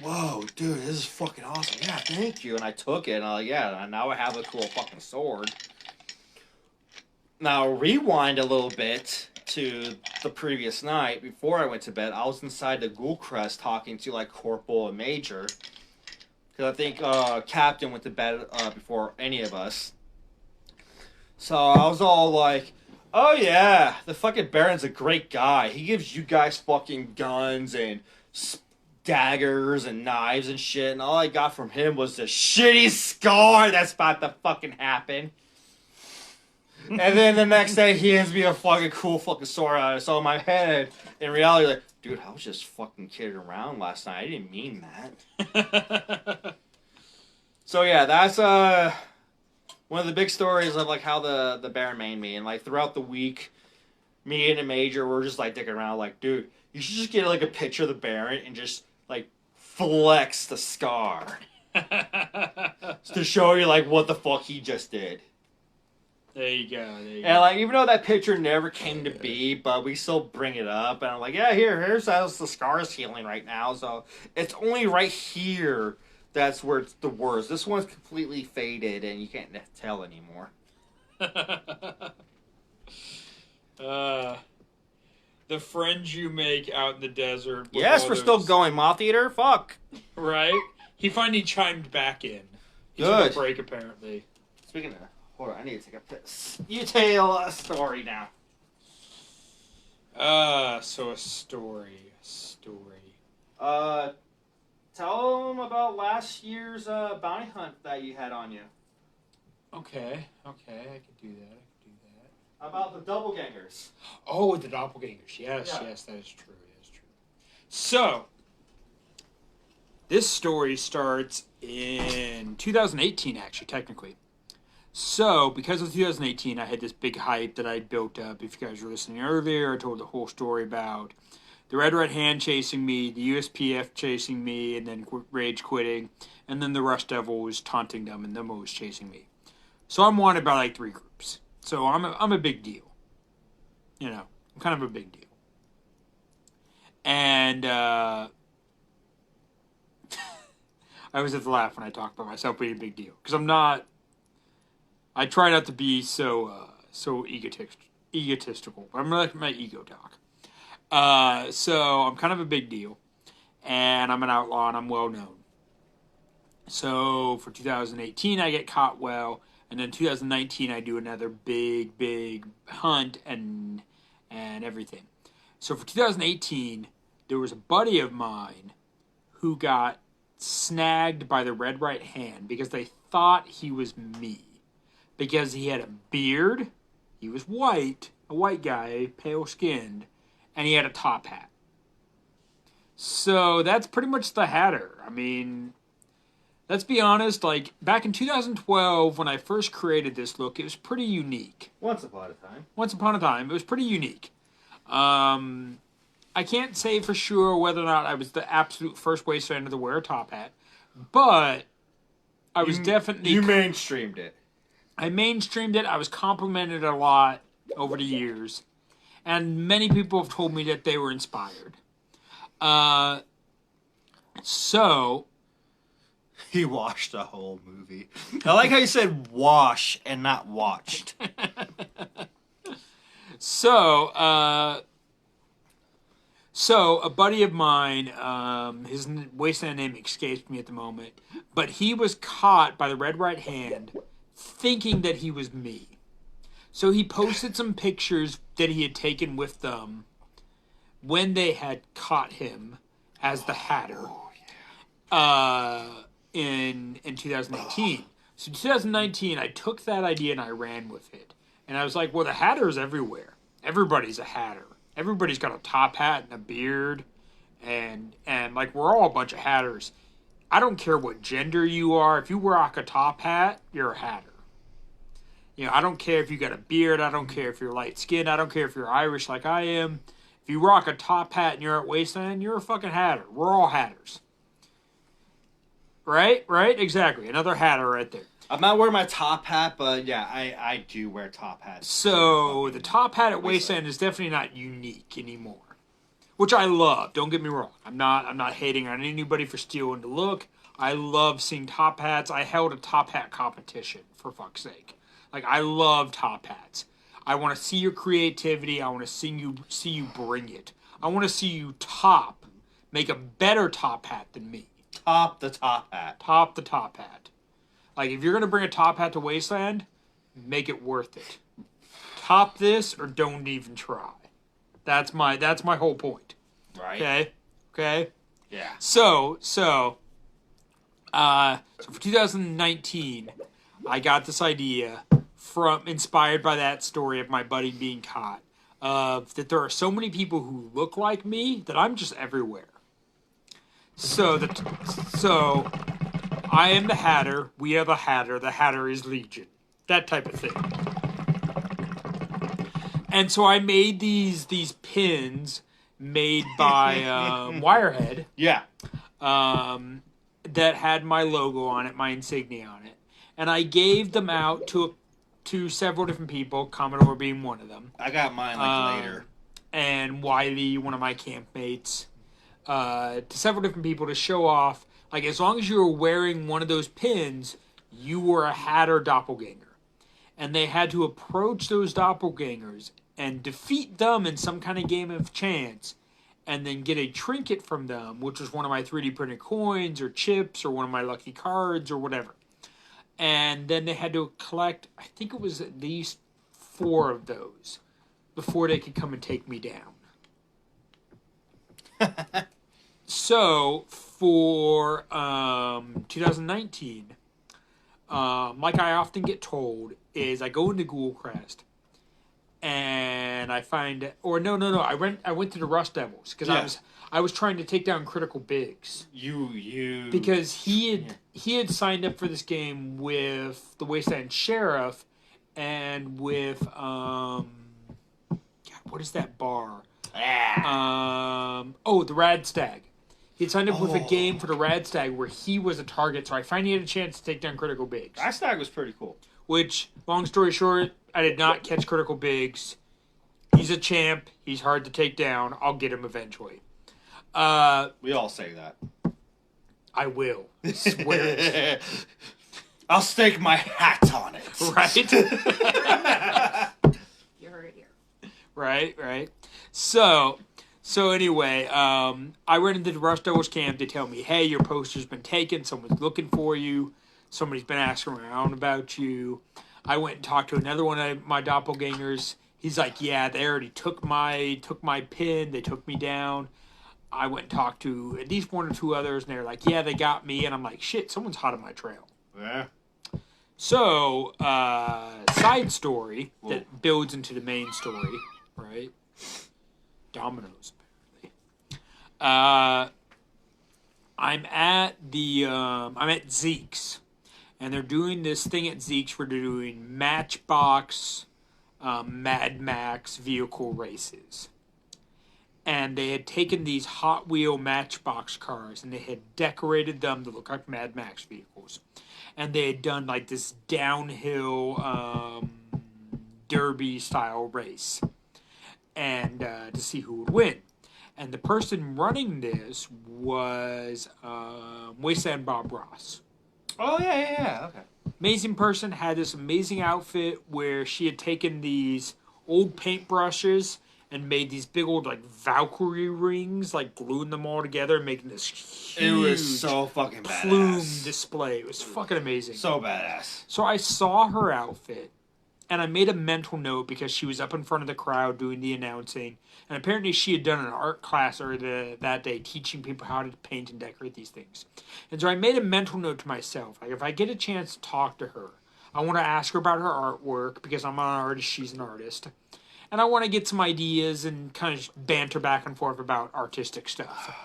Speaker 2: whoa, dude, this is fucking awesome. Yeah, thank you. And I took it, and I was like, yeah, now I have a cool fucking sword. Now, rewind a little bit to the previous night. Before I went to bed, I was inside the Ghoul Crest talking to, like, Corporal and Major. Because I think Captain went to bed before any of us. So I was all like, oh yeah, the fucking Baron's a great guy. He gives you guys fucking guns and daggers and knives and shit. And all I got from him was the shitty scar that's about to fucking happen. And then the next day he hands me a fucking cool fucking sword. So in my head, in reality, like, dude, I was just fucking kidding around last night. I didn't mean that. So yeah, that's one of the big stories of like how the Baron made me. And like throughout the week, me and the Major were just like dicking around like, dude, you should just get like a picture of the Baron and just like flex the scar. To show you like what the fuck he just did.
Speaker 1: There you go.
Speaker 2: And like, even though that picture never came to be, but we still bring it up. And I'm like, yeah, here's how the scar is healing right now. So it's only right here that's where it's the worst. This one's completely faded, and you can't tell anymore.
Speaker 1: The friends you make out in the desert.
Speaker 2: Yes, we're still going, Moth Eater. Fuck.
Speaker 1: Right? He finally chimed back in. He
Speaker 2: Good.
Speaker 1: took a break, apparently.
Speaker 2: Speaking of, hold on, I need to take a piss. You tell a story now.
Speaker 1: So a story.
Speaker 2: Tell them about last year's bounty hunt that you had on you.
Speaker 1: Okay, I could do that.
Speaker 2: About the doppelgangers.
Speaker 1: Oh, the doppelgangers. Yes,
Speaker 2: Yeah.
Speaker 1: yes, that is true. So, this story starts in 2018, actually, technically. So, because of 2018, I had this big hype that I built up. If you guys were listening earlier, I told the whole story about the Red Hand chasing me, the USPF chasing me, and then Rage quitting, and then the Rush Devil was taunting them, and them was chasing me. So I'm wanted by like 3 groups. So I'm a big deal. You know, I'm kind of a big deal. And I always have to laugh when I talk about myself being a big deal, because I'm not. I try not to be so egotistical, but I'm like my ego talk. So I'm kind of a big deal, and I'm an outlaw, and I'm well known. So for 2018, I get caught well, and then 2019, I do another big hunt and everything. So for 2018, there was a buddy of mine who got snagged by the red right hand because they thought he was me. Because he had a beard, he was white, a white guy, pale skinned, and he had a top hat. So that's pretty much the Hatter. I mean, let's be honest, like, back in 2012, when I first created this look, it was pretty unique.
Speaker 2: Once upon a time.
Speaker 1: Once upon a time, it was pretty unique. I can't say for sure whether or not I was the absolute first Wastelander to wear a top hat, but I was definitely...
Speaker 2: You mainstreamed it.
Speaker 1: I mainstreamed it. I was complimented a lot over the years. And many people have told me that they were inspired. So...
Speaker 2: He watched the whole movie. I like how you said wash and not watched.
Speaker 1: So a buddy of mine, his Wasteland name escapes me at the moment, but he was caught by the red right hand thinking that he was me. So he posted some pictures that he had taken with them when they had caught him as the Hatter in 2018. So in 2019, I took that idea and I ran with it. And I was like, well, the Hatter is everywhere. Everybody's a Hatter. Everybody's got a top hat and a beard. And like, we're all a bunch of Hatters. I don't care what gender you are. If you rock a top hat, you're a Hatter. You know, I don't care if you got a beard. I don't care if you're light-skinned. I don't care if you're Irish like I am. If you rock a top hat and you're at Wasteland, you're a fucking Hatter. We're all Hatters. Right? Right? Exactly. Another Hatter right there.
Speaker 2: I'm not wearing my top hat, but yeah, I do wear top hats.
Speaker 1: So, the top hat at Wasteland is definitely not unique anymore. Which I love. Don't get me wrong. I'm not hating on anybody for stealing the look. I love seeing top hats. I held a top hat competition, for fuck's sake. Like, I love top hats. I want to see your creativity. I want to see you bring it. I want to see you make a better top hat than me.
Speaker 2: Top the top hat.
Speaker 1: Top the top hat. Like, if you're going to bring a top hat to Wasteland, make it worth it. Top this or don't even try. That's my whole point.
Speaker 2: Right.
Speaker 1: Okay?
Speaker 2: Yeah.
Speaker 1: So for 2019, I got this idea inspired by that story of my buddy being caught, that there are so many people who look like me that I'm just everywhere. So I am the Hatter, we are the Hatter is Legion. That type of thing. And so I made these pins made by Wirehead.
Speaker 2: Yeah.
Speaker 1: That had my logo on it, my insignia on it. And I gave them out to several different people, Commodore being one of them.
Speaker 2: I got mine later.
Speaker 1: And Wiley, one of my campmates. To several different people to show off, like, as long as you were wearing one of those pins, you were a Hatter doppelganger. And they had to approach those doppelgangers and defeat them in some kind of game of chance, and then get a trinket from them, which was one of my 3D printed coins or chips or one of my lucky cards or whatever. And then they had to collect, I think it was at least 4 of those before they could come and take me down. So, for 2019, like I often get told, is I go into Ghoulcrest and I find, or no, I went to the Rust Devils because I was trying to take down Critical Biggs.
Speaker 2: You
Speaker 1: because he had signed up for this game with the Wasteland Sheriff and with God, what is that bar? The Rad Stag. He had signed up with a game for the Rad Stag where he was a target, so I finally had a chance to take down Critical Biggs.
Speaker 2: Rad Stag was pretty cool.
Speaker 1: Which, long story short, I did not catch Critical Biggs. He's a champ. He's hard to take down. I'll get him eventually.
Speaker 2: We all say that.
Speaker 1: I will. I swear it.
Speaker 2: I'll stake my hat on it.
Speaker 1: Right?
Speaker 3: You heard it here.
Speaker 1: Right. So anyway, I went into the Rust Devils camp. They tell me, hey, your poster's been taken. Someone's looking for you. Somebody's been asking around about you. I went and talked to another one of my doppelgangers. He's like, yeah, they already took my pin. They took me down. I went and talked to at least one or two others, and they're like, yeah, they got me. And I'm like, shit, someone's hot on my trail.
Speaker 2: Yeah.
Speaker 1: So, side story that builds into the main story, right? Dominoes, apparently. I'm at Zeke's, and they're doing this thing at Zeke's where they're doing Matchbox, Mad Max vehicle races. And they had taken these Hot Wheel Matchbox cars and they had decorated them to look like Mad Max vehicles. And they had done like this downhill derby style race, and to see who would win. And the person running this was Wasteland Bob Ross.
Speaker 2: Oh, yeah. Okay.
Speaker 1: Amazing person, had this amazing outfit where she had taken these old paintbrushes and made these big old like Valkyrie rings, like gluing them all together and making this huge
Speaker 2: It was so fucking
Speaker 1: plume
Speaker 2: badass.
Speaker 1: display. It was fucking amazing.
Speaker 2: So badass.
Speaker 1: So I saw her outfit, and I made a mental note because she was up in front of the crowd doing the announcing, and apparently she had done an art class that day teaching people how to paint and decorate these things. And so I made a mental note to myself, like if I get a chance to talk to her, I want to ask her about her artwork because I'm an artist, she's an artist. And I want to get some ideas and kind of banter back and forth about artistic stuff.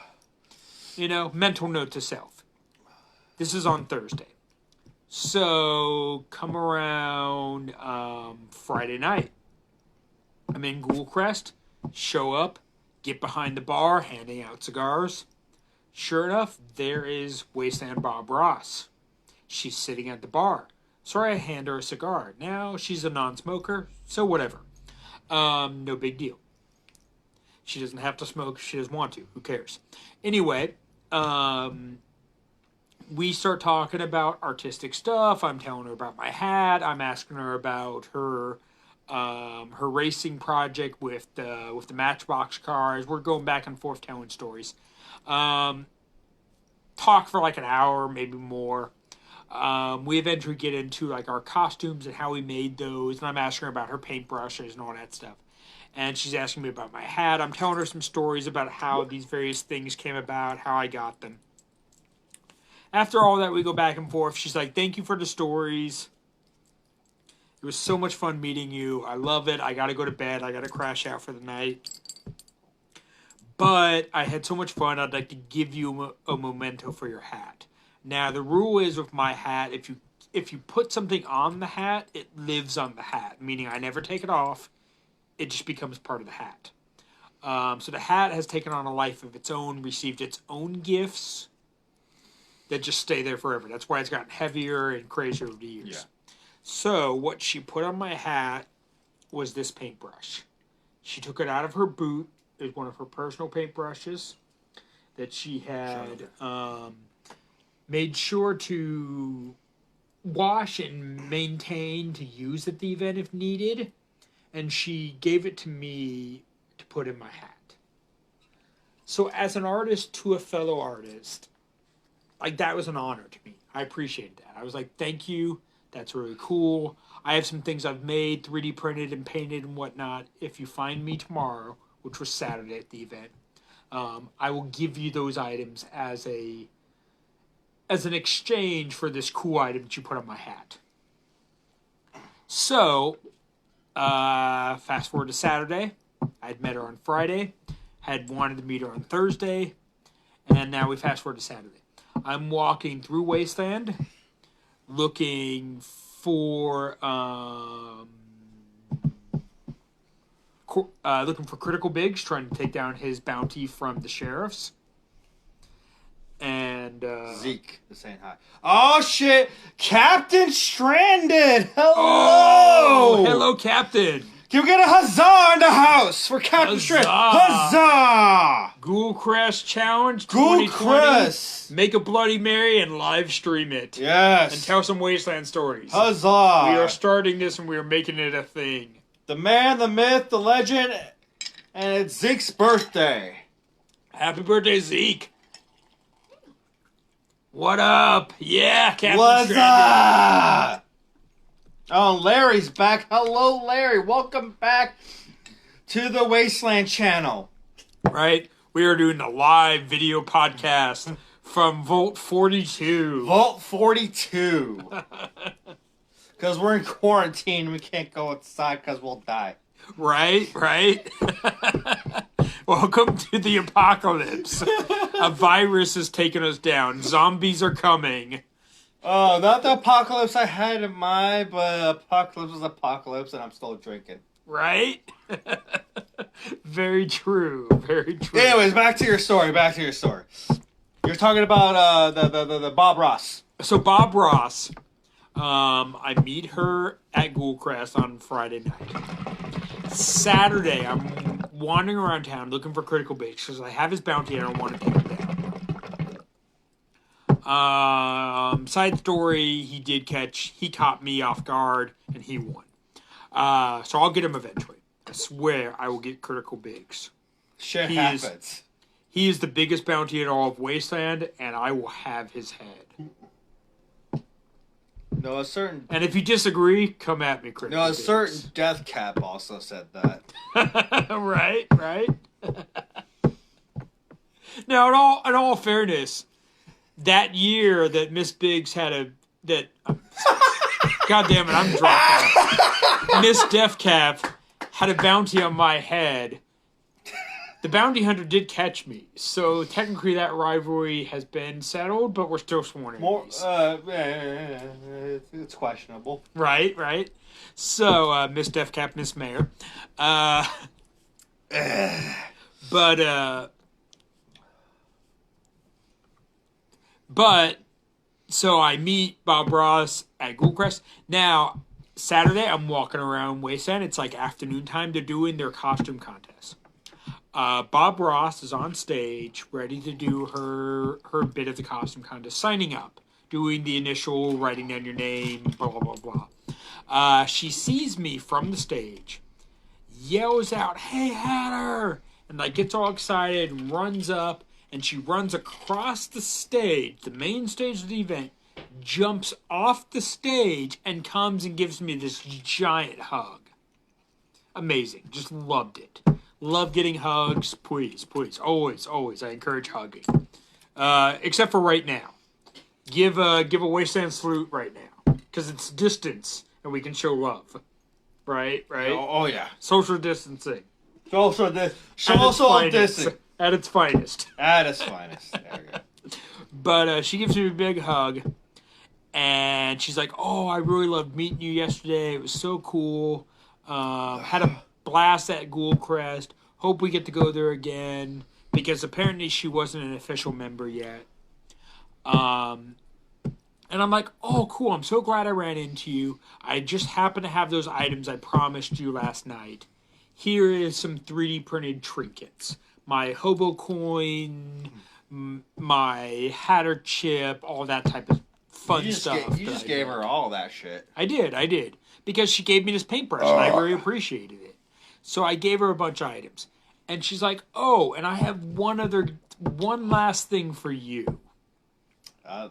Speaker 1: You know, mental note to self. This is on Thursday. So, come around Friday night. I'm in Ghoulcrest. Show up. Get behind the bar, handing out cigars. Sure enough, there is Wasteland Bob Ross. She's sitting at the bar. So I hand her a cigar. Now, she's a non-smoker, so whatever. No big deal. She doesn't have to smoke if she doesn't want to. Who cares? Anyway, we start talking about artistic stuff. I'm telling her about my hat. I'm asking her about her racing project with the Matchbox cars. We're going back and forth telling stories. Talk for like an hour, maybe more. We eventually get into like our costumes and how we made those, and I'm asking her about her paintbrushes and all that stuff. And she's asking me about my hat. I'm telling her some stories about how these various things came about, how I got them. After all that, we go back and forth. She's like, thank you for the stories. It was so much fun meeting you. I love it. I got to go to bed. I got to crash out for the night. But I had so much fun, I'd like to give you a memento for your hat. Now, the rule is with my hat, if you put something on the hat, it lives on the hat. Meaning I never take it off. It just becomes part of the hat. So the hat has taken on a life of its own, received its own gifts that just stay there forever. That's why it's gotten heavier and crazier over the years. Yeah. So what she put on my hat was this paintbrush. She took it out of her boot. It was one of her personal paintbrushes that she had made sure to wash and maintain to use at the event if needed. And she gave it to me to put in my hat. So as an artist to a fellow artist, like that was an honor to me. I appreciated that. I was like, thank you. That's really cool. I have some things I've made, 3D printed and painted and whatnot. If you find me tomorrow, which was Saturday at the event, I will give you those items as an exchange for this cool item that you put on my hat. So, fast forward to Saturday. I'd met her on Friday, had wanted to meet her on Thursday, and now we fast forward to Saturday. I'm walking through Wasteland, looking for Critical Biggs, trying to take down his bounty from the sheriffs. And
Speaker 2: Zeke is saying hi. Oh shit! Captain Stranded! Hello!
Speaker 1: Oh, hello, Captain!
Speaker 2: Can we get a huzzah in the house for Captain Stranded? Huzzah!
Speaker 1: Ghoulcrest Challenge
Speaker 2: Ghoulcrest!
Speaker 1: 2020. Make a Bloody Mary and live stream it.
Speaker 2: Yes.
Speaker 1: And tell some Wasteland stories.
Speaker 2: Huzzah!
Speaker 1: We are starting this and we are making it a thing.
Speaker 2: The man, the myth, the legend, and it's Zeke's birthday.
Speaker 1: Happy birthday, Zeke. What up? Yeah, Captain
Speaker 2: What's
Speaker 1: Stranded.
Speaker 2: up? Oh, Larry's back. Hello, Larry. Welcome back to the Wasteland channel.
Speaker 1: Right? We are doing a live video podcast from Vault 42.
Speaker 2: Vault 42. Because we're in quarantine. We can't go outside because we'll die.
Speaker 1: Right? Welcome to the apocalypse. A virus is taking us down. Zombies are coming.
Speaker 2: Oh, not the apocalypse I had in mind, but apocalypse is apocalypse, and I'm still drinking.
Speaker 1: Right? Very true.
Speaker 2: Anyways, back to your story. You're talking about the Bob Ross.
Speaker 1: So Bob Ross, I meet her at Ghoulcrest on Friday night. Saturday, I'm wandering around town looking for Critical Bits because I have his bounty and I don't want to take him down. Side story, he caught me off guard and he won. So I'll get him eventually. I swear I will get Critical Bigs.
Speaker 2: Shit happens.
Speaker 1: He is the biggest bounty in all of Wasteland, and I will have his head.
Speaker 2: No, a certain...
Speaker 1: And if you disagree, come at me, Critical
Speaker 2: No, a
Speaker 1: Bigs.
Speaker 2: certain Death Cap also said that.
Speaker 1: Right. Now, in all fairness, that year that Miss Biggs had God damn it, I'm dropping. Miss Death Cap had a bounty on my head. The bounty hunter did catch me, so technically that rivalry has been settled, but we're still sworn enemies.
Speaker 2: It's questionable.
Speaker 1: Right. So, Miss Death Cap, Miss Mayor. So I meet Bob Ross at Ghoulcrest. Now, Saturday, I'm walking around Wasteland. It's like afternoon time. They're doing their costume contest. Bob Ross is on stage, ready to do her bit of the costume contest, signing up, doing the initial, writing down your name, blah, blah, blah, blah. She sees me from the stage, yells out, "Hey, Hatter!" And gets all excited and runs up, and she runs across the stage, the main stage of the event, jumps off the stage, and comes and gives me this giant hug. Amazing. Just loved it. Love getting hugs. Please. Always. I encourage hugging. Except for right now. Give a Wasteland salute right now. Because it's distance, and we can show love. Right?
Speaker 2: Oh yeah.
Speaker 1: Social distancing.
Speaker 2: Social distancing.
Speaker 1: At its finest.
Speaker 2: There we go.
Speaker 1: But she gives me a big hug. And she's like, "Oh, I really loved meeting you yesterday. It was so cool. Had a blast at Ghoulcrest. Hope we get to go there again." Because apparently she wasn't an official member yet. And I'm like, "Oh, cool. I'm so glad I ran into you. I just happen to have those items I promised you last night. Here is some 3D printed trinkets. My hobo coin, my Hatter chip, all that type of fun stuff."
Speaker 2: You just gave her all that shit.
Speaker 1: I did. Because she gave me this paintbrush, and I really appreciated it. So I gave her a bunch of items. And she's like, "Oh, and I have one last thing for you."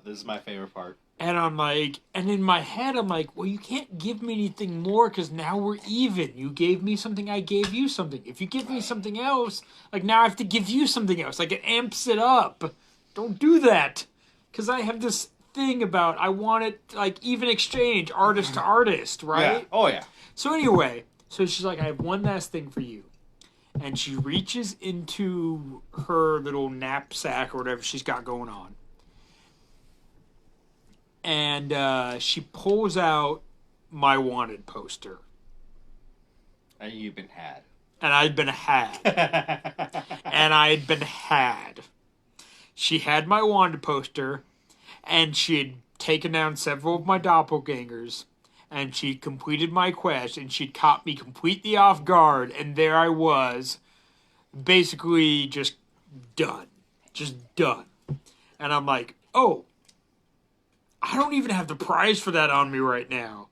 Speaker 2: This is my favorite part.
Speaker 1: And I'm like, and in my head, I'm like, well, you can't give me anything more because now we're even. You gave me something, I gave you something. If you give me something else, now I have to give you something else. It amps it up. Don't do that. Because I have this thing about, I want it, even exchange, artist to artist, right?
Speaker 2: Yeah. Oh, yeah.
Speaker 1: So anyway, she's like, "I have one last thing for you." And she reaches into her little knapsack or whatever she's got going on. And she pulls out my wanted poster.
Speaker 2: And you've been had.
Speaker 1: And I'd been had. She had my wanted poster, and she had taken down several of my doppelgangers, and she completed my quest, and she'd caught me completely off guard, and there I was, basically just done. And I'm like, "Oh, I don't even have the prize for that on me right now."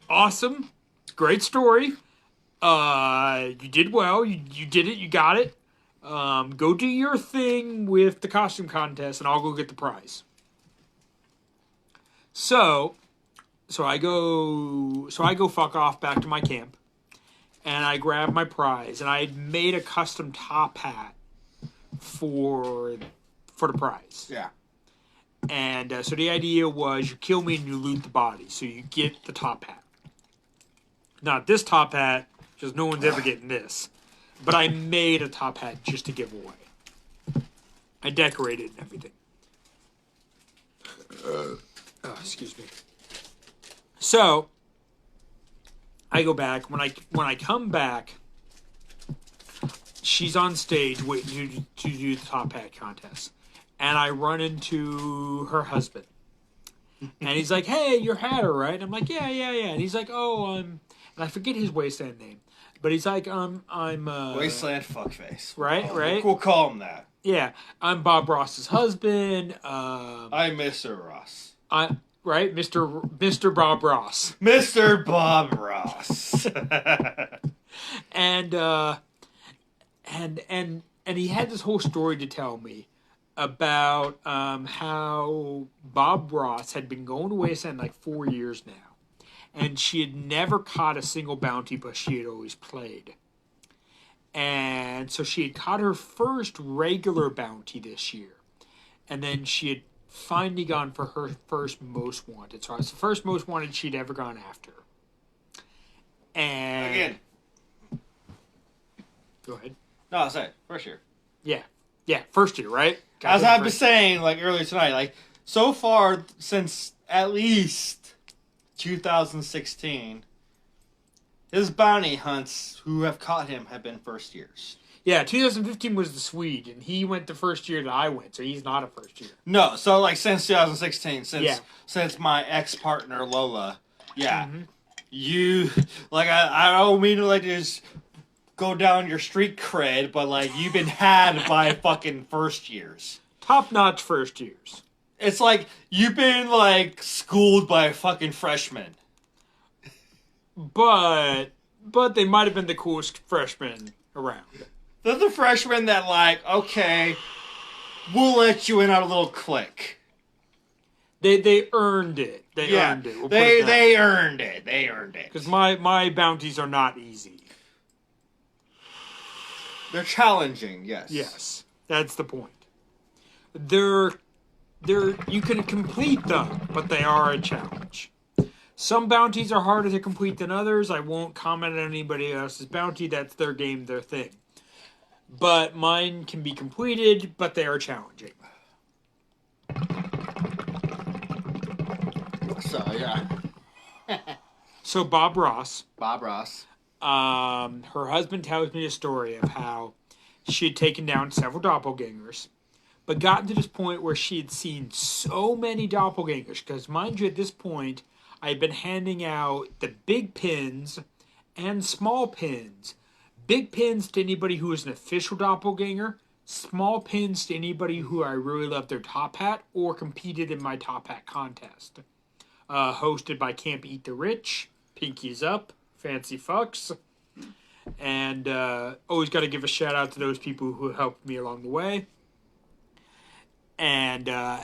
Speaker 1: Awesome. Great story. You did well. You did it. You got it. Go do your thing with the costume contest, and I'll go get the prize. So I go fuck off back to my camp, and I grabbed my prize, and I had made a custom top hat for the prize.
Speaker 2: Yeah.
Speaker 1: And so the idea was you kill me and you loot the body, so you get the top hat. Not this top hat, because no one's ever getting this. But I made a top hat just to give away. I decorated and everything. Oh, excuse me. So I go back. When I come back, she's on stage waiting to do the top hat contest, and I run into her husband, and he's like, "Hey, you're Hatter, right?" And I'm like, "Yeah." And he's like, "Oh, and I forget his Wasteland name, but he's like, I'm
Speaker 2: Wasteland fuckface.
Speaker 1: Right.
Speaker 2: We'll call him that.
Speaker 1: Yeah, I'm Bob Ross's husband.
Speaker 2: I'm Mr. Ross.
Speaker 1: Right, Mr. Bob Ross.
Speaker 2: Mr. Bob Ross.
Speaker 1: and he had this whole story to tell me about how Bob Ross had been going to Wasteland like 4 years now. And she had never caught a single bounty, but she had always played. And so she had caught her first regular bounty this year. And then she had finally gone for her first most wanted. So it's the first most wanted she'd ever gone after. And
Speaker 2: Again.
Speaker 1: Go ahead.
Speaker 2: No, I'll say first year.
Speaker 1: Yeah, first year, right?
Speaker 2: As I've been saying, like earlier tonight, like so far since at least 2016, his bounty hunts who have caught him have been first years.
Speaker 1: Yeah, 2015 was the Swede, and he went the first year that I went, so he's not a first year.
Speaker 2: No, so like since 2016, since my ex-partner Lola, you like I don't mean to like just go down your street cred, but like you've been had by fucking first years.
Speaker 1: Top-notch first years.
Speaker 2: It's like you've been like schooled by fucking freshmen.
Speaker 1: But they might have been the coolest freshmen around.
Speaker 2: They're the freshmen that like, okay, we'll let you in on a little clique.
Speaker 1: They earned it. They earned it.
Speaker 2: They earned it. They earned it.
Speaker 1: Because my bounties are not easy.
Speaker 2: They're challenging, yes.
Speaker 1: Yes, that's the point. They're you can complete them, but they are a challenge. Some bounties are harder to complete than others. I won't comment on anybody else's bounty. That's their game, their thing. But mine can be completed, but they are challenging.
Speaker 2: So, yeah.
Speaker 1: So Bob Ross.
Speaker 2: Her
Speaker 1: husband tells me a story of how she had taken down several doppelgangers, but gotten to this point where she had seen so many doppelgangers, because mind you, at this point, I had been handing out the big pins and small pins. Big pins to anybody who is an official doppelganger, small pins to anybody who I really love their top hat or competed in my top hat contest. Hosted by Camp Eat the Rich, Pinkies Up, Fancy Fucks. And always got to give a shout out to those people who helped me along the way. And oh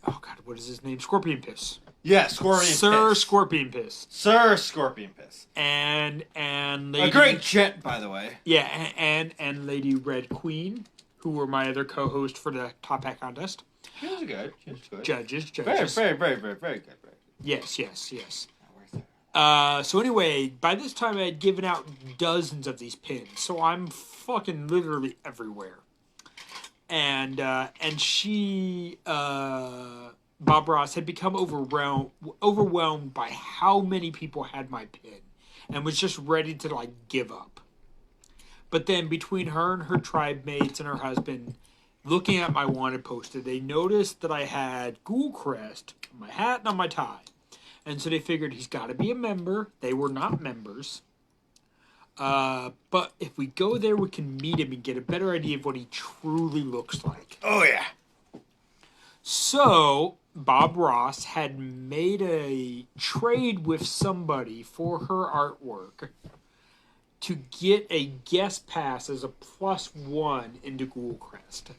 Speaker 1: god, what is his name? Scorpion Piss.
Speaker 2: Yeah, Scorpion Piss.
Speaker 1: Sir Scorpion Piss.
Speaker 2: Sir Scorpion Piss.
Speaker 1: And Lady,
Speaker 2: a great gent, by the way.
Speaker 1: Yeah, and Lady Red Queen, who were my other co-host for the Top Hat contest.
Speaker 2: She was good.
Speaker 1: Judges.
Speaker 2: Very good.
Speaker 1: Yes. So anyway, by this time I had given out dozens of these pins, so I'm fucking literally everywhere. And she, Bob Ross, had become overwhelmed by how many people had my pin, and was just ready to like give up. But then between her and her tribe mates and her husband, looking at my wanted poster, they noticed that I had Ghoul Crest on my hat and on my tie. And so they figured he's got to be a member. They were not members. But if we go there, we can meet him and get a better idea of what he truly looks like.
Speaker 2: Oh, yeah.
Speaker 1: So Bob Ross had made a trade with somebody for her artwork to get a guest pass as a +1 into Ghoul Crest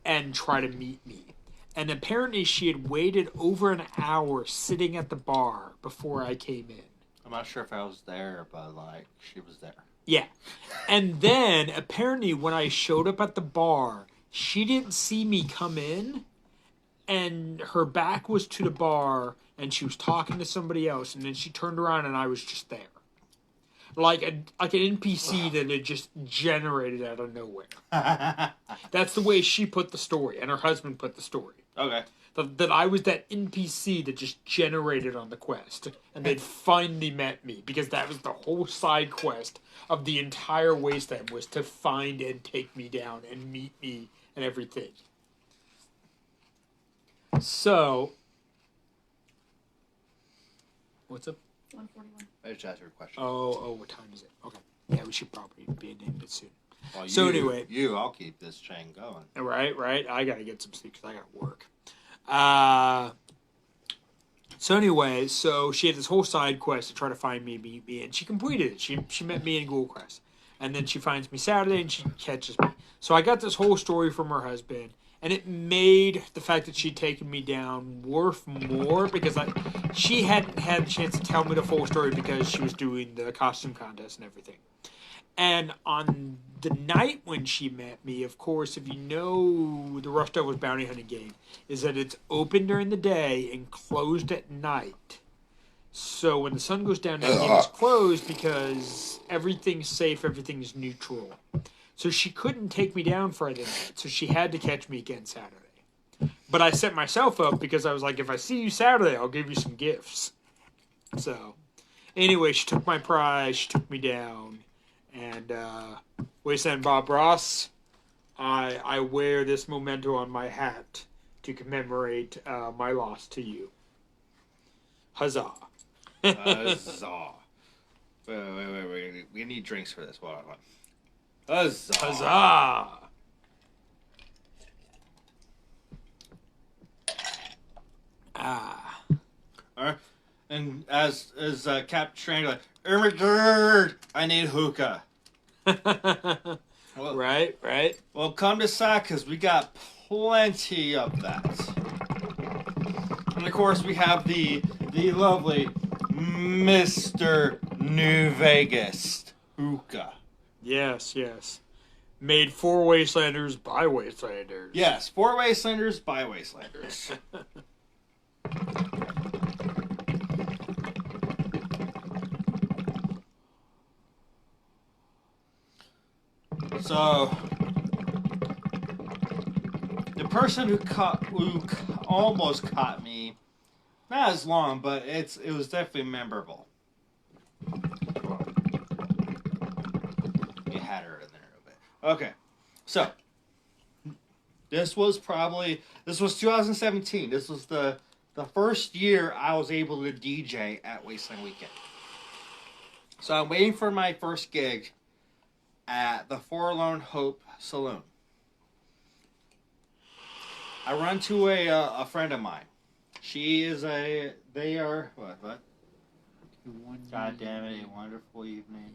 Speaker 1: and try to meet me. And apparently she had waited over an hour sitting at the bar before I came in.
Speaker 2: I'm not sure if I was there, but, like, she was there.
Speaker 1: Yeah. And then, apparently, when I showed up at the bar, she didn't see me come in, and her back was to the bar, and she was talking to somebody else, and then she turned around, and I was just there. Like an NPC that had just generated out of nowhere. That's the way she put the story, and her husband put the story.
Speaker 2: Okay.
Speaker 1: That I was that NPC that just generated on the quest, and they'd finally met me, because that was the whole side quest of the entire Wasteland, was to find and take me down and meet me and everything. So, what's up?
Speaker 3: 141.
Speaker 2: I just asked her a question.
Speaker 1: Oh, what time is it? Okay. Yeah, we should probably be ending it soon.
Speaker 2: Well,
Speaker 1: So anyway.
Speaker 2: I'll keep this chain going.
Speaker 1: Right. I gotta get some sleep because I got work. So anyway, so she had this whole side quest to try to find me, meet me, and she completed it. She met me in Google Quest. And then she finds me Saturday and she catches me. So I got this whole story from her husband, and it made the fact that she'd taken me down worth more, because she hadn't had a chance to tell me the full story because she was doing the costume contest and everything. And on the night when she met me, of course, if you know the Rush Devil's bounty hunting game, is that it's open during the day and closed at night. So when the sun goes down, that game is closed because everything's safe, everything's neutral. So she couldn't take me down Friday night, so she had to catch me again Saturday. But I set myself up because I was like, if I see you Saturday, I'll give you some gifts. So, anyway, she took my prize, she took me down. And Wasteland Bob Ross, I wear this memento on my hat to commemorate my loss to you. Huzzah.
Speaker 2: Huzzah. Wait. We need drinks for this. Hold on. Huzzah.
Speaker 1: Huzzah.
Speaker 2: Alright. And as Captain Strange, like, Ermagerd, I need hookah. Well,
Speaker 1: Right.
Speaker 2: Well, come to Sac, because we got plenty of that. And of course, we have the lovely Mr. New Vegas hookah.
Speaker 1: Yes. Made for Wastelanders by Wastelanders.
Speaker 2: Yes, for Wastelanders by Wastelanders. So, the person who almost caught me, not as long, but it was definitely memorable. You had her in there a bit. Okay, so this was 2017. This was the first year I was able to DJ at Wasteland Weekend. So I'm waiting for my first gig at the Forlorn Hope Saloon. I run to a friend of mine. They are what? God damn it, a wonderful evening.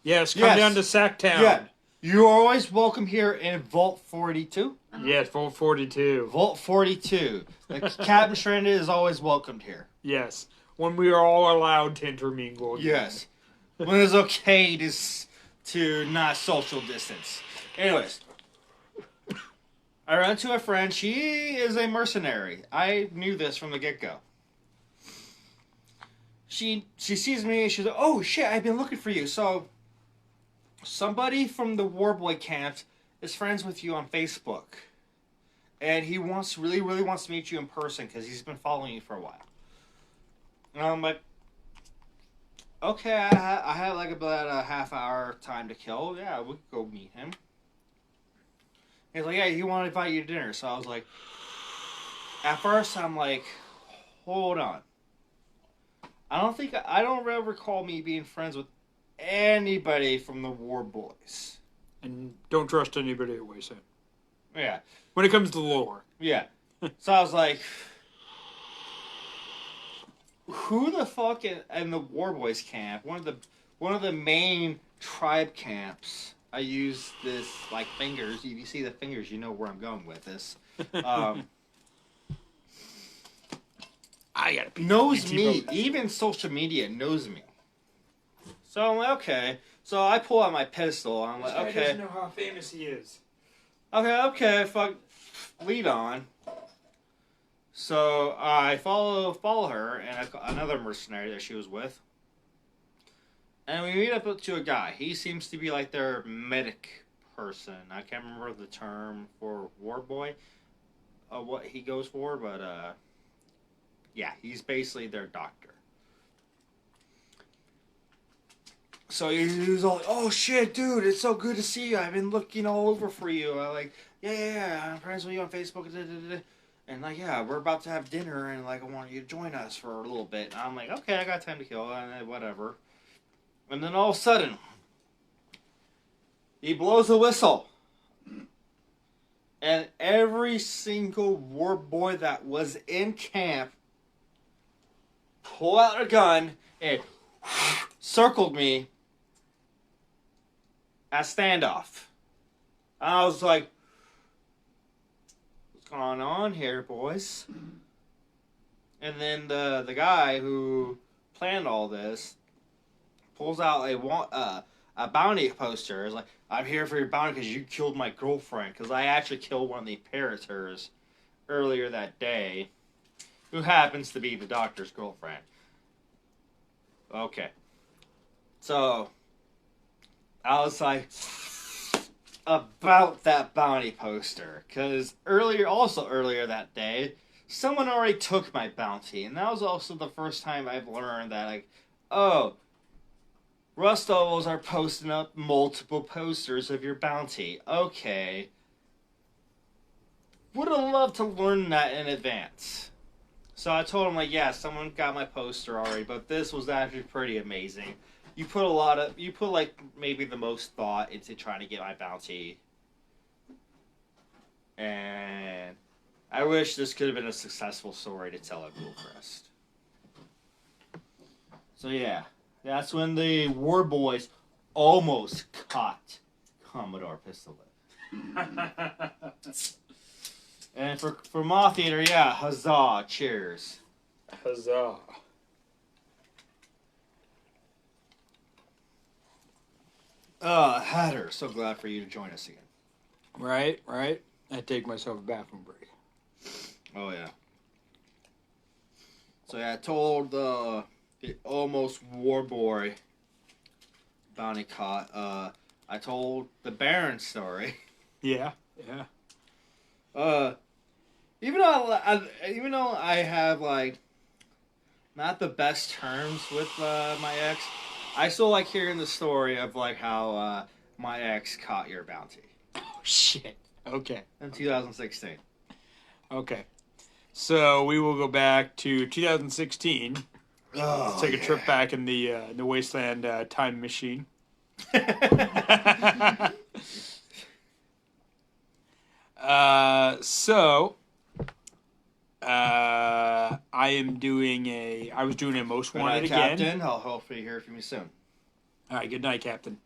Speaker 1: Yes, come down to Sacktown.
Speaker 2: Yeah. You're always welcome here in Vault 42.
Speaker 1: Yes, Vault 42.
Speaker 2: Vault 42. Captain Stranded is always welcomed here.
Speaker 1: Yes. When we are all allowed to intermingle.
Speaker 2: Yes. When it's okay to not social distance. Anyways. I ran into a friend. She is a mercenary. I knew this from the get-go. She sees me and she's like, oh shit, I've been looking for you. So, somebody from the Warboy camp is friends with you on Facebook. And he really wants to meet you in person because he's been following you for a while. And I'm like, okay, I had like about a half hour time to kill. Yeah, we could go meet him. He's like, yeah, he wanted to invite you to dinner. So I was like, at first I'm like, hold on. I don't really recall me being friends with anybody from the War Boys.
Speaker 1: And don't trust anybody at Wasteland.
Speaker 2: Yeah.
Speaker 1: When it comes to lore.
Speaker 2: Yeah. So I was like, who the fuck in the War Boys camp? One of the main tribe camps. I use this like fingers. If you see the fingers, you know where I'm going with this.
Speaker 1: I gotta
Speaker 2: knows me. Even social media knows me. So I'm like, okay. So I pull out my pistol. I'm like, okay.
Speaker 1: Doesn't know how famous he is.
Speaker 2: Okay. Fuck. Lead on. So I follow her and another mercenary that she was with. And we meet up to a guy. He seems to be like their medic person. I can't remember the term for war boy, what he goes for, but yeah, he's basically their doctor. So he was all like, "Oh shit, dude, it's so good to see you. I've been looking all over for you." I'm like, yeah, I'm friends with you on Facebook. And like, yeah, we're about to have dinner, and like, I want you to join us for a little bit. And I'm like, okay, I got time to kill, and whatever. And then all of a sudden, he blows a whistle. And every single war boy that was in camp pulled out a gun and circled me at standoff. And I was like, what's going on here, boys? And then the guy who planned all this pulls out a bounty poster. It's like, I'm here for your bounty because you killed my girlfriend. Because I actually killed one of the parators earlier that day, who happens to be the doctor's girlfriend. Okay. So, I was like, about that bounty poster. Because earlier that day, someone already took my bounty. And that was also the first time I've learned that, like, oh, Rustovos are posting up multiple posters of your bounty. Okay. Would have loved to learn that in advance. So I told him, like, yeah, someone got my poster already, but this was actually pretty amazing. You put like maybe the most thought into trying to get my bounty. And I wish this could have been a successful story to tell at Ghoulcrest. So yeah. That's when the war boys almost caught Commodore Pistolet. And for Moth Eater, yeah, huzzah, cheers.
Speaker 1: Huzzah.
Speaker 2: Hatter, so glad for you to join us again.
Speaker 1: Right. I take myself a bathroom break.
Speaker 2: Oh, yeah. So yeah, I told the almost war boy bounty caught. I told the Baron story.
Speaker 1: Yeah.
Speaker 2: Even though I have like not the best terms with my ex, I still like hearing the story of like how my ex caught your bounty.
Speaker 1: Oh shit. Okay.
Speaker 2: In 2016.
Speaker 1: Okay. So we will go back to 2016. Let's take a trip back in the Wasteland time machine. I was doing a Most Wanted again.
Speaker 2: Captain. I'll hopefully hear from you soon.
Speaker 1: All right, good night, Captain.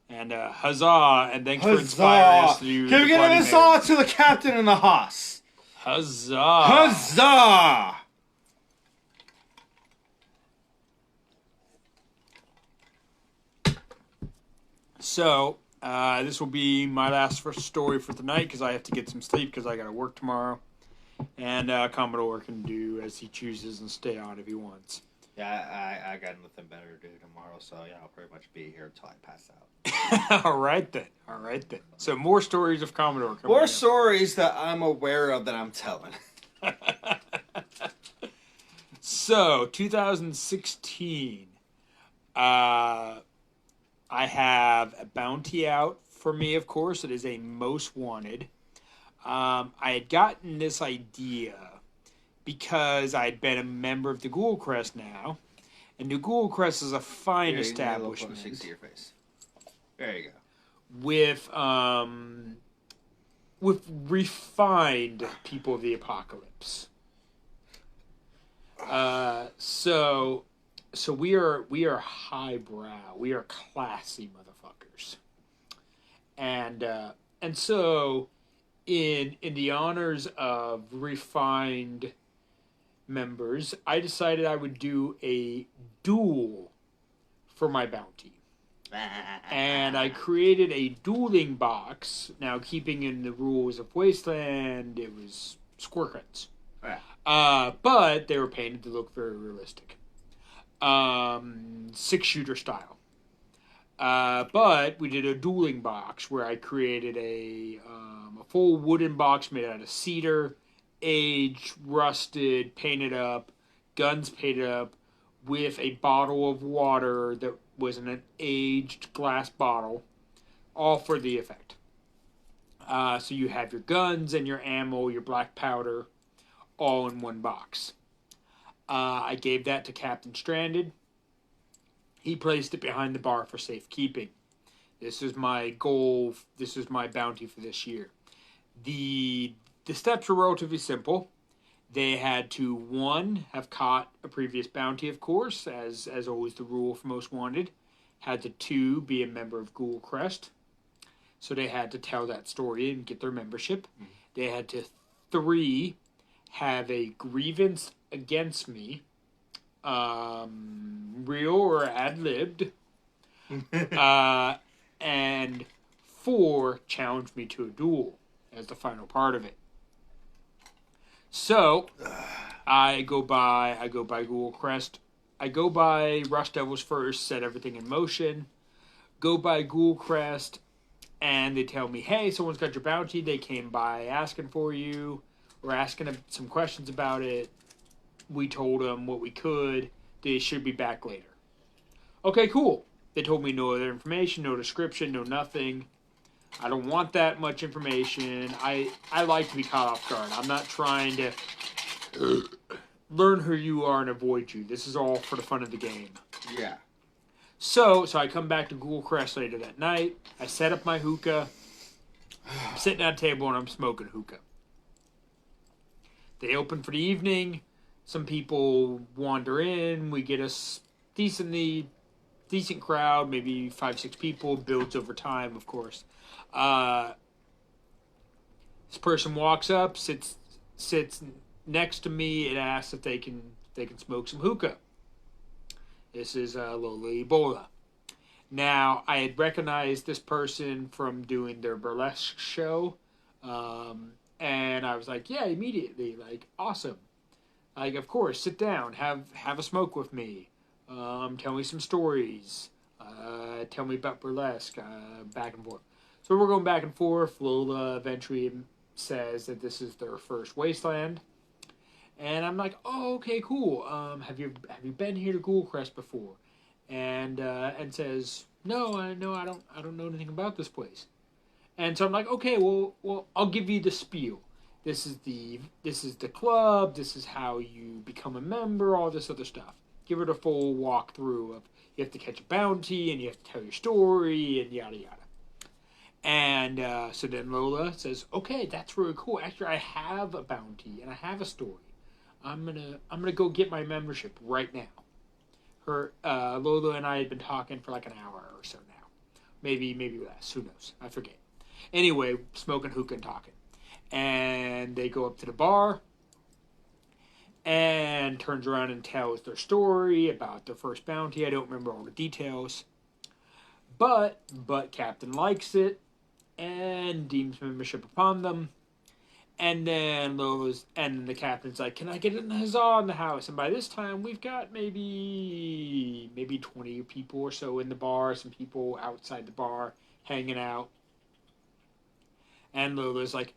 Speaker 1: And huzzah, and thanks for inspiring us to do.
Speaker 2: Can we get a huzzah to the captain and the Haas?
Speaker 1: Huzzah!
Speaker 2: Huzzah!
Speaker 1: So, this will be my last story for tonight because I have to get some sleep because I got to work tomorrow. And Commodore can do as he chooses and stay on if he wants.
Speaker 2: Yeah, I got nothing better to do tomorrow, so yeah, I'll pretty much be here until I pass out.
Speaker 1: All right then. So more stories of Commodore coming
Speaker 2: More
Speaker 1: up.
Speaker 2: stories that I'm aware of that I'm telling.
Speaker 1: So, 2016. I have a bounty out for me, of course. It is a Most Wanted. I had gotten this idea because I'd been a member of the Ghoulcrest now. And the Ghoulcrest is a fine establishment.
Speaker 2: See your face. There you go.
Speaker 1: With refined people of the apocalypse. So we are highbrow. We are classy motherfuckers. And so in the honors of refined members, I decided I would do a duel for my bounty. And I created a dueling box. Now, keeping in the rules of Wasteland, it was squirt guns. But they were painted to look very realistic. 6-shooter style. But we did a dueling box where I created a full wooden box made out of cedar, aged, rusted, painted up, guns painted up, with a bottle of water that was in an aged glass bottle, all for the effect. So you have your guns and your ammo, your black powder, all in one box. I gave that to Captain Stranded. He placed it behind the bar for safekeeping. This is my goal. This is my bounty for this year. The steps were relatively simple. They had to, 1, have caught a previous bounty, of course, as always the rule for Most Wanted. Had to, 2, be a member of Ghoul Crest. So they had to tell that story and get their membership. They had to, 3, have a grievance against me, real or ad-libbed. And 4, challenge me to a duel as the final part of it. So, I go by Ghoul Crest. I go by Rush Devils first, set everything in motion. Go by Ghoul Crest, and they tell me, hey, someone's got your bounty. They came by asking for you, or asking some questions about it. We told them what we could. They should be back later. Okay, cool. They told me no other information, no description, no nothing. I don't want that much information. I like to be caught off guard. I'm not trying to learn who you are and avoid you. This is all for the fun of the game.
Speaker 2: Yeah.
Speaker 1: So I come back to Ghoul Crest later that night. I set up my hookah. I'm sitting at a table and I'm smoking hookah. They open for the evening. Some people wander in. We get a decent crowd, maybe 5-6 people. Builds over time, of course. This person walks up, sits next to me, and asks if they can smoke some hookah. This is Lola Ebola. Now, I had recognized this person from doing their burlesque show, and I was like, yeah, immediately, like, awesome. Like, of course, sit down, have a smoke with me, tell me some stories, tell me about burlesque, back and forth. So we're going back and forth. Lola eventually says that this is their first Wasteland. And I'm like, oh, okay, cool. Have you been here to Ghoul Crest before? And says, no, I don't know anything about this place. And so I'm like, okay, well, I'll give you the spiel. This is the club. This is how you become a member. All this other stuff. Give her the full walkthrough of you have to catch a bounty and you have to tell your story and yada yada. And so then Lola says, okay, that's really cool. Actually, I have a bounty and I have a story. I'm gonna go get my membership right now. Lola and I had been talking for like an hour or so now. Maybe less. Who knows? I forget. Anyway, smoking hookah and talking. And they go up to the bar and turns around and tells their story about their first bounty. I don't remember all the details. But Captain likes it and deems membership upon them. And then the captain's like, can I get a huzzah in the house? And by this time, we've got maybe 20 people or so in the bar, some people outside the bar hanging out. And Lola's like,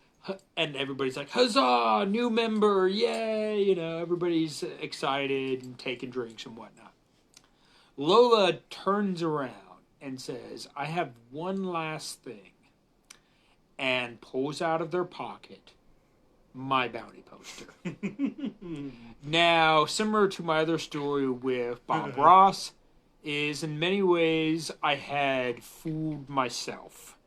Speaker 1: and everybody's like, huzzah, new member, yay! You know, everybody's excited and taking drinks and whatnot. Lola turns around and says, I have one last thing. And pulls out of their pocket my bounty poster. Now, similar to my other story with Bob Ross, is in many ways I had fooled myself.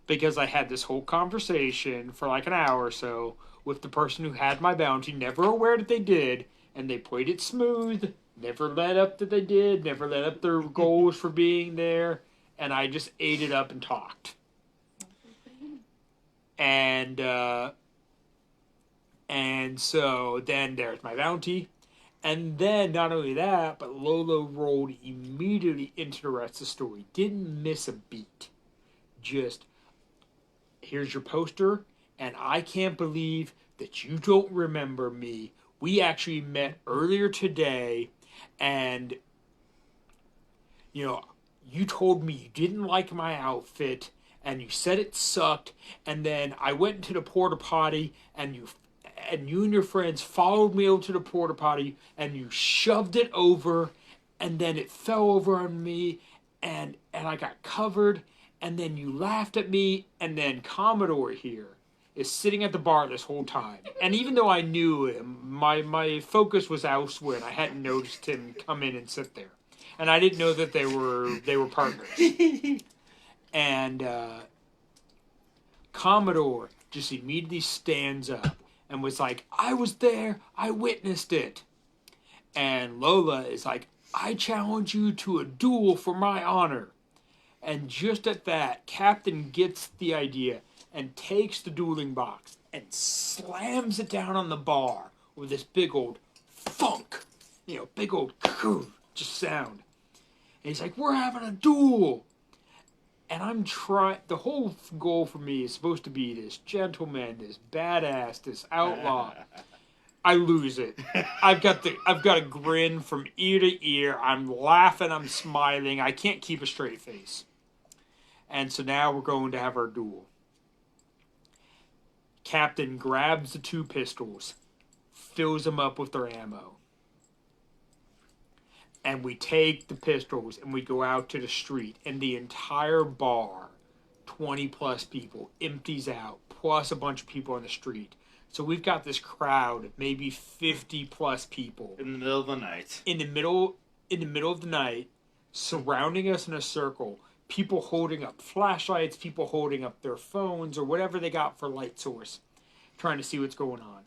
Speaker 1: Because I had this whole conversation for like an hour or so with the person who had my bounty, never aware that they did, and they played it smooth, never let up that they did, never let up their goals for being there, and I just ate it up and talked. And And so then there's my bounty. And then not only that, but Lola rolled immediately into the rest of the story. Didn't miss a beat. Just, here's your poster, and I can't believe that you don't remember me. We actually met earlier today, and, you know, you told me you didn't like my outfit, and you said it sucked, and then I went into the porta potty, and you and your friends followed me over to the porta potty, and you shoved it over, and then it fell over on me, and I got covered, and then you laughed at me, and then Commodore here is sitting at the bar this whole time. And even though I knew him, my focus was elsewhere, and I hadn't noticed him come in and sit there. And I didn't know that they were partners. And Commodore just immediately stands up and was like, I was there, I witnessed it. And Lola is like, I challenge you to a duel for my honor. And just at that, Captain gets the idea and takes the dueling box and slams it down on the bar with this big old thunk, big old just sound. And he's like, we're having a duel. And I'm trying, the whole goal for me is supposed to be this gentleman, this badass, this outlaw. I lose it. I've got a grin from ear to ear. I'm laughing, I'm smiling. I can't keep a straight face. And so now we're going to have our duel. Captain grabs the 2 pistols, fills them up with their ammo. And we take the pistols and we go out to the street, and the entire bar, 20 plus people, empties out, plus a bunch of people on the street. So we've got this crowd of maybe 50 plus people.
Speaker 2: In the middle of the night.
Speaker 1: In the middle of the night, surrounding us in a circle, people holding up flashlights, people holding up their phones or whatever they got for light source, trying to see what's going on.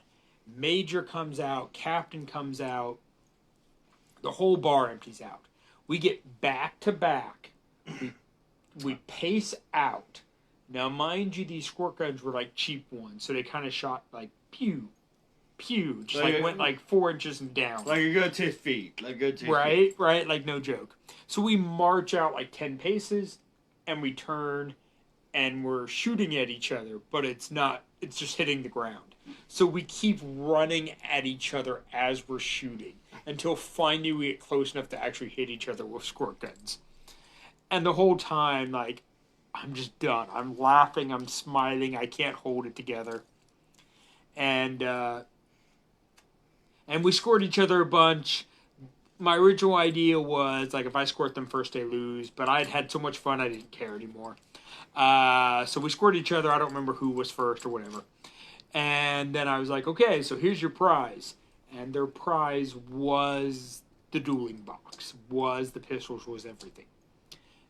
Speaker 1: Major comes out, Captain comes out, the whole bar empties out. We get back to back. We pace out. Now, mind you, these squirt guns were like cheap ones, so they kind of shot like pew, pew, just like went like 4 inches and down.
Speaker 2: Like a good 2 feet.
Speaker 1: Right, like no joke. So we march out like 10 paces, and we turn, and we're shooting at each other, but it's just hitting the ground. So we keep running at each other as we're shooting, until finally we get close enough to actually hit each other with squirt guns. And the whole time, like, I'm just done. I'm laughing, I'm smiling, I can't hold it together. And we scored each other a bunch. My original idea was, like, if I squirt them first, they lose. But I'd had so much fun, I didn't care anymore. So we scored each other. I don't remember who was first or whatever. And then I was like, okay, so here's your prize. And their prize was the dueling box, was the pistols, was everything.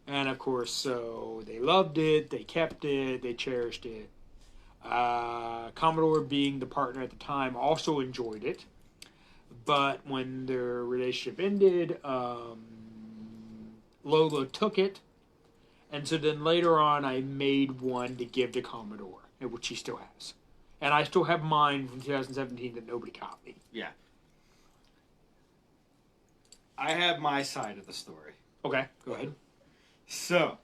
Speaker 1: And of course, so they loved it, they kept it, they cherished it. Commodore, being the partner at the time, also enjoyed it. But when their relationship ended, Lola took it. And so then later on, I made one to give to Commodore, which he still has. And I still have mine from 2017 that nobody copied.
Speaker 2: Yeah. I have my side of the story.
Speaker 1: Okay, go ahead.
Speaker 2: So,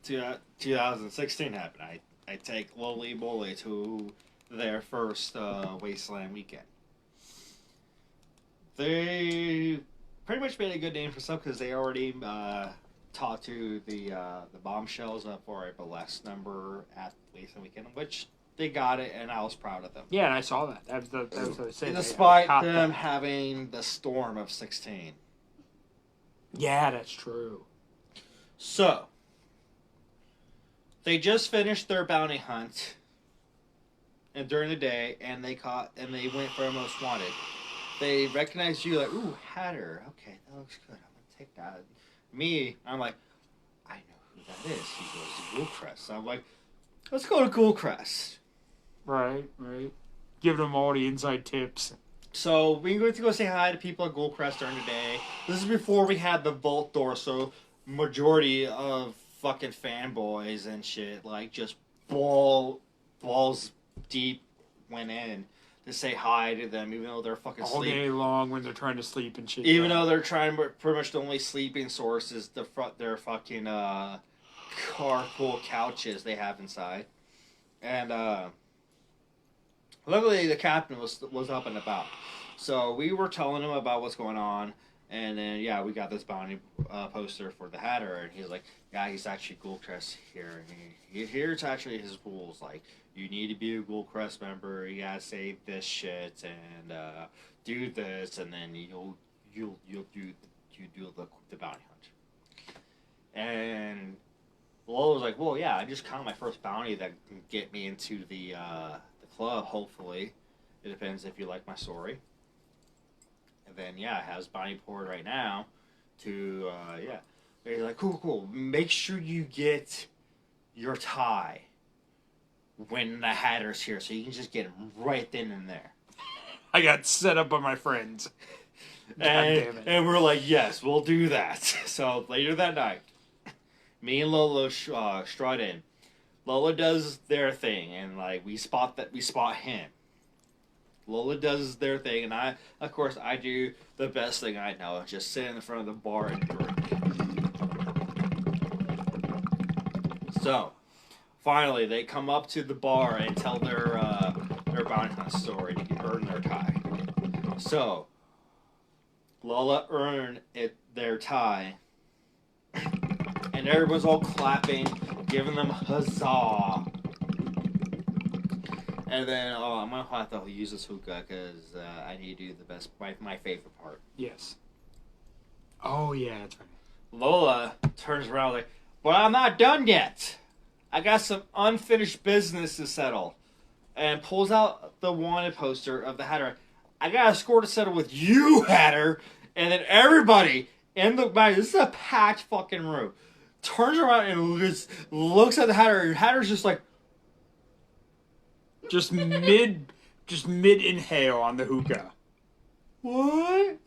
Speaker 2: 2016 happened. I take Loli Bully to their first Wasteland weekend. They pretty much made a good name for themselves because they already talked to the Bombshells for a burlesque number at Wasteland weekend, which they got it, and I was proud of them.
Speaker 1: Yeah, and I saw that. That was what I was saying.
Speaker 2: Despite them having the storm of 16.
Speaker 1: Yeah, that's true.
Speaker 2: So, they just finished their bounty hunt, and during the day, and they went for a most wanted. They recognized you like, ooh, Hatter. Okay, that looks good. I'm gonna take that. Me, I'm like, I know who that is. He goes to Ghoulcrest. So I'm like, let's go to Ghoulcrest.
Speaker 1: Right. Giving them all the inside tips.
Speaker 2: So we went to go say hi to people at Ghoulcrest during the day. This is before we had the vault door, so majority of fucking fanboys and shit, like, just balls deep went in. to say hi to them, even though they're fucking
Speaker 1: all day long when they're trying to sleep and shit.
Speaker 2: Even though they're trying, pretty much the only sleeping source is their fucking carpool couches they have inside. And luckily the captain was up and about, so we were telling him about what's going on. And then, yeah, we got this bounty poster for the Hatter, and he's like, yeah, he's actually Ghoulcrest here. And here's actually his rules. Like, you need to be a Ghoulcrest member, you gotta say this shit, and do this, and then you'll do the bounty hunt. And Lola was like, well, yeah, I just caught my first bounty that can get me into the club, hopefully. It depends if you like my story. And then, yeah, it has bounty poured right now to, yeah. They're like, cool. Make sure you get your tie when the Hatter's here, so you can just get him right then and there.
Speaker 1: I got set up by my friends.
Speaker 2: And we're like, yes, we'll do that. So later that night, me and Lola strut in. Lola does their thing, and like we spot him. Lola does their thing, and I do the best thing I know, just sit in front of the bar and drink. So, finally, they come up to the bar and tell their bounty hunt story to earn their tie. So, Lola earned their tie, and everyone's all clapping, giving them huzzah. And then, I'm going to have to use this hookah because I need to do the best, my favorite part.
Speaker 1: Yes. Oh, yeah, that's right.
Speaker 2: Lola turns around like, but I'm not done yet. I got some unfinished business to settle. And pulls out the wanted poster of the Hatter. I got a score to settle with you, Hatter. And then everybody in the back, this is a packed fucking room, turns around and just looks at the Hatter. And Hatter's just like,
Speaker 1: Just mid inhale on the hookah.
Speaker 2: what?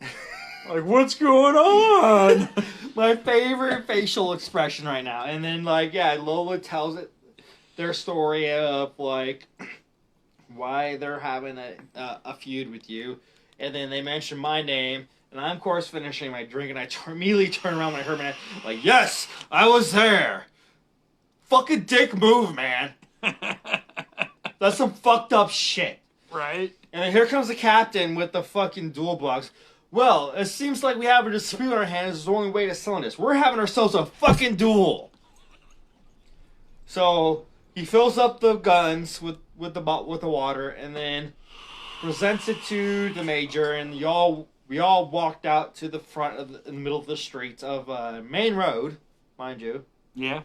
Speaker 1: Like, what's going on?
Speaker 2: My favorite facial expression right now. And then, like, yeah, Lola tells their story of, like, why they're having a feud with you. And then they mention my name. And I'm, of course, finishing my drink. And I immediately turn around when I heard my name. Like, yes, I was there. Fucking dick move, man. That's some fucked up shit.
Speaker 1: Right?
Speaker 2: And then here comes the captain with the fucking duel box. Well, it seems like we have a dispute on our hands. It's the only way to settle this. We're having ourselves a fucking duel. So he fills up the guns with the water, and then presents it to the major. And we all walked out to the front in the middle of the streets of Main Road, mind you.
Speaker 1: Yeah.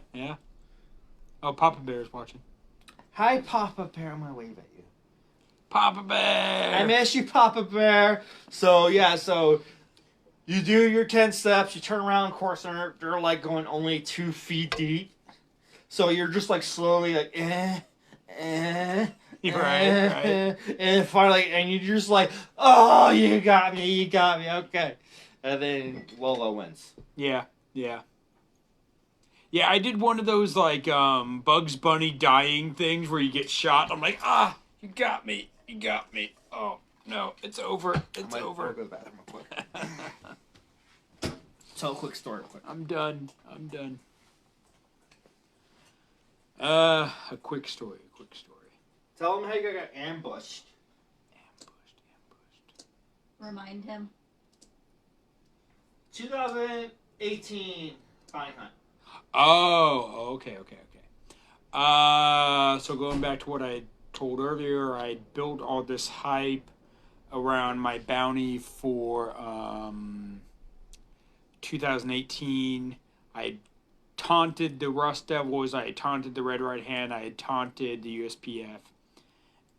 Speaker 1: Oh, Papa Bear's watching.
Speaker 2: Hi, Papa Bear. I'm gonna wave at you.
Speaker 1: Papa Bear!
Speaker 2: I miss you, Papa Bear. So, yeah, you do your 10 steps, you turn around, of course, they're like going only 2 feet deep. So you're just like slowly like,
Speaker 1: Right.
Speaker 2: And finally, and you're just like, oh, you got me, okay. And then Lola wins.
Speaker 1: Yeah. Yeah, I did one of those, like, Bugs Bunny dying things where you get shot. I'm like, you got me. Oh, no, it's over. It's over.
Speaker 2: I'll go to the bathroom real quick. Tell a quick story real quick.
Speaker 1: I'm done. A quick story.
Speaker 2: Tell them how you got ambushed.
Speaker 3: Remind him.
Speaker 2: 2018 bounty hunt.
Speaker 1: Oh, okay. So going back to what I told earlier, I built all this hype around my bounty for 2018. I taunted the Rust Devils, I taunted the Red Right Hand, I had taunted the USPF.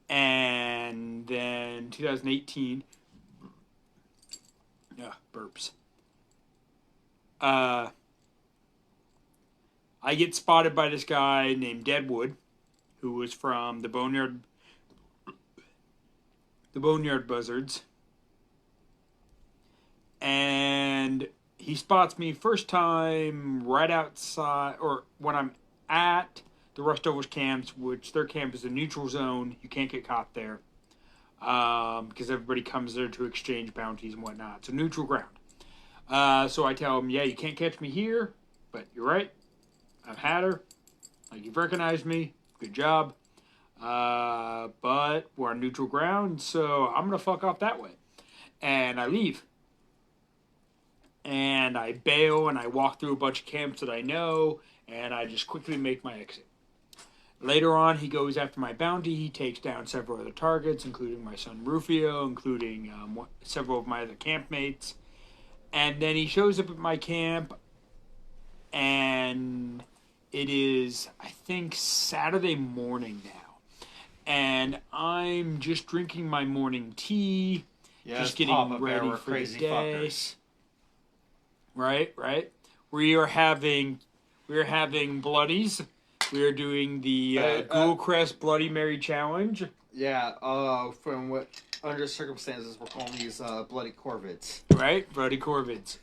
Speaker 1: And then 2018, burps. I get spotted by this guy named Deadwood, who was from the Boneyard Buzzards. And he spots me first time right outside, or when I'm at the Rust Devils camps, which their camp is a neutral zone. You can't get caught there. because everybody comes there to exchange bounties and whatnot. So neutral ground. So I tell him, yeah, you can't catch me here, but you're right. I'm Hatter. Like, you've recognized me. Good job. But we're on neutral ground, so I'm going to fuck off that way. And I leave. And I bail, and I walk through a bunch of camps that I know, and I just quickly make my exit. Later on, he goes after my bounty. He takes down several other targets, including my son Rufio, including several of my other campmates. And then he shows up at my camp, and it is, I think, Saturday morning now. And I'm just drinking my morning tea, just getting ready for the day. Fuckers. Right. We are having bloodies. We are doing the Ghoul Crest Bloody Mary Challenge.
Speaker 2: Yeah, from what under circumstances we're calling these bloody corvids.
Speaker 1: Right, bloody corvids.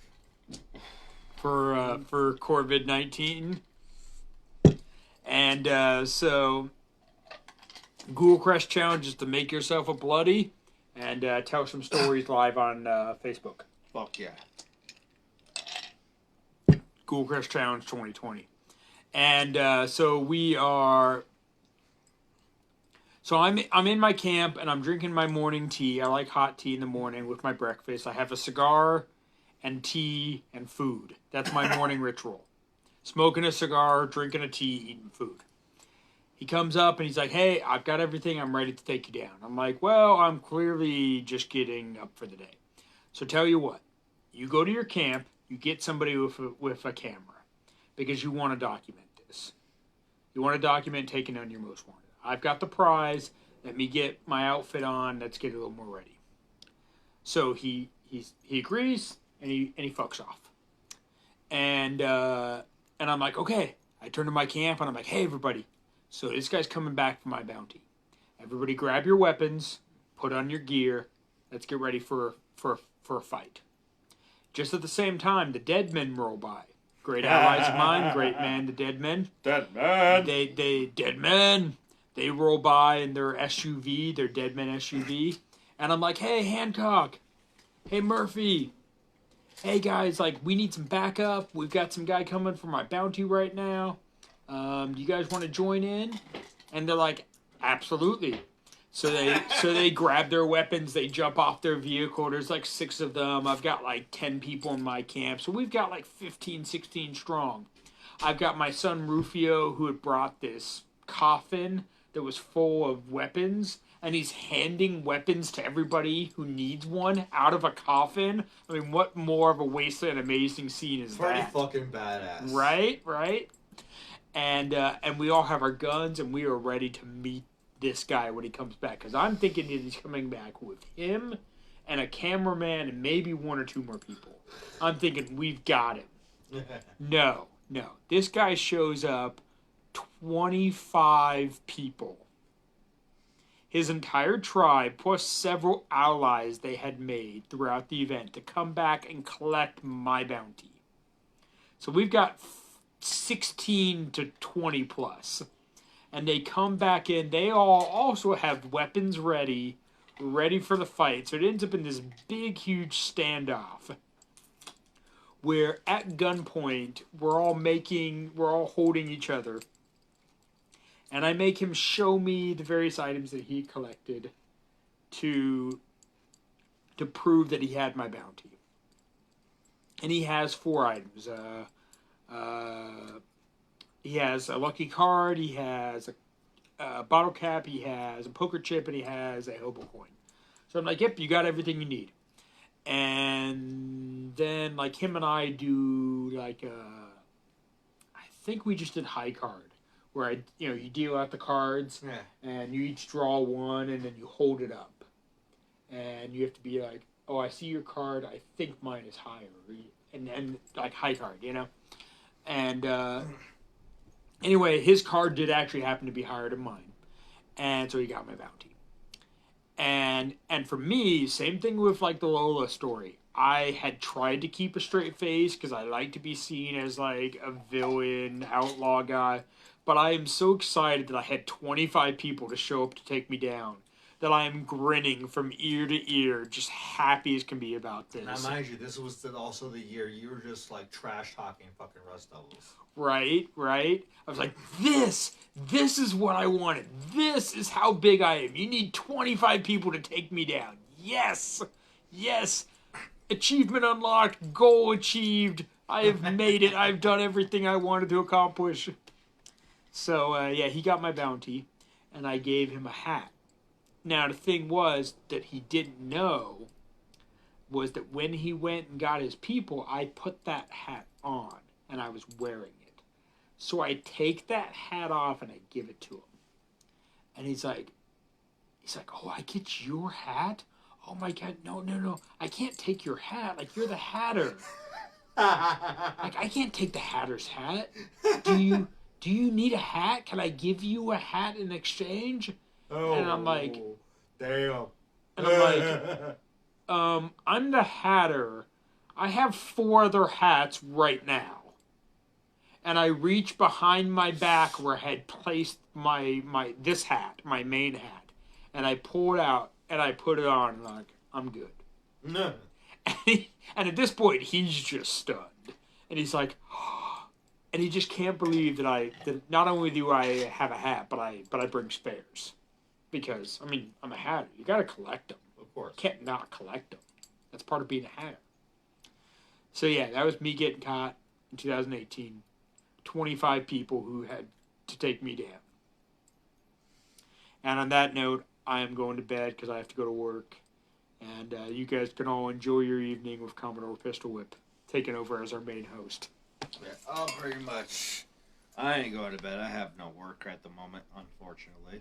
Speaker 1: For COVID-19. And so Ghoul Crest Challenge is to make yourself a bloody and tell some stories live on Facebook.
Speaker 2: Fuck yeah.
Speaker 1: Ghoul Crest Challenge 2020. And so we are. So I'm in my camp and I'm drinking my morning tea. I like hot tea in the morning with my breakfast. I have a cigar and tea and food. That's my morning ritual. Smoking a cigar, drinking a tea, eating food. He comes up and he's like, "Hey, I've got everything. I'm ready to take you down." I'm like, "Well, I'm clearly just getting up for the day. So tell you what, you go to your camp, you get somebody with a camera. Because you want to document this. You want to document taking on your most wanted. I've got the prize. Let me get my outfit on. Let's get a little more ready." So he agrees and he fucks off. And I'm like, okay. I turn to my camp and I'm like, "Hey everybody. So this guy's coming back for my bounty. Everybody grab your weapons, put on your gear. Let's get ready for a fight." Just at the same time, the dead men roll by. Great allies of mine, great man, the dead men.
Speaker 2: Dead man.
Speaker 1: They dead men. They roll by in their SUV, their dead men SUV, and I'm like, "Hey Hancock, hey Murphy, hey guys, like we need some backup. We've got some guy coming for my bounty right now. Do you guys want to join in?" And they're like, "Absolutely." So they grab their weapons, they jump off their vehicle. There's like 6 of them. I've got like 10 people in my camp. So we've got like 15, 16 strong. I've got my son Rufio who had brought this coffin that was full of weapons. And he's handing weapons to everybody who needs one out of a coffin. I mean, what more of a Wasteland amazing scene is
Speaker 2: Pretty
Speaker 1: that?
Speaker 2: Pretty fucking badass.
Speaker 1: Right? And we all have our guns and we are ready to meet this guy when he comes back, because I'm thinking that he's coming back with him and a cameraman and maybe 1 or 2 more people. I'm thinking we've got him. No. This guy shows up, 25 people. His entire tribe, plus several allies they had made throughout the event to come back and collect my bounty. So we've got 16 to 20 plus. And they come back in. They all also have weapons ready for the fight. So it ends up in this big, huge standoff where at gunpoint, we're all holding each other. And I make him show me the various items that he collected to prove that he had my bounty. And he has 4 items. He has a lucky card, he has a bottle cap, he has a poker chip, and he has a hobo coin. So I'm like, "Yep, you got everything you need." And then, like, him and I do, like, I think we just did high card. Where, you deal out the cards, and you each draw 1, and then you hold it up. And you have to be like, "Oh, I see your card, I think mine is higher." And like, high card, And, anyway, his card did actually happen to be higher than mine. And so he got my bounty. And for me, same thing with like the Lola story. I had tried to keep a straight face because I like to be seen as like a villain, outlaw guy. But I am so excited that I had 25 people to show up to take me down that I am grinning from ear to ear, just happy as can be about this.
Speaker 2: Now, mind you, this was also the year you were just like trash talking fucking Rust Devils.
Speaker 1: Right. I was like, this is what I wanted. This is how big I am. You need 25 people to take me down. Yes. Achievement unlocked, goal achieved. I have made it. I've done everything I wanted to accomplish. So, he got my bounty, and I gave him a hat. Now, the thing was that he didn't know was that when he went and got his people, I put that hat on, and I was wearing it. So I take that hat off, and I give it to him. And he's like, oh, I get your hat? Oh, my God, no. I can't take your hat. Like, you're the hatter. Like, I can't take the hatter's hat. Do you need a hat? Can I give you a hat in exchange?
Speaker 2: Oh,
Speaker 1: and I'm like,
Speaker 2: damn.
Speaker 1: And I'm like, I'm the hatter. I have 4 other hats right now. And I reach behind my back where I had placed this hat, my main hat. And I pull it out and I put it on and I'm like, I'm good.
Speaker 2: No.
Speaker 1: And at this point, he's just stunned. And he's like, and he just can't believe that not only do I have a hat, but I bring spares. Because, I mean, I'm a hatter. You gotta collect them.
Speaker 2: Of course.
Speaker 1: You can't not collect them. That's part of being a hatter. So yeah, that was me getting caught in 2018. 25 people who had to take me down. And on that note, I am going to bed because I have to go to work. And you guys can all enjoy your evening with Commodore Pistol Whip taking over as our main host.
Speaker 2: Yeah, pretty much. I ain't going to bed. I have no work at the moment, unfortunately.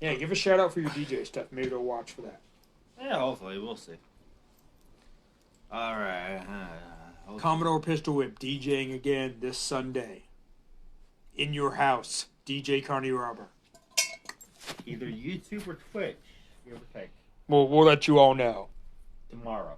Speaker 1: Yeah, give a shout out for your DJ stuff. Maybe they'll watch for that.
Speaker 2: Yeah, hopefully. We'll see. All right.
Speaker 1: Commodore Pistol Whip DJing again this Sunday. In your house. DJ Carney Robber.
Speaker 2: Either YouTube or Twitch. You ever take.
Speaker 1: We'll let you all know.
Speaker 2: Tomorrow.